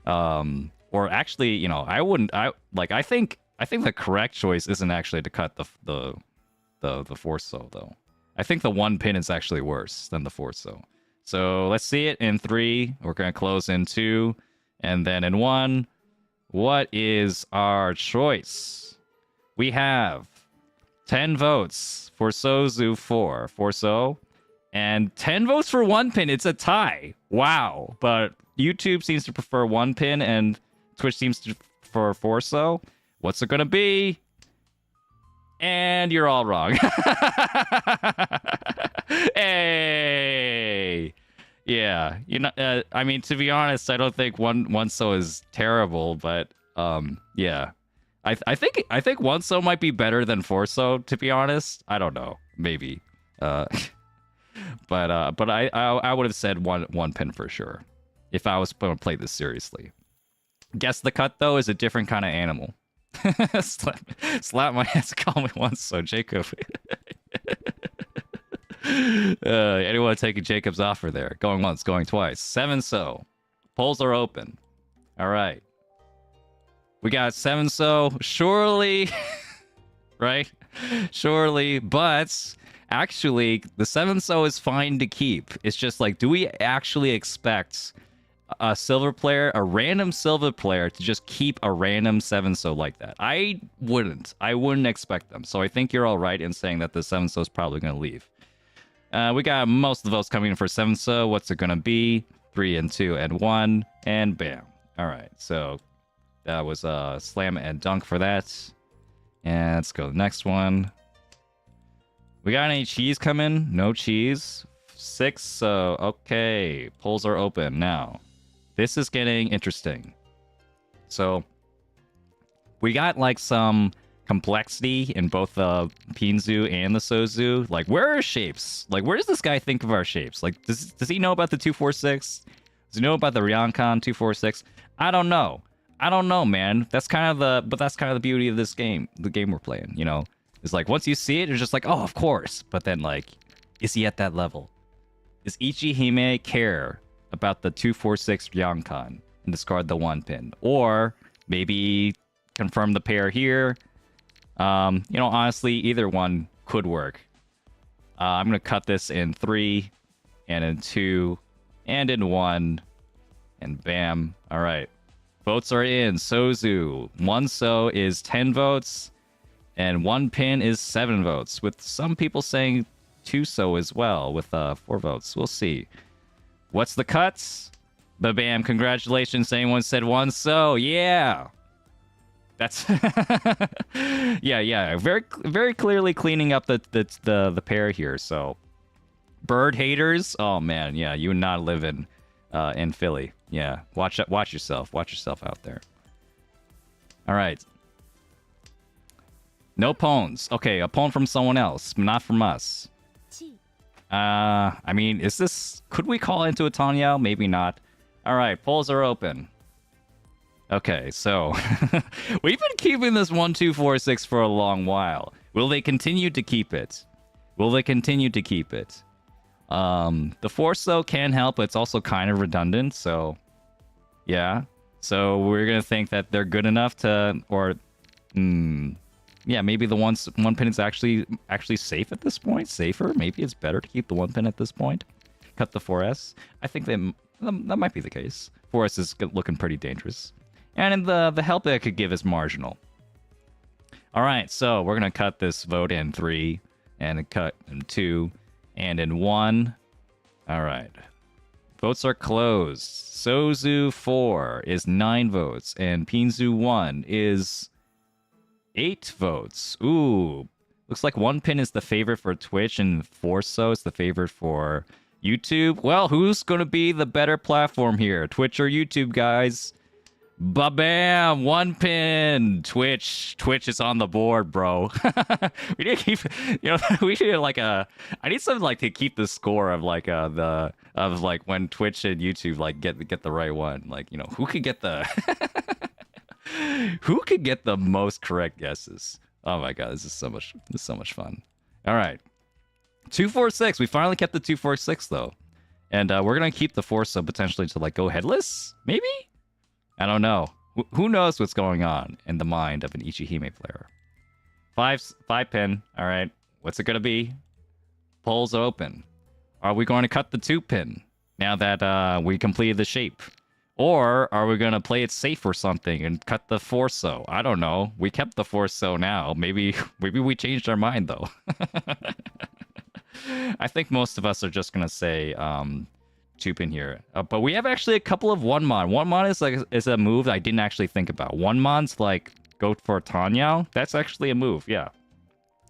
Or actually, you know, I think the correct choice isn't actually to cut the 4 so though. I think the 1-pin is actually worse than the 4 so. So let's see it in 3. We're going to close in 2. And then in 1. What is our choice? We have 10 votes for Sozu 4. For So. And 10 votes for 1 pin. It's a tie. Wow. But YouTube seems to prefer 1 pin and Twitch seems to prefer Forso. What's it going to be? And you're all wrong. Hey. Yeah. You know, I mean, to be honest, I don't think one so is terrible, but yeah. I think one so might be better than Forso, to be honest. I don't know. Maybe. But I would have said one pin for sure if I was going to play this seriously. Guess the cut though is a different kind of animal. slap my ass, call me once so Jacob. Anyone taking Jacob's offer there? Going once, going twice. 7 so. Polls are open. All right. We got 7 so. Surely, right? Surely, but actually, the 7 so is fine to keep. It's just like, do we actually expect a silver player, a random silver player, to just keep a random 7 so like that? I wouldn't expect them. So I think you're all right in saying that the 7 so is probably going to leave. We got most of the votes coming in for 7 so. What's it going to be? 3 and 2 and 1 and bam. All right. So that was slam and dunk for that. And let's go to the next one. We got any cheese coming? No cheese. 6 so. Okay. Polls are open now. This is getting interesting. So we got like some complexity in both the Pinzu and the Sozu. Like, where are shapes? Like, where does this guy think of our shapes? Like, does he know about the 246? Does he know about the Ryankan 246? I don't know. I don't know, man. That's kind of the beauty of this game. The game we're playing, you know. It's like once you see it, it's just like, oh, of course. But then like, is he at that level? Does Ichihime care about the 246 Ryankan and discard the 1 pin? Or maybe confirm the pair here. You know, honestly, either one could work. I'm going to cut this in 3 and in 2 and in 1 and bam. All right. Votes are in. Sozu. 1 so is 10 votes and 1 pin is 7 votes, with some people saying 2 so as well with 4 votes. We'll see. What's the cuts? Ba-bam, congratulations. Anyone said 1 so? Yeah. That's yeah. Very clearly cleaning up the pair here. So bird haters, oh man, yeah, you would not live in Philly. Yeah. Watch yourself. Watch yourself out there. All right. No pawns. Okay, a pawn from someone else, not from us. I mean, could we call into a Tanyao? Maybe not. All right, polls are open. Okay, so we've been keeping this 1, 2, 4, 6 for a long while. Will they continue to keep it? The force though can help, but it's also kind of redundant. So yeah, so we're gonna think that they're good enough to, or yeah, maybe the 1 pin is actually safe at this point. Safer. Maybe it's better to keep the 1 pin at this point. Cut the 4S. I think that might be the case. 4S is looking pretty dangerous. And the help that it could give is marginal. All right, so we're going to cut this vote in 3, and cut in 2, and in 1. All right. Votes are closed. Sozu 4 is 9 votes, and Pinzu 1 is 8 votes. Ooh. Looks like 1 pin is the favorite for Twitch, and Forso is the favorite for YouTube. Well, who's going to be the better platform here? Twitch or YouTube, guys? Ba-bam! 1 pin! Twitch is on the board, bro. We need to keep, you know, we need like I need something like to keep the score of like like when Twitch and YouTube like get the right one. Like, you know, who could get the who could get the most correct guesses? Oh my god, this is so much fun. All right. 246. We finally kept the 246 though. And we're going to keep the 4 sub potentially to like go headless, maybe? I don't know. Who knows what's going on in the mind of an Ichihime player? 5 pin. All right. What's it going to be? Polls open. Are we going to cut the 2 pin? Now that we completed the shape. Or are we gonna play it safe or something and cut the Forso? I don't know. We kept the Forso now. Maybe we changed our mind though. I think most of us are just gonna say 2-pin here. But we have actually a couple of 1-mon. 1-mon is a move that I didn't actually think about. 1-mon's like go for Tanyao. That's actually a move, yeah.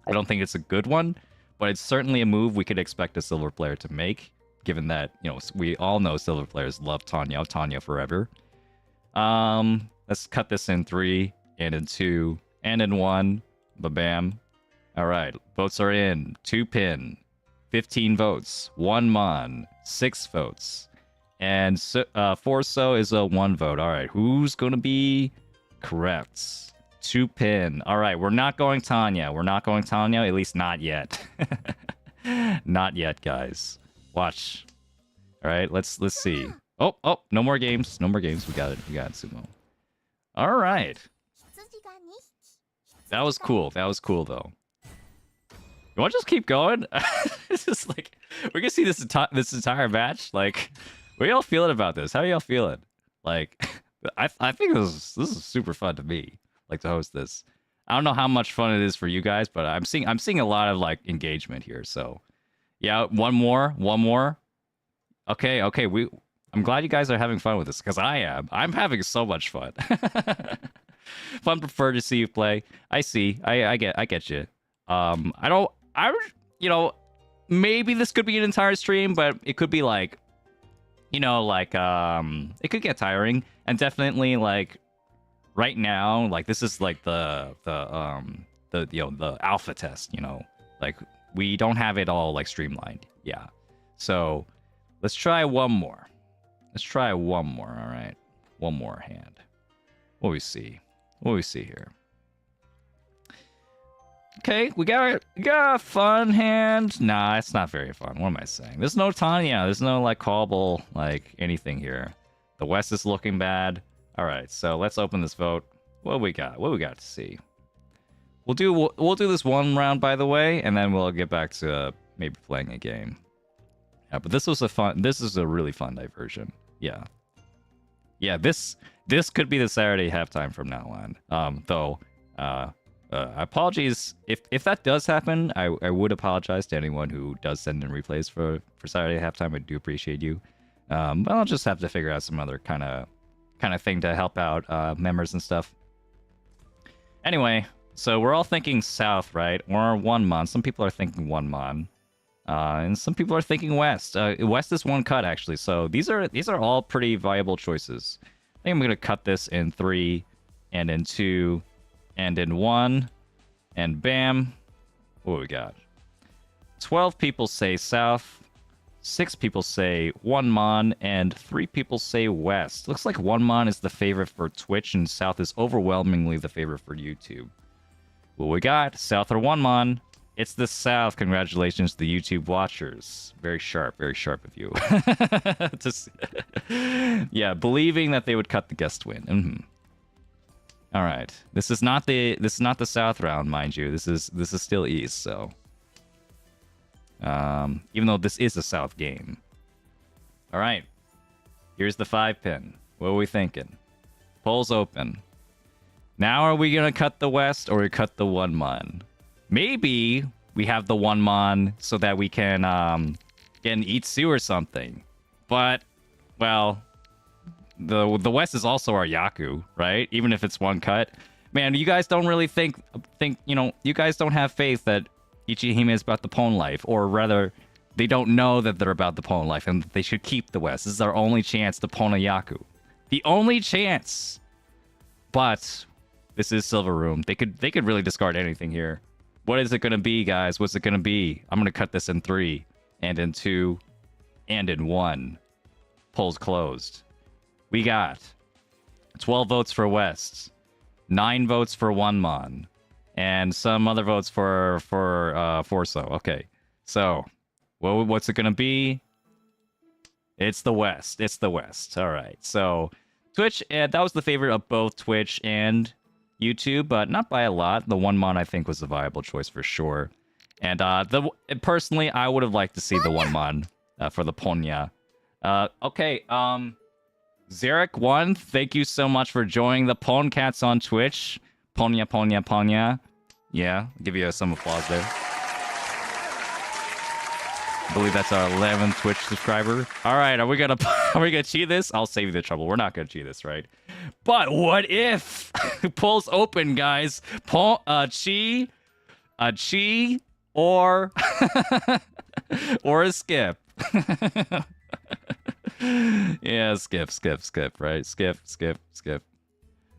I don't think it's a good one, but it's certainly a move we could expect a silver player to make, given that, you know, we all know silver players love Tanya forever. Let's cut this in 3 and in 2 and in 1. Ba-bam. All right, votes are in. 2-pin, 15 votes. 1-mon, 6 votes. And Forso is a 1 vote. All right, who's going to be correct? 2-pin. All right, we're not going Tanya. We're not going Tanya, at least not yet. Not yet, guys. Watch. All right, let's see. Oh, no more games. No more games. We got it. We got it, Sumo. All right. That was cool. That was cool, though. You want to just keep going? It's just like we're gonna see this entire match. Like, what are y'all feeling about this? How are y'all feeling? Like, I think this is super fun to me. Like to host this. I don't know how much fun it is for you guys, but I'm seeing a lot of like engagement here. So, yeah, one more. Okay. I'm glad you guys are having fun with this because I am. I'm having so much fun. Fun, prefer to see you play. I see. I get you. You know, maybe this could be an entire stream, but it could be like, you know, like it could get tiring, and definitely like right now, like this is like the alpha test, you know, like we don't have it all like streamlined. Yeah. So let's try one more. All right. One more hand. What do we see? What do we see here? Okay, we got a fun hand. Nah, it's not very fun. What am I saying? There's no Tanya. There's no like callable like anything here. The West is looking bad. All right, so let's open this vote. What do we got? What do we got to see? We'll do this one round, by the way, and then we'll get back to maybe playing a game. Yeah, but this is a really fun diversion. Yeah. Yeah, this could be the Saturday halftime from now on. Apologies if that does happen. I would apologize to anyone who does send in replays for Saturday halftime. I do appreciate you. But I'll just have to figure out some other kind of thing to help out members and stuff. Anyway, so we're all thinking South, right? Or 1-mon. Some people are thinking 1-mon. And some people are thinking West. West is 1 cut actually. So these are all pretty viable choices. I think I'm gonna cut this in 3 and in 2 and in 1 and bam. What do we got? 12 people say South, 6 people say 1-mon, and 3 people say West. Looks like 1-mon is the favorite for Twitch and South is overwhelmingly the favorite for YouTube. What we got? South or 1-mon? It's the South. Congratulations to the YouTube watchers. Very sharp of you. Yeah, believing that they would cut the guest win. All right. This is not the South round, mind you. This is still East, so even though this is a South game. All right. Here's the 5-pin. What are we thinking? Polls open. Now are we going to cut the West or we cut the 1-mon? Maybe we have the 1-mon so that we can get an Itsu or something. But, well, the West is also our Yaku, right? Even if it's 1 cut. Man, you guys don't really think, you know, you guys don't have faith that Ichihime is about the Pwn life. Or rather, they don't know that they're about the Pwn life and they should keep the West. This is our only chance to Pwn a Yaku. The only chance! But this is Silver Room. They could really discard anything here. What is it going to be, guys? What's it going to be? I'm going to cut this in 3, and in 2, and in 1. Polls closed. We got 12 votes for West, 9 votes for 1-mon, and some other votes for Forso. Okay, so what's it going to be? It's the West. It's the West. All right, so Twitch, that was the favorite of both Twitch and YouTube, but not by a lot. The 1-mon, I think, was a viable choice for sure. And personally, I would have liked to see the 1-mon for the Ponya. Okay, Zarek1, thank you so much for joining the Poncats on Twitch. Ponya, Ponya, Ponya. Yeah, give you some applause there. I believe that's our 11th Twitch subscriber. All right, are we gonna cheat this? I'll save you the trouble. We're not gonna cheat this, right? But what if polls open, guys? Chi, or or a skip. Yeah, skip, right? Skip.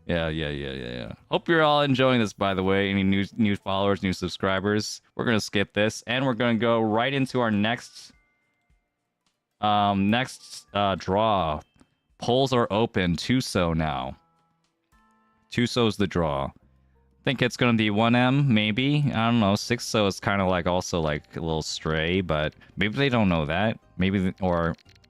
Yeah. Hope you're all enjoying this, by the way. Any new followers, new subscribers. We're gonna skip this, and we're gonna go right into our next draw. Polls are open. Tuso now. Tuso's the draw. Think it's gonna be 1M, maybe. I don't know. 6-so is kind of like also like a little stray, but maybe they don't know that. Maybe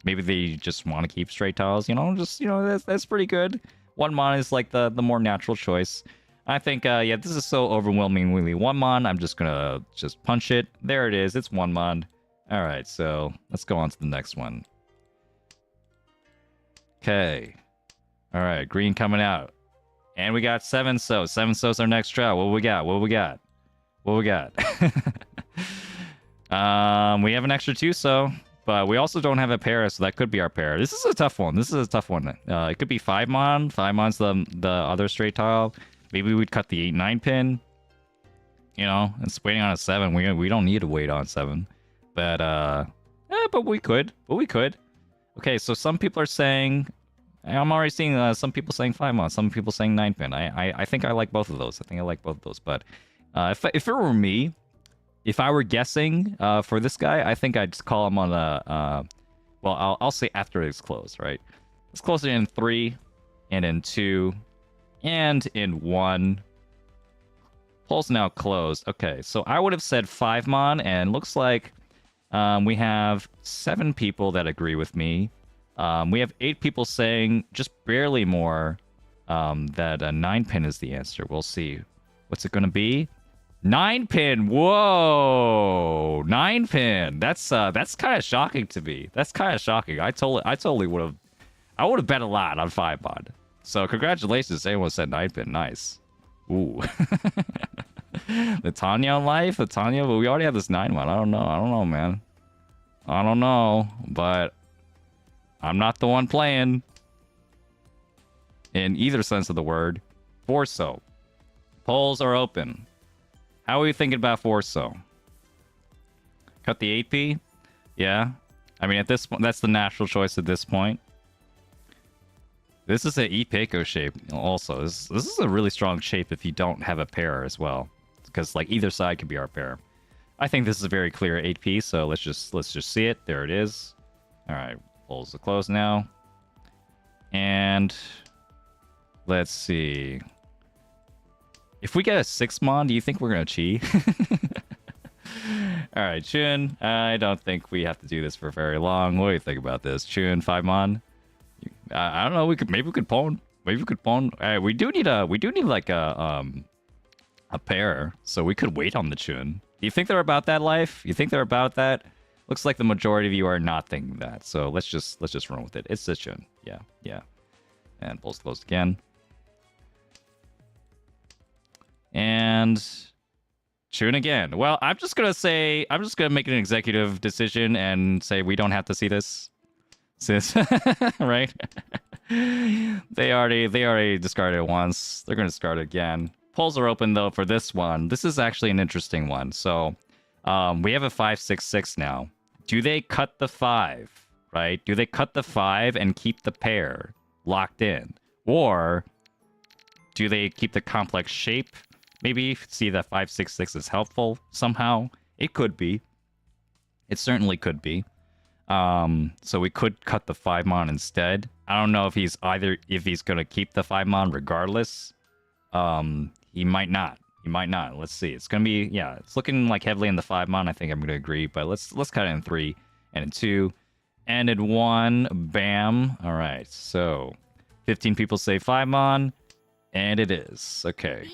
they just want to keep straight tiles. That's pretty good. 1-mon is like the more natural choice. I think this is so overwhelmingly 1-mon. I'm just gonna punch it. There it is. It's 1-mon. All right, so let's go on to the next one. Okay. All right, green coming out. And we got 7-so. 7-so's our next draw. What we got? We have an extra 2-so, but we also don't have a pair, so that could be our pair. This is a tough one. It could be 5-mon. 5-mon's the other straight tile. Maybe we'd cut the 8-9 pin. It's waiting on a 7. We don't need to wait on 7. But we could. Okay, so some people are saying... I'm already seeing some people saying 5-mon, some people saying 9-pin. I think I like both of those. But if it were me, if I were guessing for this guy, I think I'd just call him on a... I'll say after it's closed, right? Let's close it in 3, and in 2, and in 1. Poll's now closed. Okay, so I would have said 5-mon, and looks like we have 7 people that agree with me. We have 8 people saying just barely more that a 9-pin is the answer. We'll see. What's it going to be? 9-pin. Whoa, 9-pin. That's kind of shocking to me. That's kind of shocking. I totally would have. I would have bet a lot on 5-mon. So congratulations, anyone said 9-pin. Nice. Ooh. The Tanya on life, but we already have this 9-mon. I don't know, man. I don't know, but. I'm not the one playing. In either sense of the word. 4-so. Polls are open. How are you thinking about 4-so? Cut the 8P? Yeah. I mean, at this point, that's the natural choice at this point. This is an Ipeko shape also. This is a really strong shape if you don't have a pair as well. Because like either side could be our pair. I think this is a very clear 8P, so let's just see it. There it is. Alright. Polls are closed now. And let's see. If we get a 6-mon, do you think we're gonna cheat? Alright, Chun. I don't think we have to do this for very long. What do you think about this? Chun, 5-mon? I don't know, maybe we could pawn. We do need like a pair, so we could wait on the Chun. Do you think they're about that life? You think they're about that? Looks like the majority of you are not thinking that, so let's just run with it. It's the Chun. Yeah. And polls closed again. And Chun again. Well, I'm just gonna make an executive decision and say we don't have to see this. Sis. Right? They already discarded it once. They're gonna discard it again. Polls are open though for this one. This is actually an interesting one. So we have a 5-6-6 now. Do they cut the 5, right? Do they cut the 5 and keep the pair locked in? Or do they keep the complex shape? Maybe see that 5-6-6 is helpful somehow. It could be. It certainly could be. So we could cut the 5-mon instead. I don't know if he's going to keep the 5-mon regardless. He might not. Let's see. It's gonna be it's looking like heavily in the 5-mon. I think I'm gonna agree, but let's cut it in 3 and in 2 and in 1. Bam. All right. So 15 people say 5-mon, and it is okay.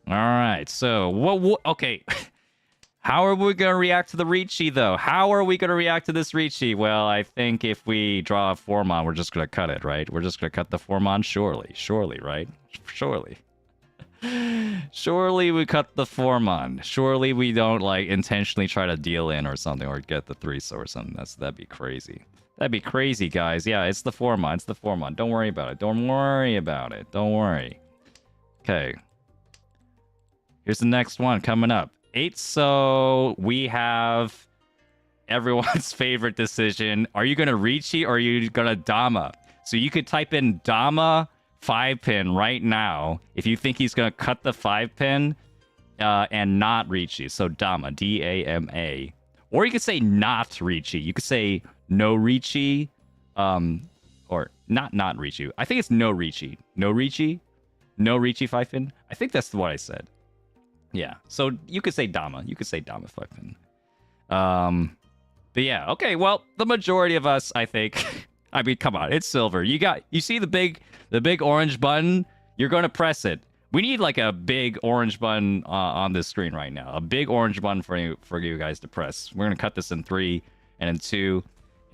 All right. So what? Okay. How are we gonna react to the Riichi though? How are we gonna react to this Riichi? Well, I think if we draw a Formon, we're just gonna cut it, right? We're just gonna cut the Formon, surely, right? Surely. Surely we cut the Formon. Surely we don't like intentionally try to deal in or something or get the 3-so or something. That'd be crazy. That'd be crazy, guys. Yeah, it's the Formon. It's the Formon. Don't worry about it. Don't worry about it. Don't worry. Okay. Here's the next one coming up. 8-so we have everyone's favorite decision. Are you gonna Riichi or are you gonna Dama? So you could type in Dama 5-pin right now if you think he's gonna cut the 5-pin and not Riichi. So Dama, D-A-M-A. Or you could say not Riichi. You could say no Riichi, or not Riichi. I think it's no Riichi. No Riichi? No Riichi 5-pin? I think that's what I said. Yeah, so you could say Dama. You could say Dama 5-pin. But yeah, okay, well, the majority of us, I think... I mean, come on, it's silver. You see the big orange button? You're gonna press it. We need like a big orange button on this screen right now. A big orange button for you guys to press. We're gonna cut this in 3, and in 2,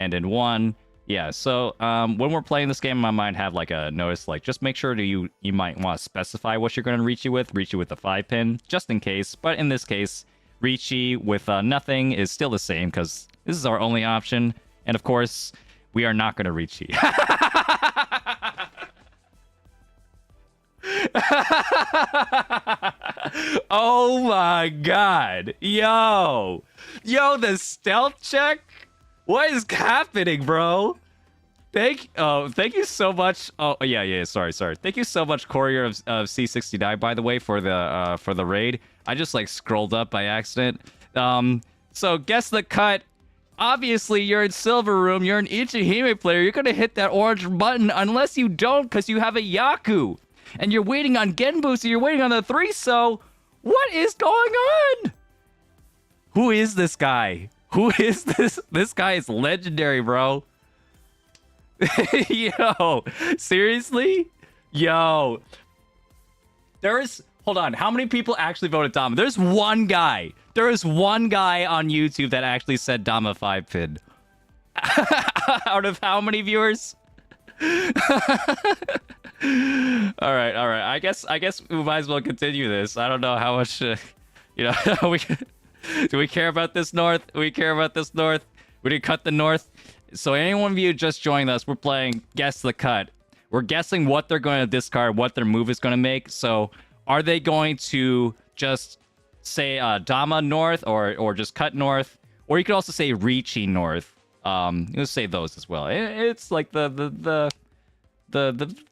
and in 1. Yeah, so when we're playing this game, I might have like a notice, like just make sure you might want to specify what you're gonna Riichi with the 5-pin, just in case. But in this case, Riichi with nothing is still the same because this is our only option, and of course. We are not going to Riichi. Oh my god. Yo, the stealth check? What is happening, bro? Thank you so much. Oh, yeah, sorry. Thank you so much, Courier of C69, by the way, for the raid. I just like scrolled up by accident. So guess the cut. Obviously, you're in Silver Room, you're an Ichihime player, you're gonna hit that orange button unless you don't because you have a Yaku. And you're waiting on Genbu, so you're waiting on the 3-so. What is going on? Who is this guy? Who is this? This guy is legendary, bro. Yo, seriously? Yo. Hold on, how many people actually voted Dama? There's one guy. There is one guy on YouTube that actually said Dama 5-pin. Out of how many viewers? All right. I guess we might as well continue this. I don't know how much, do we care about this North? We didn't cut the North. So any one of you just joined us, we're playing Guess the Cut. We're guessing what they're going to discard, what their move is going to make. So are they going to just say Dama North or just cut North? Or you could also say Riichi North. Let's say those as well. It's like the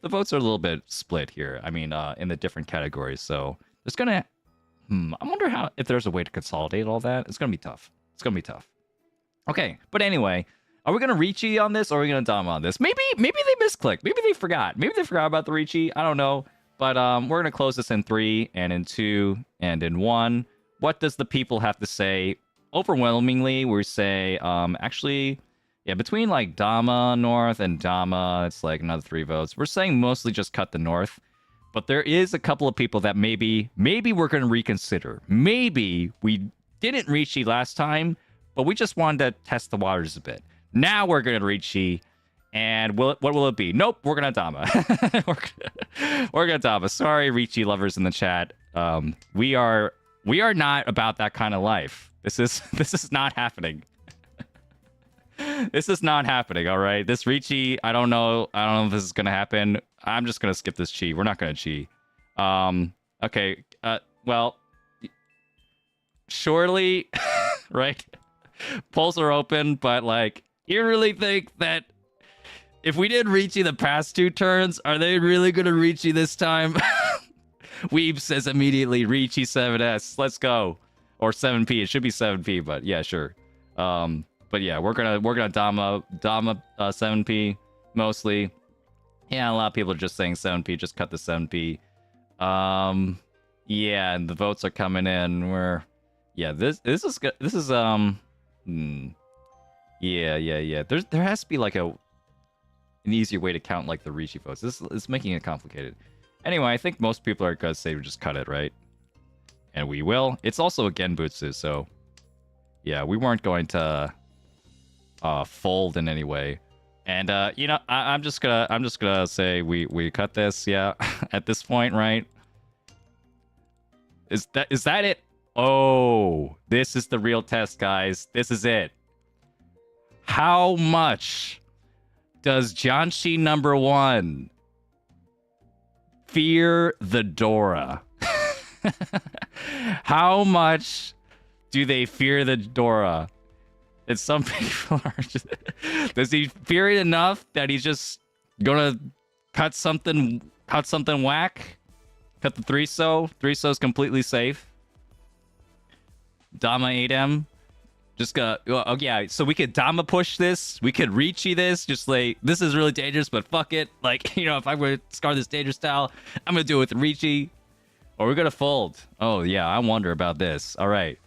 votes are a little bit split here. I mean, in the different categories. So it's gonna. I wonder if there's a way to consolidate all that. It's gonna be tough. Okay, but anyway, are we gonna Riichi on this or are we gonna Dama on this? Maybe they misclicked. Maybe they forgot. Maybe they forgot about the Riichi. I don't know. But we're gonna close this in 3 and in 2 and in 1. What does the people have to say? Overwhelmingly, we say actually. Yeah, between like Dama North and Dama, it's like another 3 votes. We're saying mostly just cut the North. But there is a couple of people that maybe we're going to reconsider. Maybe we didn't Riichi last time, but we just wanted to test the waters a bit. Now we're going to Riichi, and what will it be? Nope, we're going to Dama. we're going to Dama. Sorry, Riichi lovers in the chat. We are not about that kind of life. This is not happening. This is not happening, all right? This Riichi, I don't know if this is going to happen. I'm just going to skip this chi. We're not going to chi. Okay. Well, surely, right? Polls are open, but like, you really think that if we did Riichi the past 2 turns, are they really going to Riichi this time? Weeb says immediately, Riichi 7S. Let's go. Or 7P. It should be 7P, but yeah, sure. But yeah, we're gonna Dama 7P mostly. Yeah, a lot of people are just saying 7P. Just cut the 7P. Yeah, and the votes are coming in. Yeah, this is good. This is Yeah. There has to be like an easier way to count like the Riichi votes. This is making it complicated. Anyway, I think most people are gonna say just cut it, right? And we will. It's also a Genbutsu, so Yeah, we weren't going to fold in any way. And you know, I'm just gonna say we cut this. Yeah, at this point, right? Is that it? Oh, this is the real test, guys. This is it. How much does Janshi number 1 fear the Dora? How much do they fear the Dora? And some people are just... Does he fear it enough that he's just gonna cut something whack? Cut the 3-so? 3-so's completely safe. Dama 8M. Just gonna... Oh, yeah, so we could Dama push this. We could Riichi this. Just like, this is really dangerous, but fuck it. Like, you know, if I were to scar this dangerous style, I'm gonna do it with Riichi. Or we're gonna fold. Oh, yeah, I wonder about this. All right.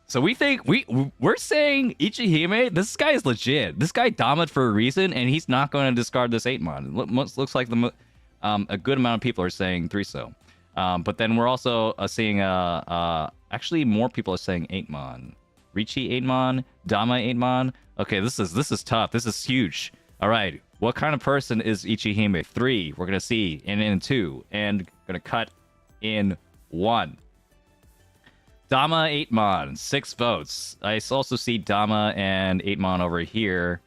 So we think we're saying Ichihime. This guy is legit. This guy Dama'd for a reason, and he's not going to discard this 8-mon. Looks like a good amount of people are saying 3-so, but then we're also seeing actually more people are saying 8-mon. Riichi 8-mon, Dama 8-mon. Okay, this is tough. This is huge. All right, what kind of person is Ichihime? 3. We're gonna see in 2, and gonna cut in 1. Dama 8-mon, 6 votes. I also see Dama and 8-mon over here.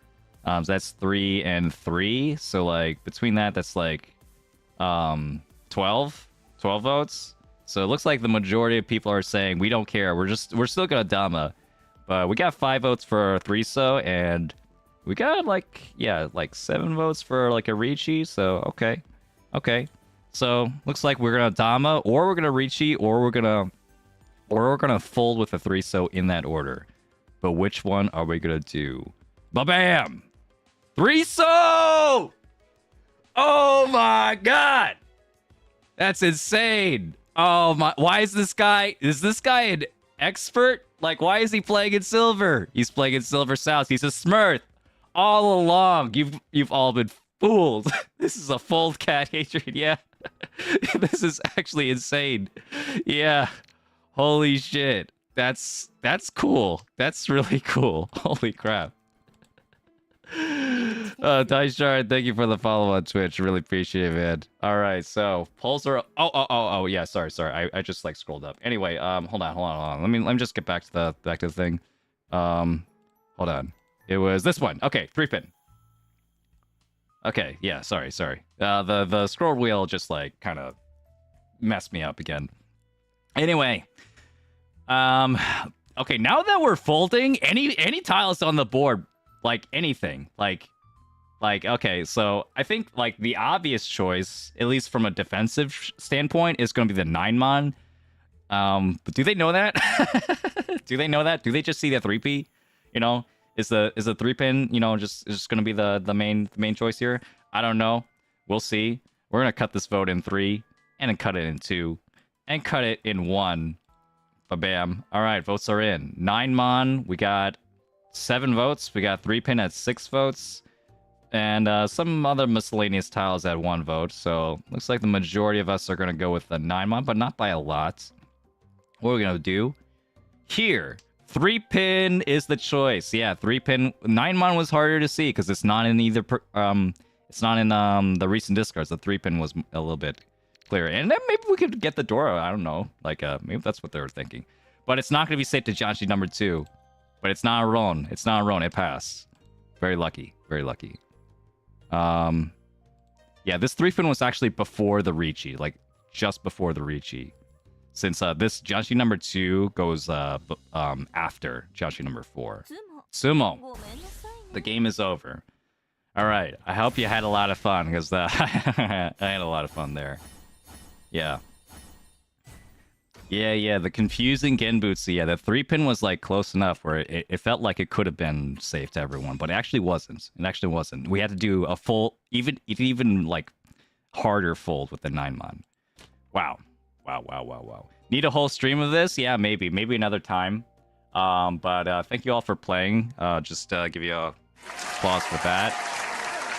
So that's 3 and 3. So like between that's like 12 votes. So it looks like the majority of people are saying we don't care. We're still gonna Dama. But we got 5 votes for 3-so, and we got like 7 votes for like a Riichi. So okay. So looks like we're gonna Dama, or we're gonna Riichi, or we're gonna fold with a 3-so in that order. But which one are we gonna do? Ba-bam! 3-so! Oh my god! That's insane! Oh my... Why is this guy... Is this guy an expert? Like, why is he playing in silver? He's playing in silver south. He's a smurf. All along, you've all been fooled. This is a fold cat hatred, yeah. This is actually insane. Yeah. Holy shit. That's cool. That's really cool. Holy crap. Taishar, thank you for the follow on Twitch. Really appreciate it, man. All right, so polls are... Oh, yeah, sorry. I just like scrolled up. Anyway, hold on. Let me just get back to the thing. Hold on. It was this one. Okay, 3-pin. Okay, yeah, sorry. The scroll wheel just like kind of messed me up again. Anyway, okay, now that we're folding, any tiles on the board, like anything, like okay, so I think like the obvious choice, at least from a defensive standpoint, is going to be the 9-mon. But do they know that? Do they know that? Do they just see the 3P? You know, is the 3-pin, you know, just going to be the main choice here? I don't know. We'll see. We're gonna cut this vote in 3, and then cut it in 2, and cut it in 1. Ba-bam. All right, votes are in. 9-mon, we got 7 votes. We got 3-pin at 6 votes. And some other miscellaneous tiles at 1 vote. So looks like the majority of us are going to go with the 9-mon, but not by a lot. What are we going to do? Here, 3-pin is the choice. Yeah, 3-pin. 9-mon was harder to see because it's not in either... it's not in the recent discards. The 3-pin was a little bit clearer. And then maybe we could get the Dora. I don't know. Like, maybe that's what they were thinking. But it's not going to be safe to Janshi number 2. But it's not a Ron. It's not a Ron. It passed. Very lucky. Very lucky. Yeah, this 3-pin was actually before the Riichi. Like, just before the Riichi. Since this Janshi number 2 goes after Janshi number 4. Sumo. The game is over. Alright, I hope you had a lot of fun, because I had a lot of fun there. Yeah. Yeah, the confusing Genbutsu. Yeah, the 3-pin was like close enough where it felt like it could have been safe to everyone, but it actually wasn't. It actually wasn't. We had to do a full, even like harder fold with the 9-mon. Wow. Need a whole stream of this? Yeah, maybe another time. But thank you all for playing. Just give you a applause for that.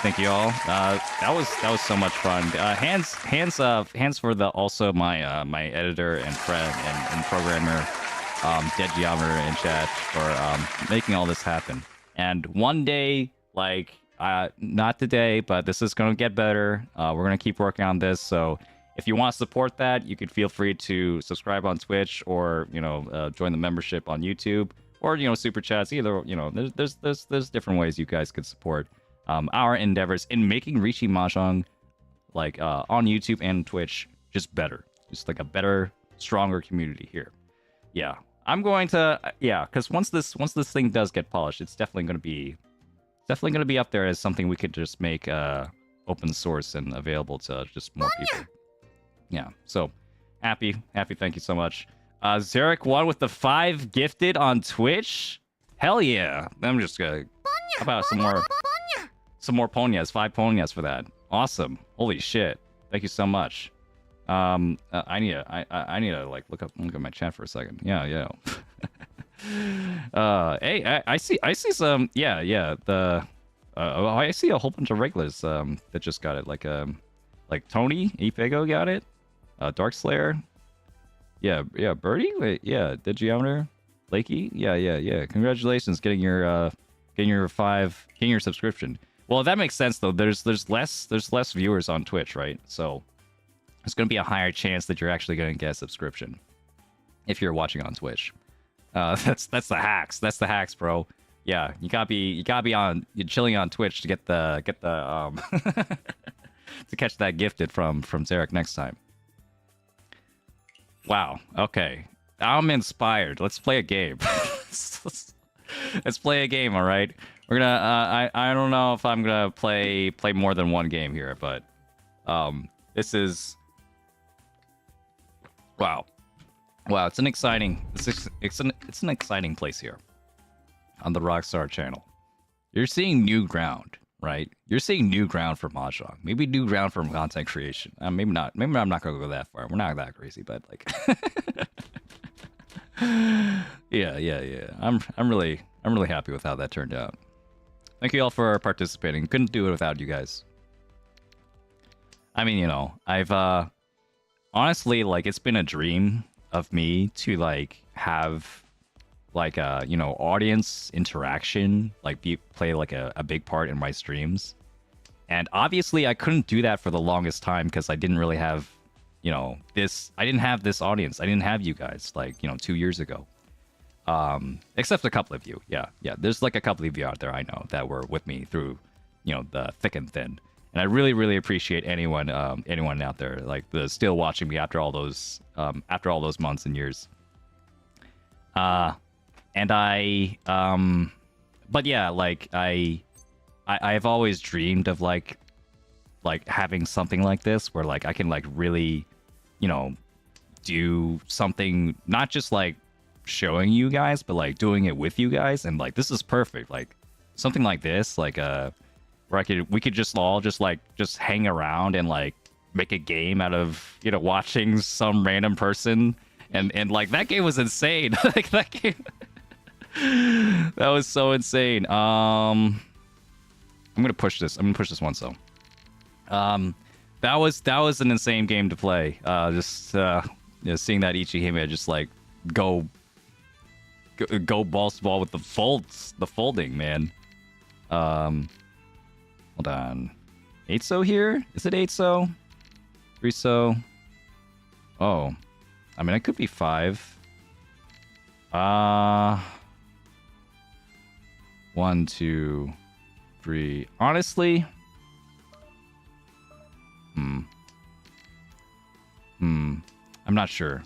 Thank you all. That was so much fun. Hands for the also my my editor and friend and programmer Dead Geometer in chat for making all this happen. And one day, like, not today, but this is going to get better. We're going to keep working on this. So if you want to support that, you could feel free to subscribe on Twitch or, join the membership on YouTube or, super chats. Either, there's different ways you guys could support our endeavors in making Riichi Mahjong, like, on YouTube and Twitch, just better. Just like a better, stronger community here. Yeah. I'm going to, because once this thing does get polished, it's definitely going to be up there as something we could just make open source and available to just more people. Yeah, so happy, thank you so much. Zarek won with the 5 gifted on Twitch. Hell yeah! I'm just gonna. How about some more ponias? 5 ponias for that. Awesome! Holy shit! Thank you so much. I need to like look at my chat for a second. Yeah. Hey, I see some. Yeah. I see a whole bunch of regulars that just got it. Like Tony Epago got it. Dark Slayer. Yeah. Birdie. Wait, yeah. The Geometer. Lakey. Yeah. Congratulations, getting your subscription. Well, that makes sense though. There's less viewers on Twitch, right? So there's going to be a higher chance that you're actually going to get a subscription if you're watching on Twitch. That's the hacks. That's the hacks, bro. Yeah, you gotta be on. You're chilling on Twitch to get the to catch that gifted from Zarek next time. Wow. Okay, I'm inspired. Let's play a game. Let's play a game. All right. We're gonna. I don't know if I'm gonna play more than one game here, but this is. Wow, it's an exciting it's an exciting place here on the Rockstar channel. You're seeing new ground, right? You're seeing new ground for Mahjong. Maybe new ground for content creation. Maybe not. Maybe I'm not gonna go that far. We're not that crazy, but like, yeah. I'm really happy with how that turned out. Thank you all for participating. Couldn't do it without you guys. I mean, I've honestly, like, it's been a dream of me to like have like a audience interaction, like play like a big part in my streams. And obviously I couldn't do that for the longest time because I didn't really have I didn't have this audience. I didn't have you guys like 2 years ago, except a couple of you. Yeah, there's like a couple of you out there I know that were with me through the thick and thin. And I really, really appreciate anyone out there like still watching me after all those months and years. And but yeah, like I've always dreamed of like having something like this where like I can like really, do something, not just like showing you guys, but like doing it with you guys. And like this is perfect, like something like this, like where we could just all just hang around and like make a game out of watching some random person, and like that game was insane. Like that game, that was so insane. I'm gonna push this. I'm gonna push this one. So, that was an insane game to play. Just seeing that Ichihime just like go balls to ball with the folding, man. Hold on. 8-so here? Is it 8-so? 3-so? Oh. I mean, it could be 5. 1, 2, 3. Honestly? I'm not sure.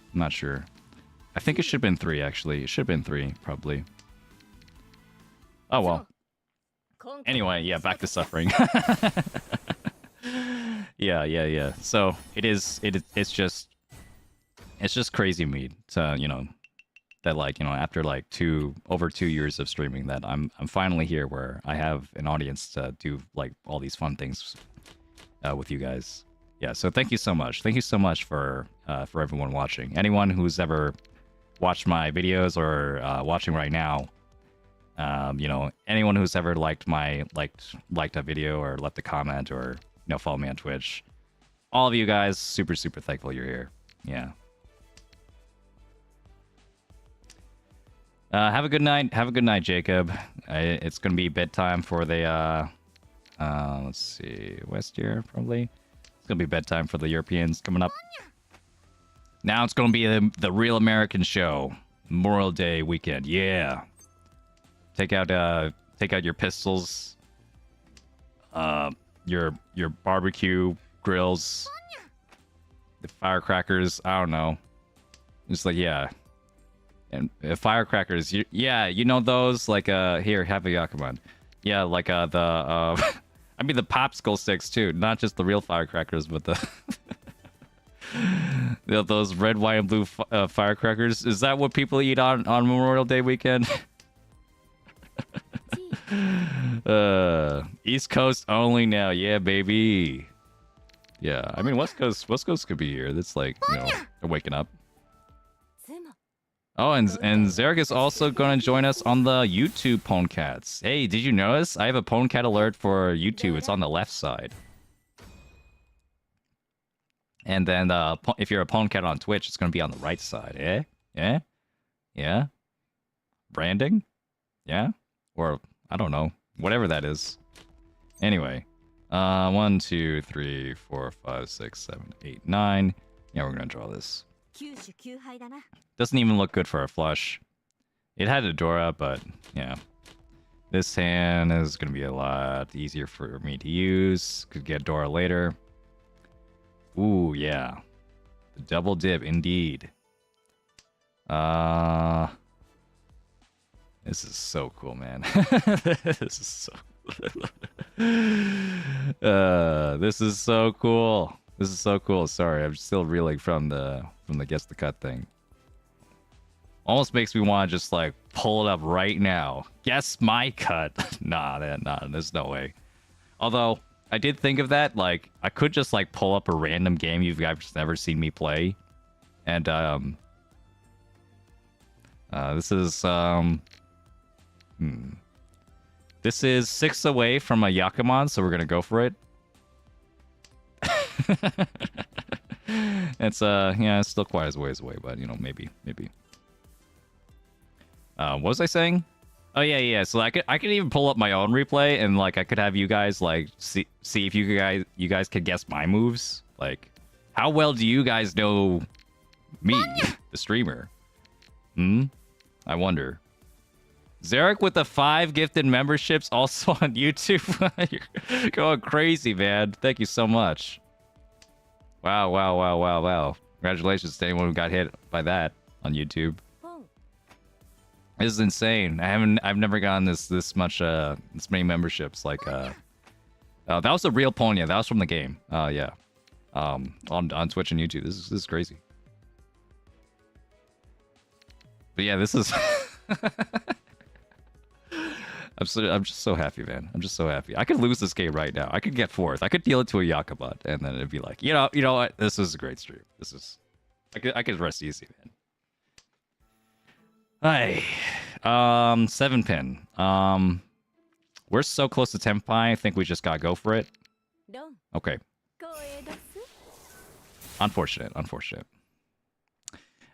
I think it should have been 3, actually. It should have been 3, probably. Oh, well. Anyway, yeah, back to suffering. Yeah. So it's just crazy me to that like after like over 2 years of streaming that I'm finally here where I have an audience to do like all these fun things with you guys. Yeah, so thank you so much. Thank you so much for everyone watching. Anyone who's ever watched my videos or watching right now. Anyone who's ever liked a video or left a comment or follow me on Twitch, all of you guys, super thankful you're here. Yeah. Have a good night. Have a good night, Jacob. It's gonna be bedtime for the let's see, West here probably. It's gonna be bedtime for the Europeans coming up. Now it's gonna be the real American show, Memorial Day weekend. Yeah. Take out your pistols, your barbecue grills, the firecrackers. I don't know. Just like, yeah. And firecrackers, yeah, you know those, like, here, have a Yakuman. Yeah, like, I mean, the popsicle sticks, too. Not just the real firecrackers, but the... those red, white, and blue firecrackers. Is that what people eat on Memorial Day weekend? East Coast only now. Yeah, baby. Yeah, I mean, West Coast could be here. That's like, you know, they're waking up. Oh, and Zarek is also going to join us on the YouTube Pwnecats. Hey, did you notice? I have a Pwnecat alert for YouTube. It's on the left side. And then if you're a Pwnecat on Twitch, it's going to be on the right side. Eh? Yeah? Yeah? Branding? Yeah? Or, I don't know. Whatever that is. Anyway. 1, 2, 3, 4, 5, 6, 7, 8, 9. Yeah, we're going to draw this. Doesn't even look good for a flush. It had a Dora, but yeah. This hand is going to be a lot easier for me to use. Could get Dora later. Ooh, yeah. Double dip, indeed. This is so cool, man. This is so... this is so cool. This is so cool. Sorry, I'm still reeling from the guess the cut thing. Almost makes me want to just like pull it up right now. Guess my cut. Nah, there's no way. Although I did think of that. Like I could just like pull up a random game you guys never seen me play, and this is This is 6 away from a Yakuman, so we're gonna go for it. It's yeah, it's still quite a ways away, but you know, maybe. What was I saying? Oh yeah. So I could even pull up my own replay and like I could have you guys like see if you guys could guess my moves. Like, how well do you guys know me, the streamer? I wonder. Zarek with the 5 gifted memberships, also on YouTube. You're going crazy, man. Thank you so much. Wow. Congratulations to anyone who got hit by that on YouTube. This is insane. I've never gotten this many memberships. Like that was a real Ponya. That was from the game. Yeah. On Twitch and YouTube. This is crazy. But yeah, this is I'm just so happy, man. I'm just so happy. I could lose this game right now. I could get 4th. I could deal it to a Yakuba, and then it'd be like, you know what? This is a great stream. I could rest easy, man. Hey, 7 pin. We're so close to Tenpai. I think we just gotta go for it. Okay. Unfortunate.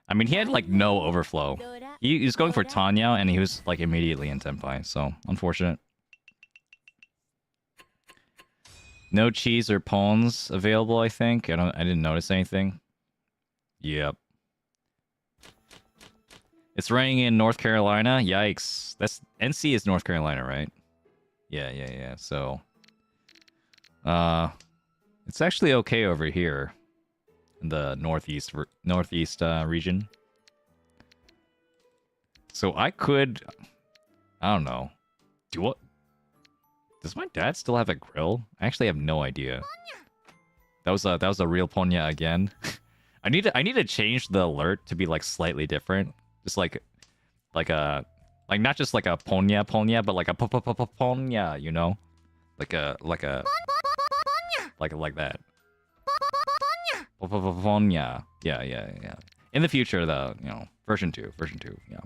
I mean, he had like no overflow. He was going for Tanya, and he was like immediately in Tenpai, so unfortunate. No cheese or pawns available, I think. I didn't notice anything. Yep. It's raining in North Carolina. Yikes. That's NC is North Carolina, right? Yeah. So, it's actually okay over here in the northeast region. So I could, I don't know. Does my dad still have a grill? I actually have no idea. That was a real Ponya again. I need to change the alert to be like slightly different. Just like not just like a Ponya, but like a Ponya, you know? Like that. Ponya. Yeah. In the future, though, you know, version 2, yeah.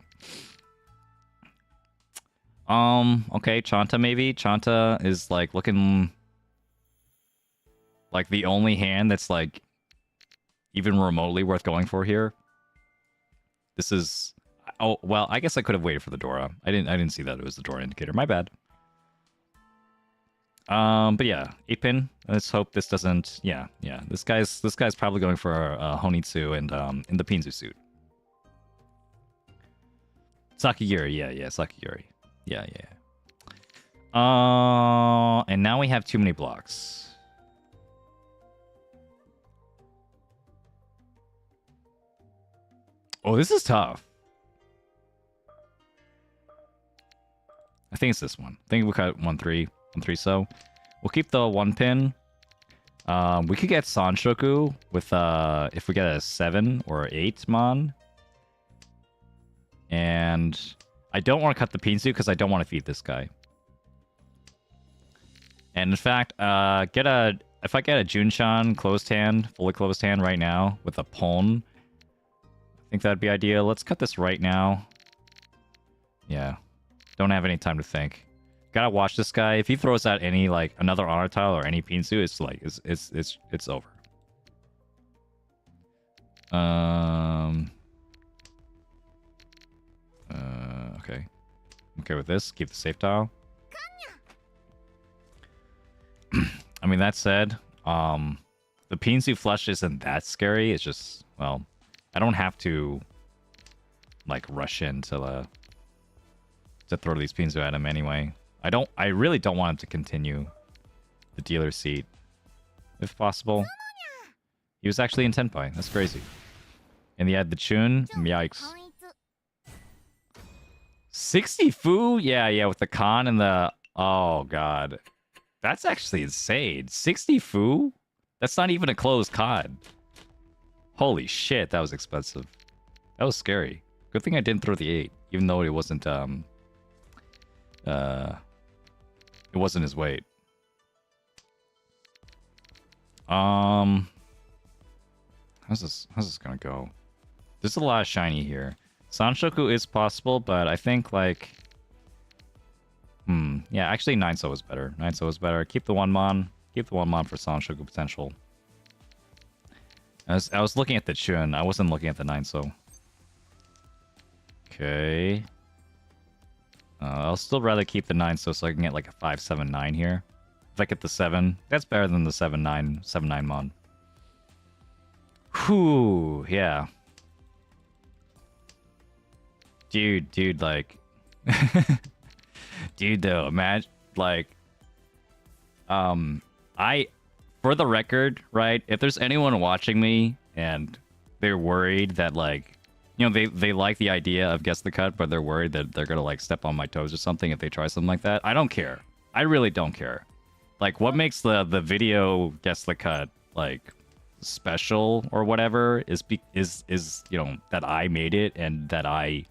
Okay, Chanta maybe. Chanta is like looking like the only hand that's like even remotely worth going for here. This is, Oh, well, I guess I could have waited for the Dora. I didn't see that it was the Dora indicator. My bad. But yeah, 8-pin. Let's hope this doesn't. Yeah. This guy's probably going for Honitsu and in the Pinzu suit. Sakigiri, yeah, Sakigiri. Yeah. And now we have too many blocks. Oh, this is tough. I think it's this one. I think we got 1-3, so we'll keep the 1-pin. We could get Sanshoku with if we get a 7 or 8 mon. And I don't want to cut the Pinzu because I don't want to feed this guy. And in fact, if I get a Junshan closed hand, fully closed hand right now with a Pon, I think that'd be ideal. Let's cut this right now. Yeah. Don't have any time to think. Gotta watch this guy. If he throws out any like another honor tile or any Pinzu, it's like it's over. Okay. Okay with this. Keep the safe tile. I mean, that said, the Pinzu flush isn't that scary. It's just, well, I don't have to like rush in to throw these Pinzu at him anyway. I really don't want him to continue the dealer seat, if possible. He was actually in Tenpai. That's crazy. And he had the Chun. Yikes. 60 Fu? Yeah, with the Khan and the... Oh, God. That's actually insane. 60 Fu? That's not even a closed Khan. Holy shit, that was expensive. That was scary. Good thing I didn't throw the 8, even though it wasn't, it wasn't his weight. How's this gonna go? There's a lot of shiny here. Sanshoku is possible, but I think like... yeah, actually 9-so is better. 9-so is better. Keep the 1 mon. Keep the 1 mon for Sanshoku potential. I was looking at the Chun. I wasn't looking at the 9-so. Okay. I'll still rather keep the 9-so so I can get like a 5-7-9 here. If I get the 7, that's better than the 7-9 mon. Whew, yeah. Dude, like... Dude, though, imagine, like... For the record, right, if there's anyone watching me and they're worried that, like... You know, they like the idea of Guess the Cut, but they're worried that they're gonna, like, step on my toes or something if they try something like that. I don't care. I really don't care. Like, what makes the video Guess the Cut, like, special or whatever is you know, that I made it and that I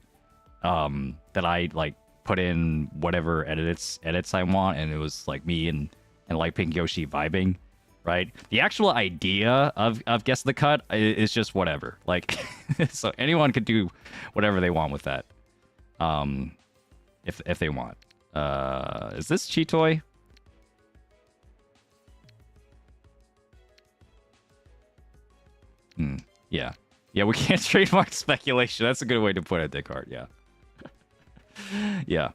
like put in whatever edits I want, and it was like me and like Pink Yoshi vibing, right? The actual idea of Guess the Cut is just whatever. Like, so anyone could do whatever they want with that, if they want. Is this Chitoy? Yeah, we can't trademark speculation. That's a good way to put it, Descartes. Yeah. Yeah.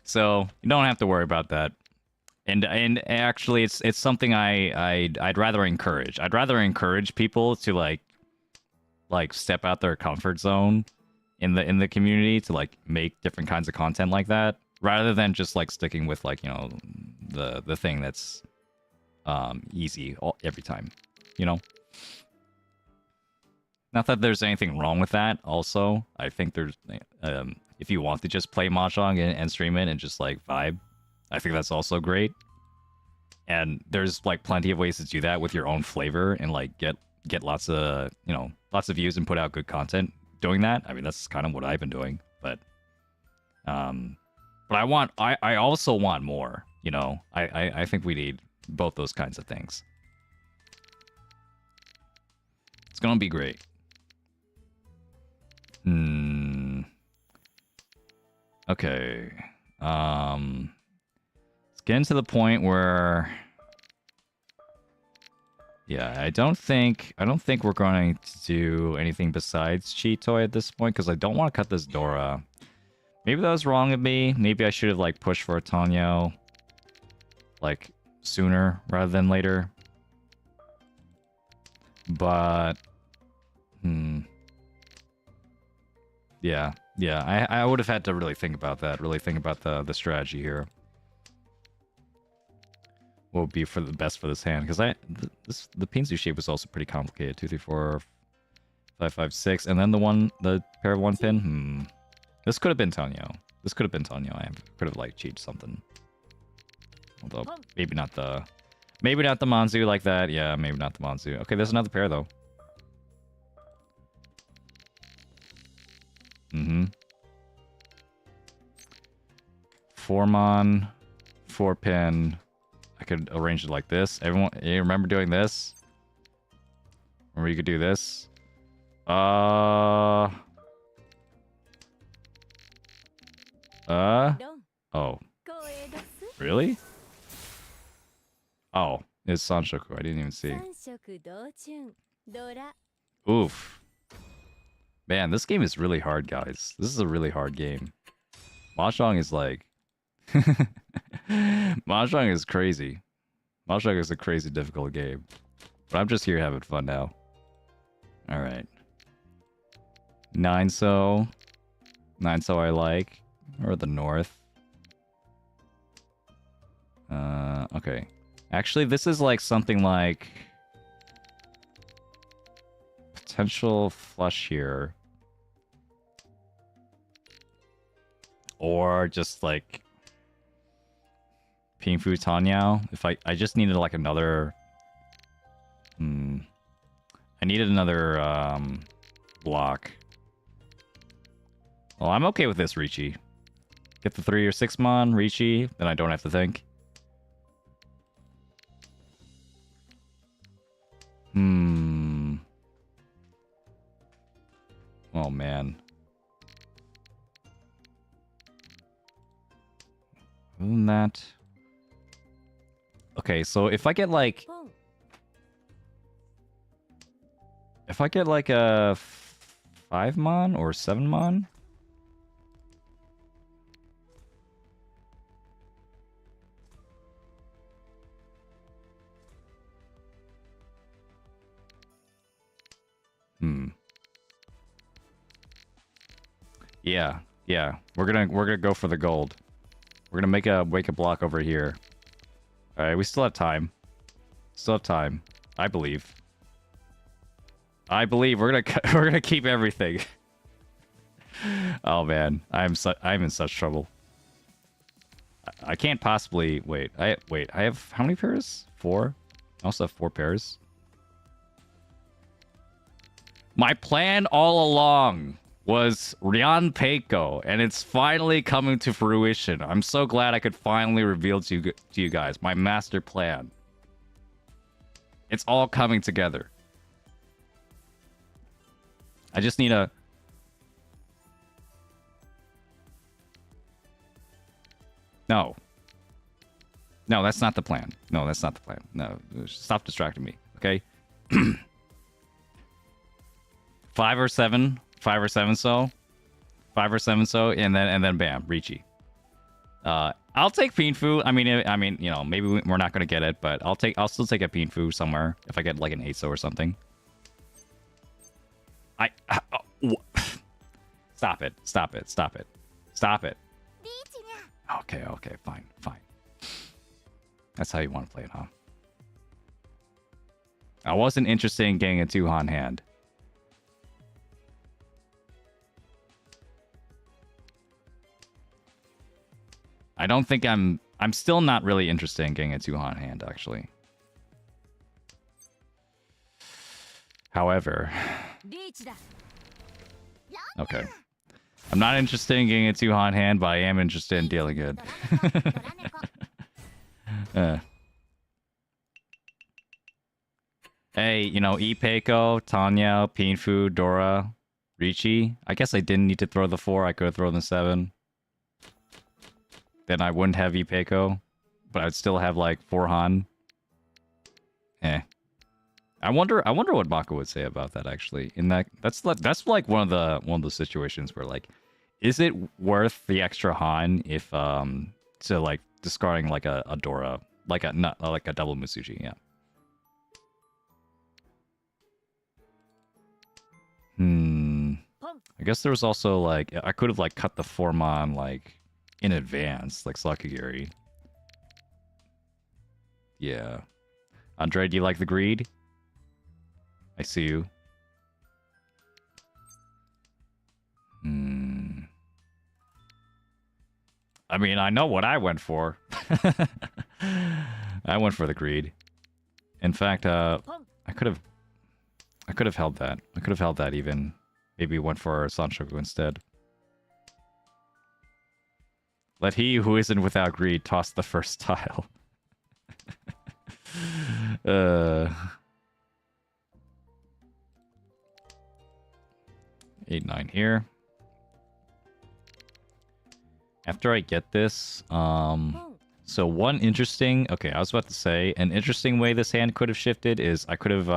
So you don't have to worry about that. And actually, it's something I'd rather encourage. I'd rather encourage people to like step out their comfort zone in the community to like make different kinds of content like that, rather than just like sticking with like, you know, the thing that's easy every time, you know. Not that there's anything wrong with that. Also, I think there's if you want to just play Mahjong and stream it and just like vibe, I think that's also great. And there's like plenty of ways to do that with your own flavor and like get lots of, you know, lots of views and put out good content doing that. I mean, that's kind of what I've been doing, but I also want more, you know. I think we need both those kinds of things. It's gonna be great. Okay. It's getting to the point where Yeah, I don't think we're going to do anything besides cheat toy at this point because I don't want to cut this Dora. Maybe that was wrong of me. Maybe I should have like pushed for a Tonyo like sooner rather than later. But yeah, I would have had to really think about that. Really think about the strategy here. What would be for the best for this hand? Because the pinsu shape was also pretty complicated. 2, 3, 4, 5, 5, 6, and then the pair of 1 pin. This could have been Tonyo. This could have been Tonyo. I could have like cheated something. Although maybe not the Manzu like that. Yeah, maybe not the Manzu. Okay, there's another pair though. 4 mon, 4 pin. I could arrange it like this. Everyone, you remember doing this? Remember you could do this? Oh. Really? Oh, it's Sanshoku. I didn't even see. Oof. Man, this game is really hard, guys. This is a really hard game. Mahjong is like... Mahjong is crazy. Mahjong is a crazy difficult game. But I'm just here having fun now. Alright. 9-so. 9-so I like. Or the north. Okay. Actually, this is like something like... potential flush here. Or just like... Pinfu Tanyao. If I just needed like another... I needed another block. Well, I'm okay with this, Riichi. Get the 3 or 6 mon, Riichi, then I don't have to think. Oh, man. Other than that... Okay, so if I get like... If I get like a 5 mon or 7 mon? Yeah. We're gonna go for the gold. We're gonna make a block over here. Alright, we still have time. Still have time. I believe. We're gonna keep everything. Oh man, I'm in such trouble. I can't possibly wait. I have how many pairs? 4? I also have 4 pairs. My plan all along was Ryan Peiko, and it's finally coming to fruition. I'm so glad I could finally reveal to you guys my master plan. It's all coming together. I just need a... No. No, that's not the plan. No, that's not the plan. No, stop distracting me, okay? 5 or 7 so. 5 or 7 so, and then bam, Riichi. I'll take Pinfu. I mean, you know, maybe we're not gonna get it, but I'll still take a Pinfu somewhere if I get like an 8-so or something. Stop it. Okay, fine. That's how you want to play it, huh? I wasn't interested in getting a 2-han hand. I don't think I'm still not really interested in getting a 2-han hand, actually. However... Okay. I'm not interested in getting a 2-han hand, but I am interested in dealing it. Hey, you know, Ipeiko, Tanya, Pinfu, Dora, Riichi. I guess I didn't need to throw the 4. I could have thrown the 7. Then I wouldn't have Ipeiko, but I'd still have like 4 Han. I wonder what Mako would say about that actually. In that's like one of the situations where like, is it worth the extra Han if to like discarding like a Dora, like a not like a double Misuji, yeah. I guess there was also like I could have like cut the Formon like in advance, like Sakagiri. Yeah. Andre, do you like the greed? I see you. I mean, I know what I went for. I went for the greed. In fact, I could have held that. I could have held that even. Maybe went for Sanshoku instead. Let he who isn't without greed toss the first tile. 8-9 here. After I get this, so one interesting, okay, I was about to say, an interesting way this hand could have shifted is I could have,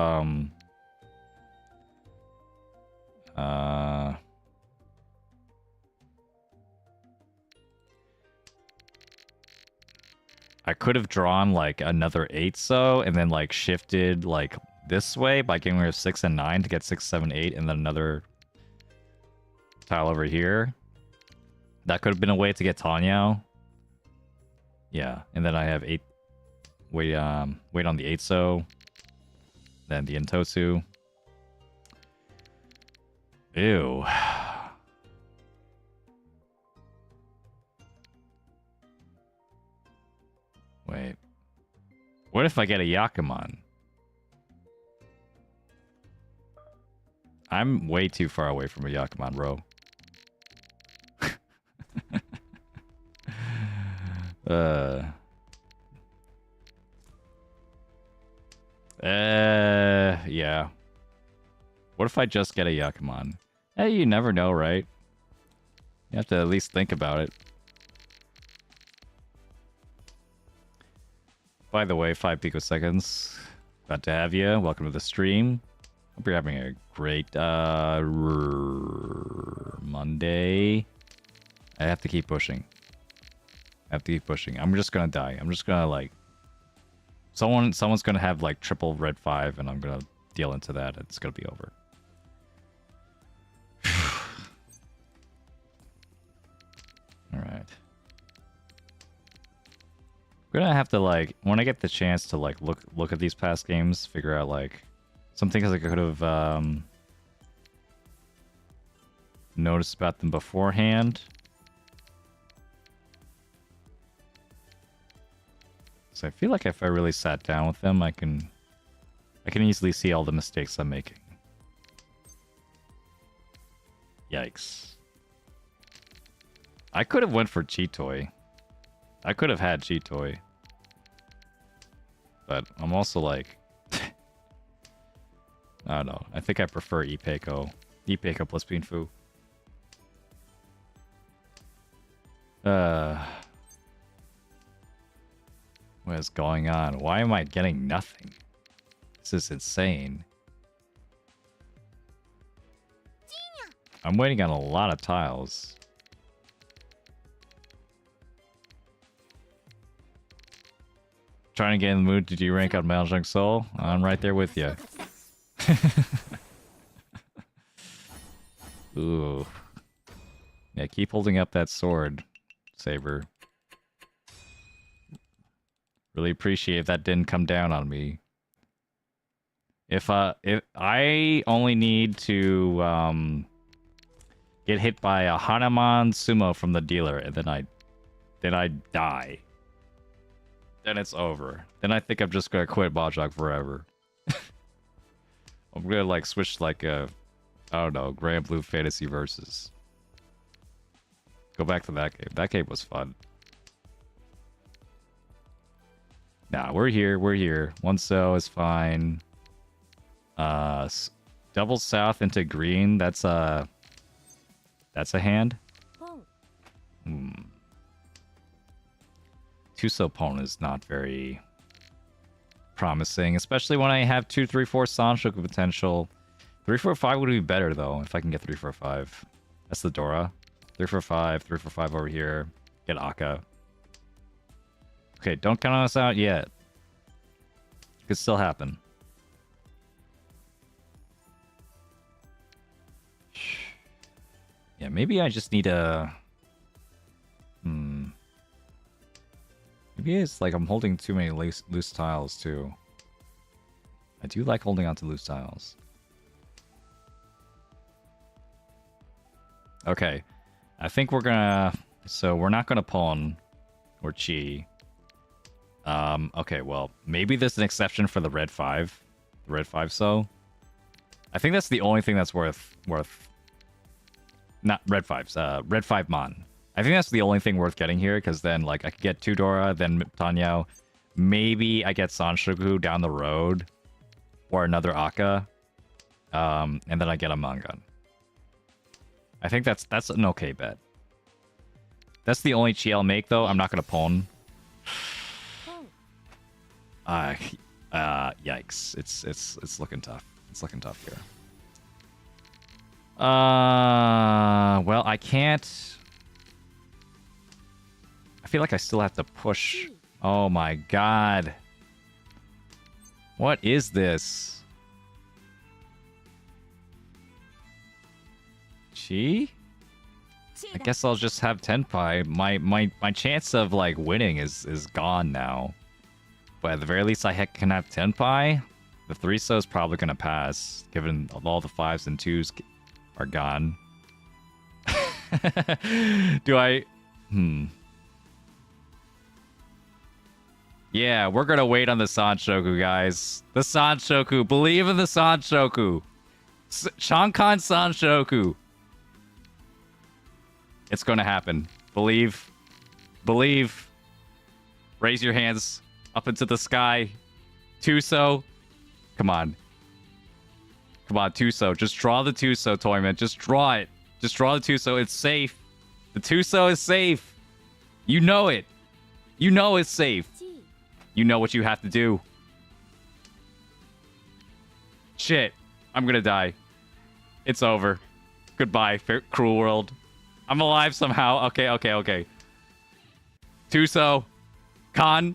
I could have drawn like another 8 so and then like shifted like this way by getting rid of 6 and 9 to get 6, 7, 8 and then another tile over here. That could have been a way to get Tanyao. Yeah, and then I have 8 wait on the 8 so. Then the Intotsu. Ew. Wait. What if I get a Yakuman? I'm way too far away from a Yakuman, bro. Yeah. What if I just get a Yakuman? Hey, you never know, right? You have to at least think about it. By the way, 5 picoseconds. Glad to have you. Welcome to the stream. Hope you're having a great Monday. I have to keep pushing. I'm just gonna die. I'm just gonna like someone's gonna have like triple red 5 and I'm gonna deal into that. It's gonna be over. Alright. I'm gonna have to like when I get the chance to like look at these past games, figure out like some things I could have noticed about them beforehand. So I feel like if I really sat down with them, I can easily see all the mistakes I'm making. Yikes. I could have went for Chitoy. I could have had Chitoy. But I'm also like... I don't know. I think I prefer Ipeko. Ipeko plus Pinfu. What is going on? Why am I getting nothing? This is insane. I'm waiting on a lot of tiles. Trying to get in the mood to rank on Mahjong Soul? I'm right there with you. Ooh. Yeah, keep holding up that sword, Saber. Really appreciate if that didn't come down on me. If I only need to get hit by a Hanuman sumo from the dealer and then I die. Then it's over. Then I think I'm just gonna quit Mahjong forever. I'm gonna like switch like a I don't know, Grand Blue Fantasy Versus. Go back to that game. That game was fun. Nah, we're here. One cell is fine. Double south into green. That's a hand. Two cell pawn is not very promising, especially when I have 2, 3, 4 Sanshoku potential. 3, 4, 5 would be better though if I can get 3, 4, 5. That's the Dora. 3, 4, 5, 3, 4, 5 over here. Get Akka. Okay, don't count us out yet. Could still happen. Yeah, maybe I just need a... Maybe it's like I'm holding too many loose tiles, too. I do like holding on to loose tiles. Okay. I think we're gonna... So, we're not gonna pawn or chi. Okay, well, maybe there's an exception for the red 5. The red 5, so... I think that's the only thing that's worth... Not red 5s, red 5 Mon. I think that's the only thing worth getting here, because then, like, I could get 2 Dora, then Tanyao. Maybe I get Sanshoku down the road. Or another Akka. And then I get a Mangan. I think that's an okay bet. That's the only chi I'll make, though. I'm not going to pawn. Yikes. It's looking tough. It's looking tough here. Well, I can't... I feel like I still have to push. Oh my god. What is this? Chi? I guess I'll just have Tenpai. My chance of like winning is gone now. But at the very least I can have Tenpai. The 3-so is probably gonna pass, given all the 5s and 2s are gone. Do I... Yeah, we're gonna wait on the Sanshoku, guys. The Sanshoku. Believe in the Sanshoku. Shankan Sanshoku. It's gonna happen. Believe. Believe. Raise your hands up into the sky. 2-so. Come on. Come on, 2-so. Just draw the 2-so, Toyman. Just draw it. Just draw the 2-so. It's safe. The 2-so is safe. You know it. You know it's safe. You know what you have to do. Shit. I'm gonna die. It's over. Goodbye, cruel world. I'm alive somehow. Okay, okay, okay. 2-so. Khan.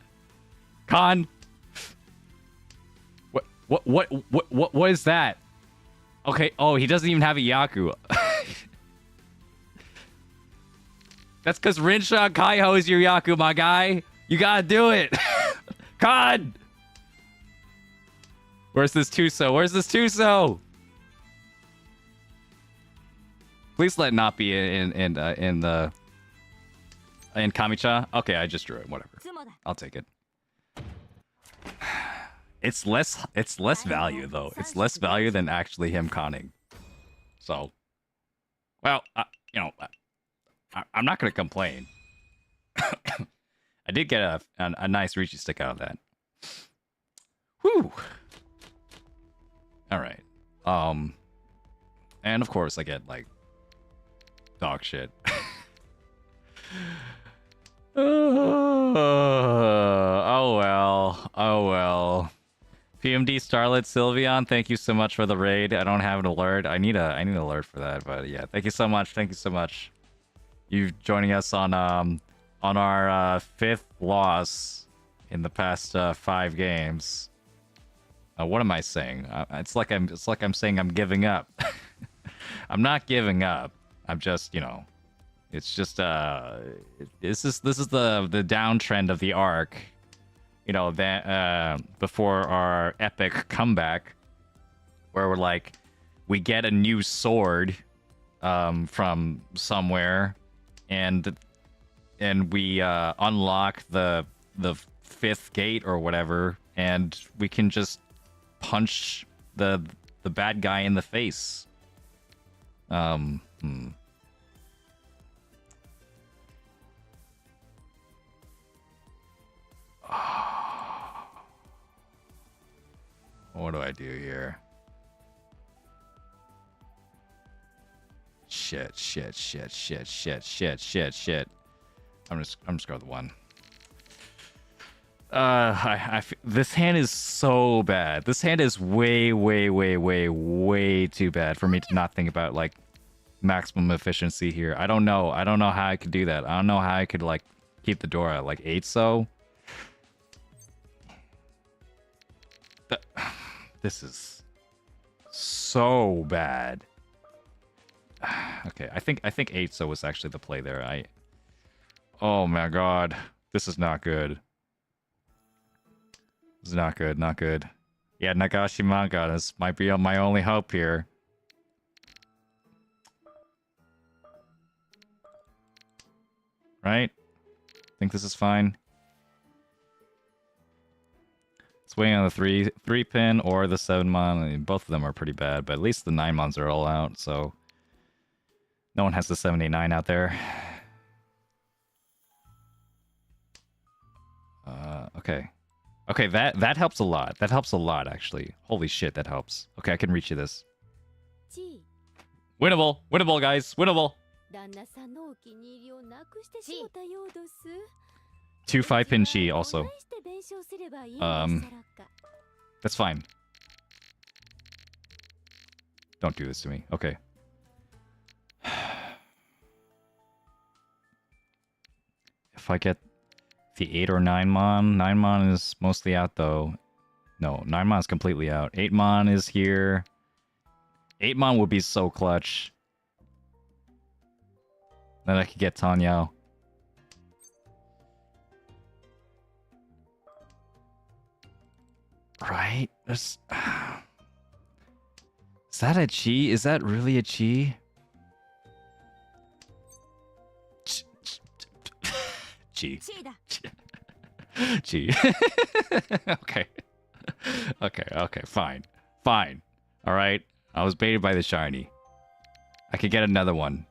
What is that? Okay, oh, he doesn't even have a Yaku. That's because Rinsha Kaiho is your Yaku, my guy. You gotta do it. God! Where's this 2-so? Where's this 2-so? Please let it not be in Kamicha. Okay, I just drew it. Whatever. I'll take it. It's less value though. It's less value than actually him conning. So, well, you know, I'm not gonna complain. I did get a nice Riichi stick out of that. Whew. All right. And of course I get like dog shit. Oh well. Oh well. PMD Starlet Sylveon, thank you so much for the raid. I don't have an alert. I need an alert for that, but yeah, thank you so much. Thank you so much. You joining us on our 5th loss in the past 5 games. What am I saying? It's like I'm saying I'm giving up. I'm not giving up. I'm just, you know, it's just this is the downtrend of the arc. You know, that before our epic comeback, where we're like, we get a new sword from somewhere, and we unlock the 5th gate or whatever, and we can just punch the bad guy in the face. What do I do here? Shit. I'm just going with 1. This hand is so bad. This hand is way, way, way, way, way too bad for me to not think about like maximum efficiency here. I don't know. I don't know how I could do that. I don't know how I could like keep the door at like 8 so. This is so bad. Okay, I think 8 so was actually the play there. Oh my god. This is not good. This is not good, not good. Yeah, Nagashi manga, this might be my only hope here. Right? Think this is fine. It's waiting on the 3 pin or the 7 mon. I mean, both of them are pretty bad, but at least the 9 mons are all out, so no one has the 789 out there. Okay. Okay, that helps a lot. That helps a lot, actually. Holy shit, that helps. Okay, I can reach you this. Winnable! Winnable, guys! Winnable! 2 5-pin chi also. That's fine. Don't do this to me. Okay. If I get the 8 or 9 mon. 9 mon is mostly out though. No, 9 mon is completely out. 8 mon is here. 8 mon would be so clutch. Then I could get Tanyao. Right? There's... Is that a chi? Is that really a chi? Chi. Chi. Okay. Okay, fine. Fine. Alright. I was baited by the shiny. I could get another one.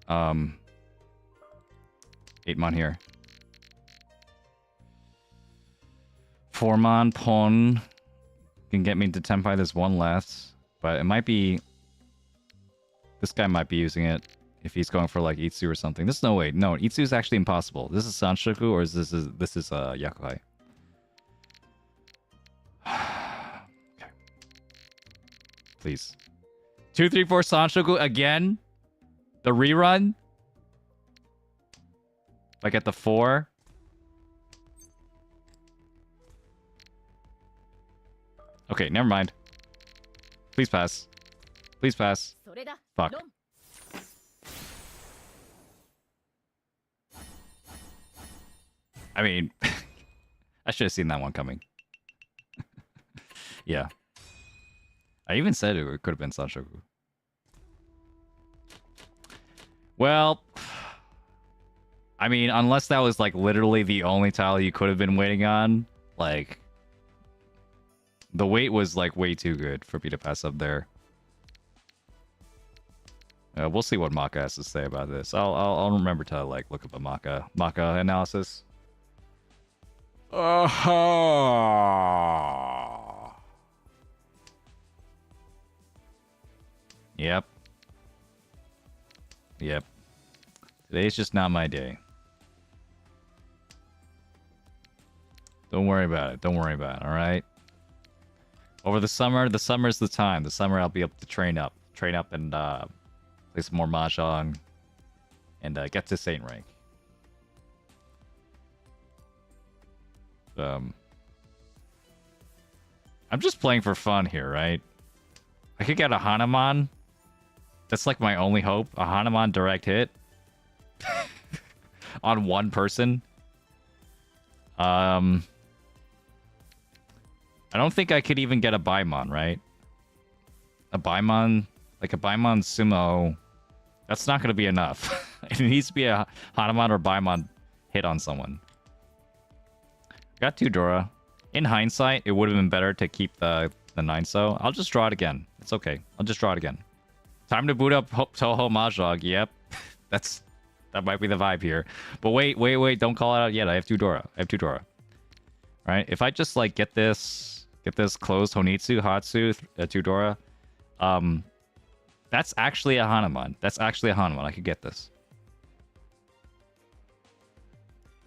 8 mon here. 4 mon Pon can get me to Tenpai. There's one left. But it might be... This guy might be using it. If he's going for like Itsu or something. This is no way. No, Itsu is actually impossible. This is Sanshoku or this is Yakuhai. Okay. Please. 2, 3, 4 Sanshoku again? The rerun? If I get the 4. Okay, never mind. Please pass. Please pass. Fuck. I mean, I should have seen that one coming. Yeah. I even said it could have been Sanshoku. Well, I mean, unless that was like literally the only tile you could have been waiting on, like, the wait was like way too good for me to pass up there. We'll see what Maka has to say about this. I'll remember to like look up a Maka analysis. Yep. Yep. Today's just not my day. Don't worry about it. Don't worry about it, alright? Over the summer's the time. The summer I'll be able to train up. Train up and play some more Mahjong. And get to Saint rank. I'm just playing for fun here, right? I could get a Hanuman. That's like my only hope. A Hanuman direct hit. On one person. I don't think I could even get a Baimon, right? A Baimon, like a Baimon Sumo. That's not going to be enough. It needs to be a Hanuman or Baimon hit on someone. Got 2 Dora. In hindsight, it would have been better to keep the 9 so. I'll just draw it again. It's okay. I'll just draw it again. Time to boot up Toho Mahjong. Yep. That might be the vibe here. But wait. Don't call it out yet. I have 2 Dora. Right? If I just like get this closed Honitsu, Hatsu, 2 Dora, that's actually a Hanuman. I could get this.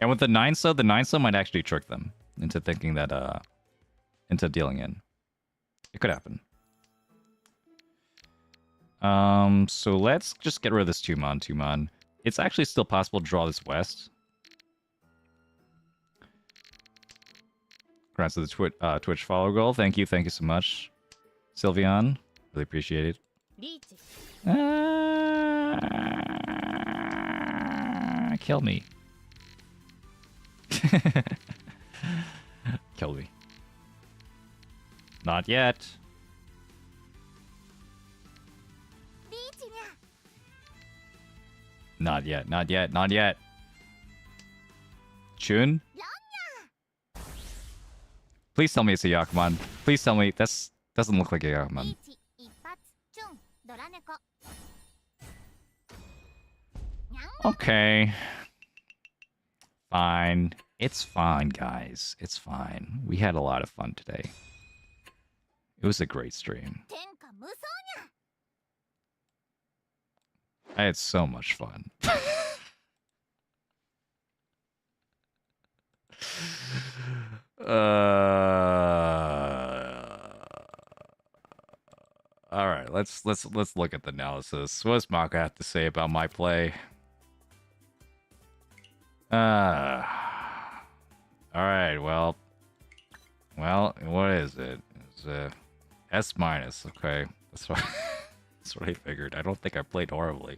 And with the 9-so, the 9-so might actually trick them into thinking that, into dealing in. It could happen. So let's just get rid of this 2-mon. It's actually still possible to draw this west. Congrats to the Twitch follow goal. Thank you so much, Sylvian. Really appreciate it. Kill me. Kill me. Not yet. Not yet. Chun? Please tell me it's a Yakuman. Please tell me this doesn't look like a Yakuman. Okay. Fine. It's fine, guys. It's fine. We had a lot of fun today. It was a great stream. I had so much fun. All right, let's look at the analysis. What does Maka have to say about my play? All right, well, what is it? It's S minus. Okay, that's what that's what I figured. I don't think I played horribly.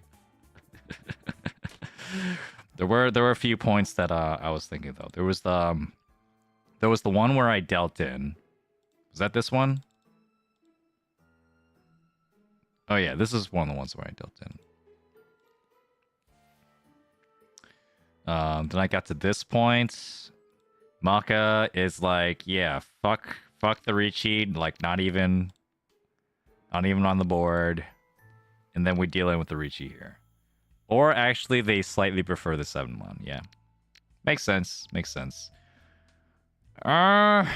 There were a few points that I was thinking though. There was the one where I dealt in. Was that this one? Oh yeah, this is one of the ones where I dealt in. Then I got to this point. Maka is like, yeah, fuck the Riichi, like not even on the board. And then we deal in with the Riichi here. Or actually, they slightly prefer the 7-mon. Yeah. Makes sense. Yeah.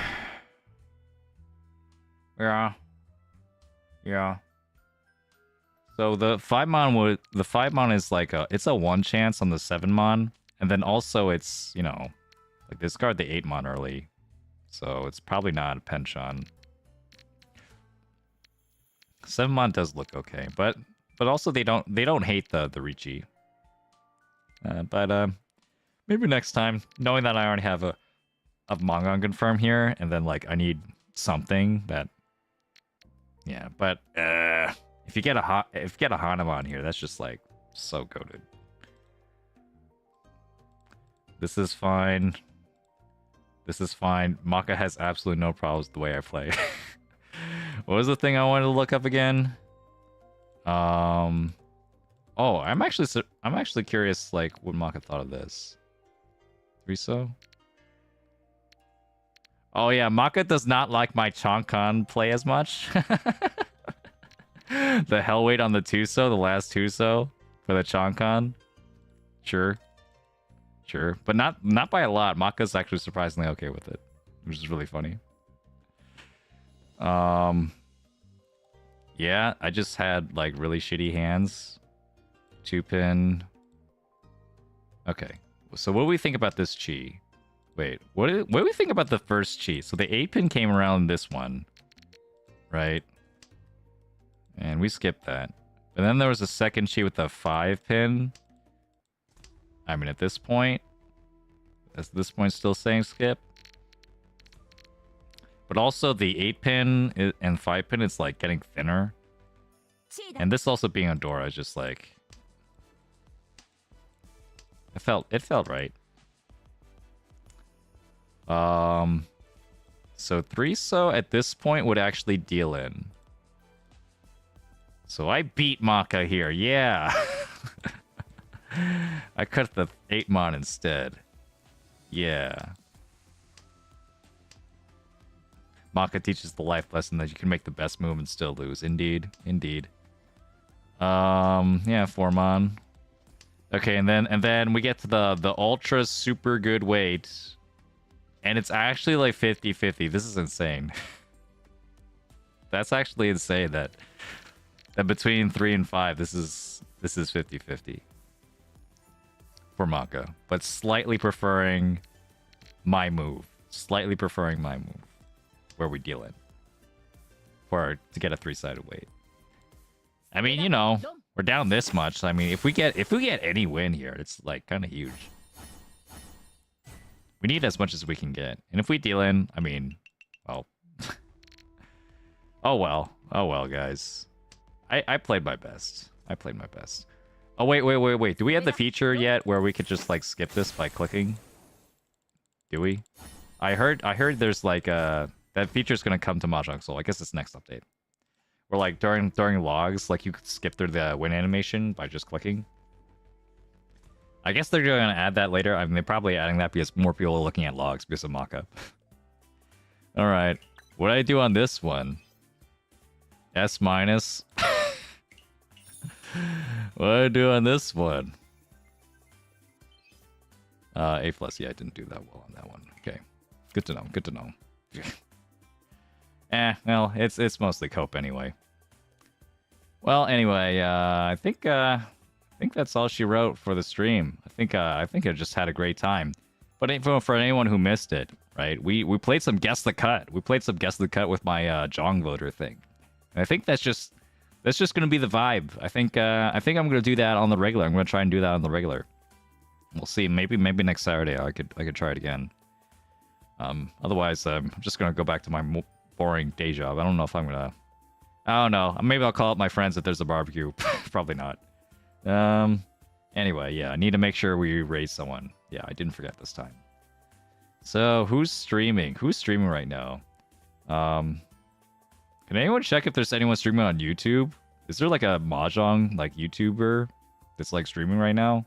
So the 5-mon is like it's a 1 chance on the 7-mon. And then also it's, you know, like discard the 8-mon early. So it's probably not a penchant. 7-mon does look okay, but also they don't hate the Riichi. But maybe next time, knowing that I already have a Mahjong confirm here, and then like I need something that, yeah. But if you get a Hanamon here, that's just like so goated. This is fine. Maka has absolutely no problems with the way I play. What was the thing I wanted to look up again? Oh, I'm actually curious, like, what Maka thought of this. 3-so? Oh yeah, Maka does not like my Chonkan play as much. The hell weight on the 2-so, the last 2-so for the Chonkan. Sure. But not by a lot. Maka's actually surprisingly okay with it, which is really funny. Yeah, I just had like really shitty hands. 2-pin. Okay, so what do we think about this chi? Wait, what do we think about the first chi? So the 8-pin came around this one, right? And we skipped that. And then there was a second chi with the 5-pin. I mean, at this point still saying skip. But also the 8-pin and 5-pin is like getting thinner. And this also being on Dora is just like, it felt right. So 3-so at this point would actually deal in. So I beat Maka here, yeah. I cut the 8-mon instead. Yeah. Maka teaches the life lesson that you can make the best move and still lose. Indeed. Yeah, 4-mon. Okay, and then we get to the ultra super good weight. And it's actually like 50-50. This is insane. That's actually insane that between 3 and 5 this is 50-50. for Maka, but slightly preferring my move. Slightly preferring my move, where we deal it to get a 3-sided weight. I mean, you know, we're down this much. I mean, if we get any win here, it's like kind of huge. We need as much as we can get, and if we deal in, I mean, well, oh well, guys. I played my best. I played my best. Oh wait. Do we have the feature yet where we could just like skip this by clicking? Do we? I heard there's like that feature's gonna come to Mahjong Soul. I guess it's next update. Where like during logs, like you could skip through the win animation by just clicking. I guess they're gonna add that later. I mean, they're probably adding that because more people are looking at logs because of Maka. All right, what did I do on this one? S minus. What did I do on this one? A plus. Yeah, I didn't do that well on that one. Okay, good to know. Good to know. Well, it's mostly cope anyway. Well, anyway, I think that's all she wrote for the stream. I think I just had a great time. But for anyone who missed it, right? We played some Guess the Cut. We played some Guess the Cut with my JongVoter thing. And I think that's just gonna be the vibe. I think I'm gonna do that on the regular. I'm gonna try and do that on the regular. We'll see. Maybe next Saturday I could try it again. Otherwise, I'm just gonna go back to my boring day job. I don't know if I'm gonna. I don't know. Maybe I'll call up my friends if there's a barbecue. Probably not. Anyway, yeah, I need to make sure we raise someone. Yeah, I didn't forget this time. So who's streaming? Who's streaming right now? Can anyone check if there's anyone streaming on YouTube? Is there like a Mahjong like YouTuber that's like streaming right now?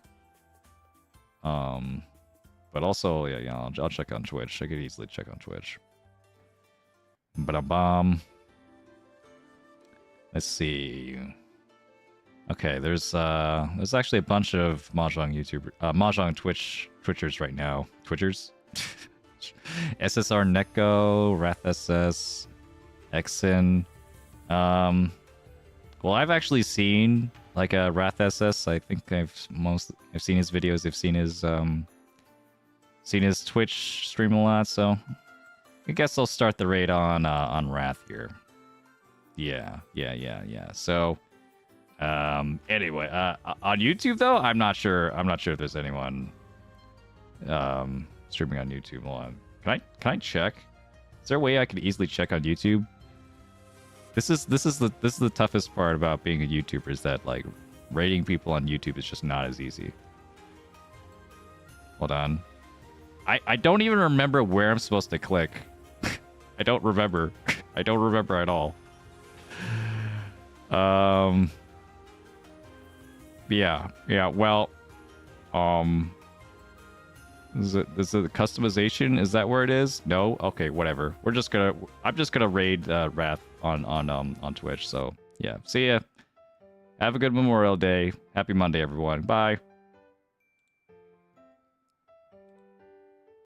But also, yeah, I'll check on Twitch. I could easily check on Twitch. Ba-da-bum. Let's see. Okay, there's actually a bunch of Mahjong Mahjong Twitchers right now. Twitchers? SSR Neko, Wrath SS, Exin. Well, I've actually seen like a Wrath SS. I think I've seen his videos. I've seen his Twitch stream a lot. So I guess I'll start the raid on Wrath here. Yeah. So anyway, on YouTube though, I'm not sure if there's anyone streaming on YouTube. Hold on. Can I check? Is there a way I could easily check on YouTube? This is the toughest part about being a YouTuber, is that like rating people on YouTube is just not as easy. Hold on. I don't even remember where I'm supposed to click. I don't remember. I don't remember at all. Yeah. Well, is it customization? Is that where it is? No. Okay, whatever. I'm just gonna raid Wrath on Twitch. So yeah. See ya. Have a good Memorial Day. Happy Monday, everyone. Bye.